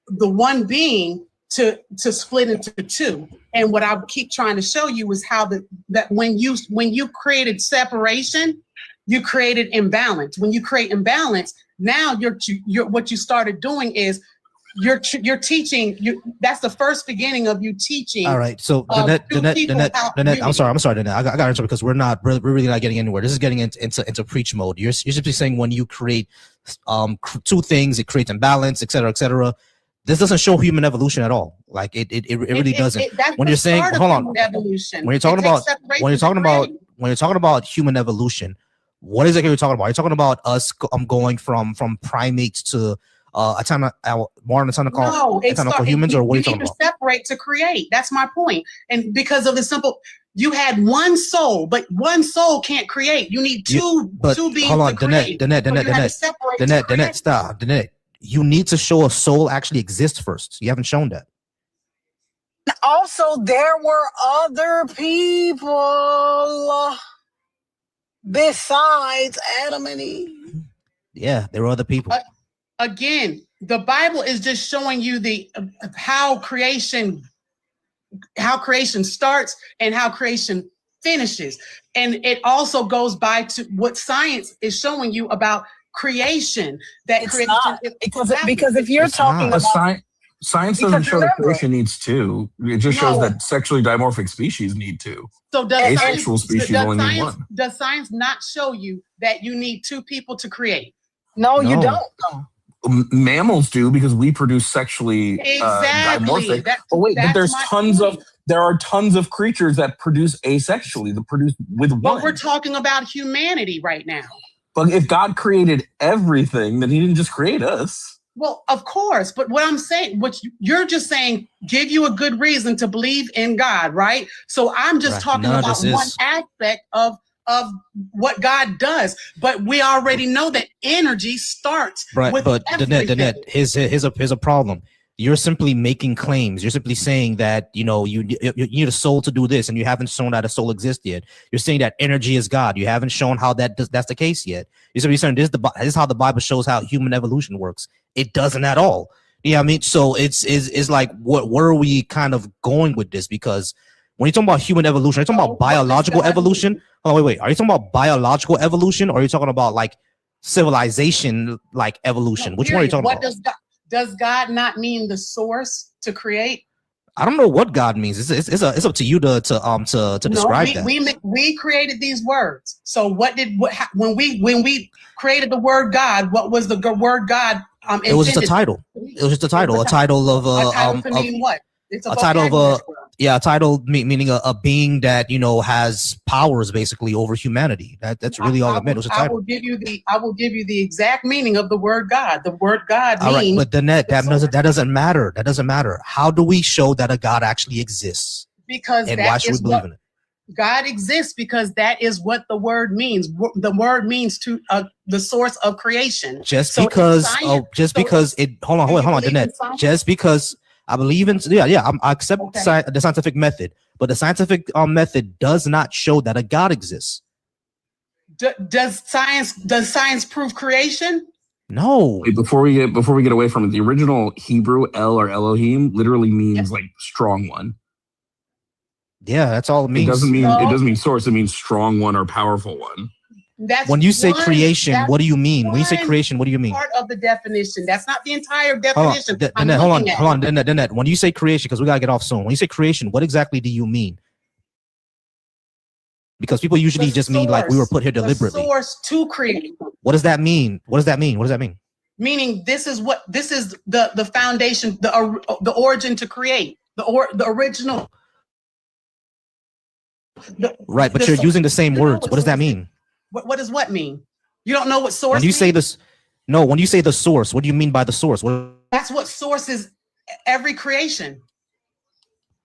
the one being to split into two. And what I keep trying to show you is how that when you created separation, you created imbalance. When you create imbalance, now you're what you started doing is you're teaching. That's the first beginning of you teaching. All right, so Danette, I'm sorry, Danette. I got to interrupt because we're really not getting anywhere. This is getting into preach mode. You're simply saying when you create two things, it creates imbalance, et cetera, et cetera. This doesn't show human evolution at all. Like it really doesn't. When you're saying, hold on, evolution. when you're talking about human evolution, what exactly are you talking about? Are you talking about us going from primates to more anatomical humans, or what are you talking about? Separate to create. That's my point. And because of the simple, you had one soul, but one soul can't create. You need two beings. Hold on, to create. Danette, stop, Danette. You need to show a soul actually exists first. You haven't shown that. Also, there were other people besides Adam and Eve. Yeah, there were other people. Again, the Bible is just showing you how creation starts and how creation finishes. And it also goes by to what science is showing you about creation. Because if you're talking about science doesn't show that creation needs two. It just shows that sexually dimorphic species need two. So asexual species only need one. Does science not show you that you need two people to create? No, you don't. Mammals do, because we produce sexually dimorphic. There are tons of creatures that produce asexually, that produce with one. But we're talking about humanity right now. But if God created everything, then he didn't just create us. Well, of course. But what I'm saying, you're just saying, give you a good reason to believe in God, right? So I'm just talking about one aspect of what God does. But we already know that energy starts with everything. Danette, here's a problem. You're simply making claims. You're simply saying that, you need a soul to do this, and you haven't shown that a soul exists yet. You're saying that energy is God. You haven't shown how that's the case yet. You're simply saying this is how the Bible shows how human evolution works. It doesn't at all. Yeah, I mean, so it's like, where are we kind of going with this? Because when you're talking about human evolution, are you talking about biological evolution? Oh, wait. Are you talking about biological evolution, or are you talking about like civilization, like evolution? Which one are you talking about? Does God not mean the source to create? I don't know what God means. It's up to you to describe that. We created these words. So when we created the word God, what was the word God? It was just a title. It was just a title. A title of what? It's a title of a title meaning a being that has powers basically over humanity. That's really all it meant. It was a title. I will give you the exact meaning of the word God. The word God means. All right, but Danette, that doesn't matter. That doesn't matter. How do we show that a God actually exists? Because and why should we believe in it? God exists because that is what the word means. The word means to the source of creation. Hold on, Danette. Just because I believe in, I accept the scientific method, but the scientific method does not show that a God exists. Does science prove creation? No. Wait, before we get away from it, the original Hebrew El or Elohim literally means like strong one. Yeah, that's all it means. It doesn't mean source. It means strong one or powerful one. When you say creation, what do you mean? When you say creation, what do you mean? Part of the definition. That's not the entire definition. Hold on, Danette. When you say creation, because we gotta get off soon. When you say creation, what exactly do you mean? Because people usually just mean like we were put here deliberately. The source to create. What does that mean? What does that mean? Meaning this is the foundation, the origin to create, the original. Right, but you're using the same words. What does that mean? What does what mean? You don't know what source. When you say this, No, when you say the source, what do you mean by the source? That's what source is. Every creation.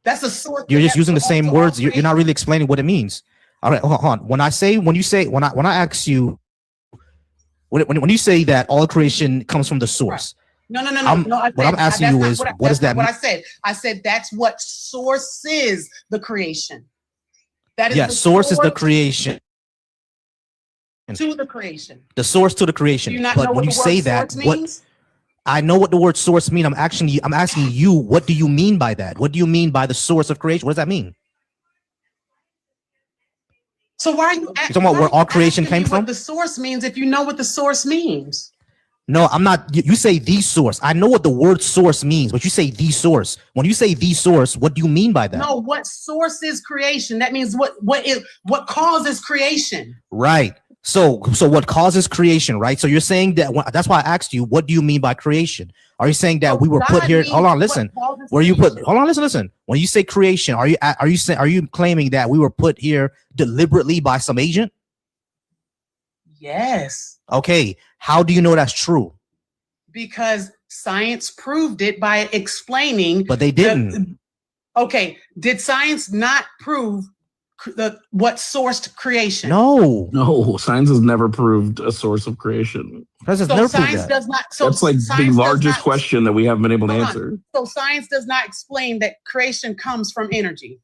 That's a source. You're just using the same words. You're not really explaining what it means. All right, hold on. When I ask you, when you say that all creation comes from the source. No. What I'm asking you is, what does that mean? What I said that's what source is, the creation. That is the source is the creation. To the creation. The source to the creation. Do you not but know when what you the say word that, source what means? I know what the word source means. I'm asking you, what do you mean by that? What do you mean by the source of creation? What does that mean? So why are you talking about where all creation came from? What the source means if you know what the source means? No, I'm not. You say the source. I know what the word source means, but you say the source. When you say the source, what do you mean by that? No, what source is creation? That means what causes creation? Right. So what causes creation, right? So you're saying that that's why I asked you, what do you mean by creation? Are you saying that we were put here? Hold on, listen. Where you put? Hold on, listen. When you say creation, are you claiming that we were put here deliberately by some agent? Yes. Okay. How do you know that's true? Because science proved it by explaining. But they didn't. Okay. Did science not prove what sourced creation? No. Science has never proved a source of creation. Science does not. So that's like the largest question that we haven't been able to answer. So science does not explain that creation comes from energy.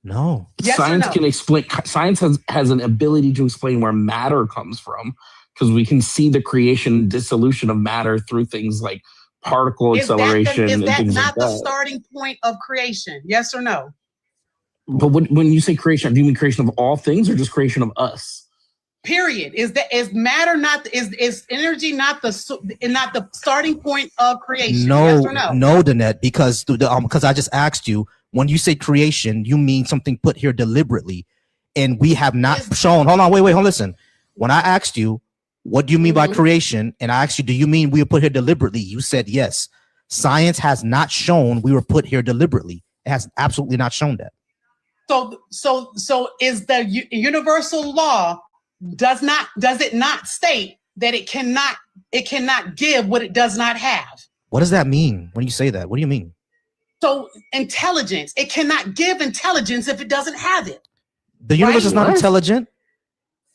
No. Yes science or no? can explain. Science has an ability to explain where matter comes from, because we can see the creation and dissolution of matter through things like particle acceleration and things like that. Is that not the starting point of creation? Yes or no? But when you say creation, do you mean creation of all things or just creation of us? Period. Is matter not is energy not the starting point of creation? No, yes or no? No, Danette, because I just asked you, when you say creation, you mean something put here deliberately, and we have not shown. Hold on, wait, hold on, listen. When I asked you, what do you mean by creation, and I asked you, do you mean we were put here deliberately? You said yes. Science has not shown we were put here deliberately. It has absolutely not shown that. So is the universal law does it not state that it cannot give what it does not have? What does that mean when you say that? What do you mean? So intelligence, it cannot give intelligence if it doesn't have it. The universe is not intelligent.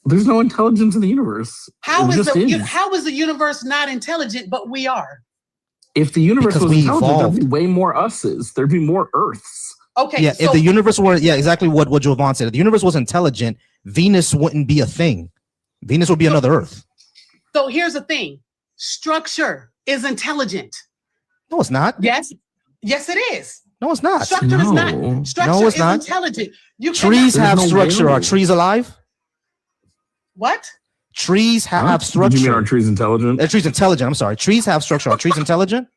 There's no intelligence in the universe. How is the universe not intelligent, but we are? If the universe was intelligent, there'd be way more uses. There'd be more Earths. Okay. Yeah, if the universe were, exactly what Jovan said. If the universe was intelligent, Venus wouldn't be a thing. Venus would be another Earth. So here's the thing. Structure is intelligent. No, it's not. Yes, it is. No, it's not. Structure is not. Structure is intelligent. Trees have structure. Are trees alive? What? Trees have structure. Do you mean are trees intelligent? Trees intelligent. I'm sorry. Trees have structure. Are trees intelligent?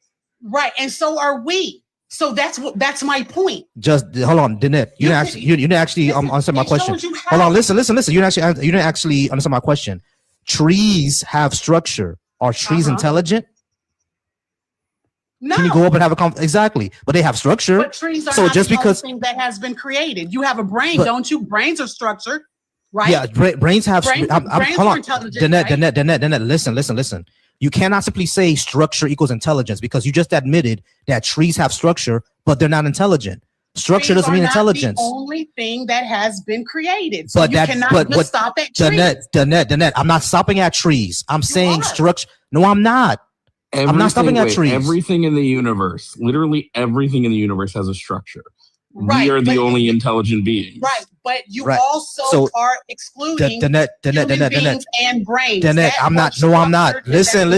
Right, and so are we. So that's my point. Just hold on, Danette. You didn't actually answer my question. Hold on, listen. You didn't actually answer my question. Trees have structure. Are trees intelligent? No. Can you go up and have a conversation? Exactly, but they have structure. But trees are not the only thing that has been created. You have a brain, don't you? Brains are structured, right? Yeah, brains have. Brains hold on, intelligent. Danette. Listen. You cannot simply say structure equals intelligence, because you just admitted that trees have structure, but they're not intelligent. Structure doesn't mean intelligence. The only thing that has been created. So you cannot just stop at trees. Danette, I'm not stopping at trees. I'm saying structure. No, I'm not. I'm not stopping at trees. Everything in the universe, literally everything in the universe has a structure. Right, we are the only intelligent beings. Right, but you also are excluding human beings and brains. Danette, I'm not. No, I'm not. Listen.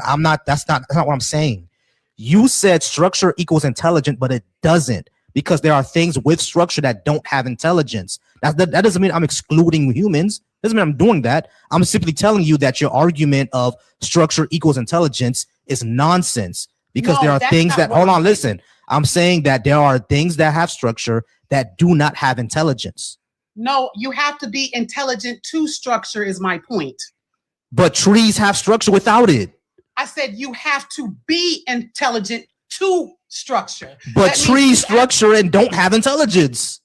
I'm not. That's not what I'm saying. You said structure equals intelligent, but it doesn't, because there are things with structure that don't have intelligence. That doesn't mean I'm excluding humans. Doesn't mean I'm doing that. I'm simply telling you that your argument of structure equals intelligence is nonsense, because there are things that. Hold on, listen. I'm saying that there are things that have structure that do not have intelligence. No, you have to be intelligent to structure is my point. But trees have structure without it. I said you have to be intelligent to structure. But trees structure and don't have intelligence.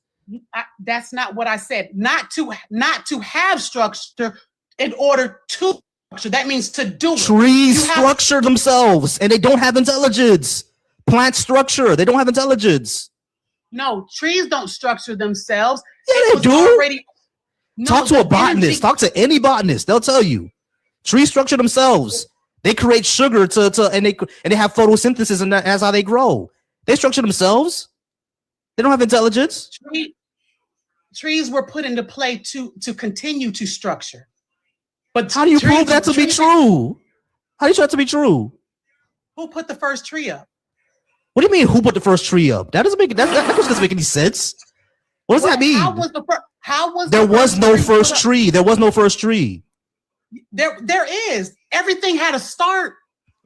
That's not what I said. Not to have structure in order to That means to do it. Trees structure themselves and they don't have intelligence. Plant structure, they don't have intelligence. No, trees don't structure themselves. Yeah, they do. Talk to a botanist. Talk to any botanist. They'll tell you. Trees structure themselves. They create sugar and they have photosynthesis, and that's how they grow. They structure themselves. They don't have intelligence. Trees were put into play to continue to structure. But how do you prove that to be true? How do you show that to be true? Who put the first tree up? What do you mean? Who put the first tree up? That doesn't make any sense. What does that mean? There was no first tree. There was no first tree. There is. Everything had a start.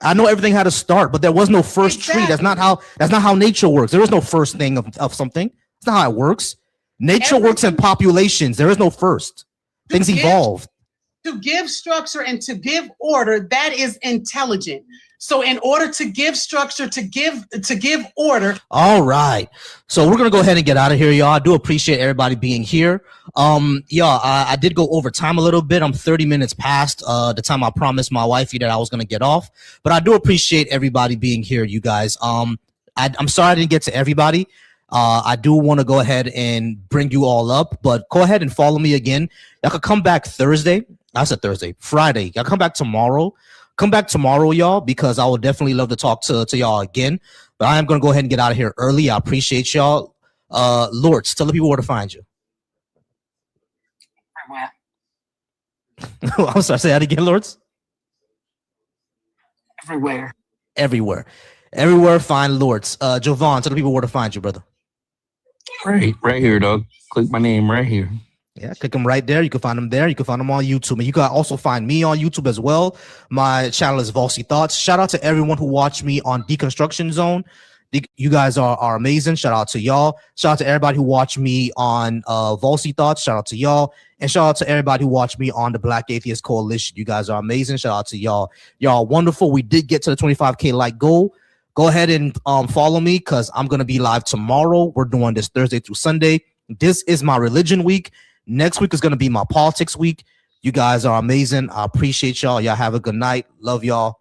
I know everything had a start, but there was no first tree. That's not how nature works. There is no first thing of something. That's not how it works. Nature works in populations. There is no first. Things evolve. To give structure and to give order, that is intelligent. So in order to give structure, to give order. All right. So we're gonna go ahead and get out of here, y'all. I do appreciate everybody being here. Y'all, I did go over time a little bit. I'm 30 minutes past the time I promised my wifey that I was gonna get off. But I do appreciate everybody being here, you guys. I'm sorry I didn't get to everybody. I do want to go ahead and bring you all up, but go ahead and follow me again. Y'all could come back Thursday. I said Thursday, Friday. Y'all come back tomorrow. Come back tomorrow, y'all, because I would definitely love to talk to y'all again. But I am going to go ahead and get out of here early. I appreciate y'all. Lords, tell the people where to find you. I'm sorry, say that again, Lords. Everywhere. Everywhere, find Lords. Jovan, tell the people where to find you, brother. Right here, dog. Click my name right here. Yeah, click them right there. You can find them there. You can find them on YouTube. And you can also find me on YouTube as well. My channel is Volcy Thoughts. Shout out to everyone who watched me on Deconstruction Zone. You guys are amazing. Shout out to y'all. Shout out to everybody who watched me on Volcy Thoughts. Shout out to y'all. And shout out to everybody who watched me on the Black Atheist Coalition. You guys are amazing. Shout out to y'all. Y'all wonderful. We did get to the 25K like goal. Go ahead and follow me because I'm going to be live tomorrow. We're doing this Thursday through Sunday. This is my religion week. Next week is going to be my politics week. You guys are amazing. I appreciate y'all. Y'all have a good night. Love y'all.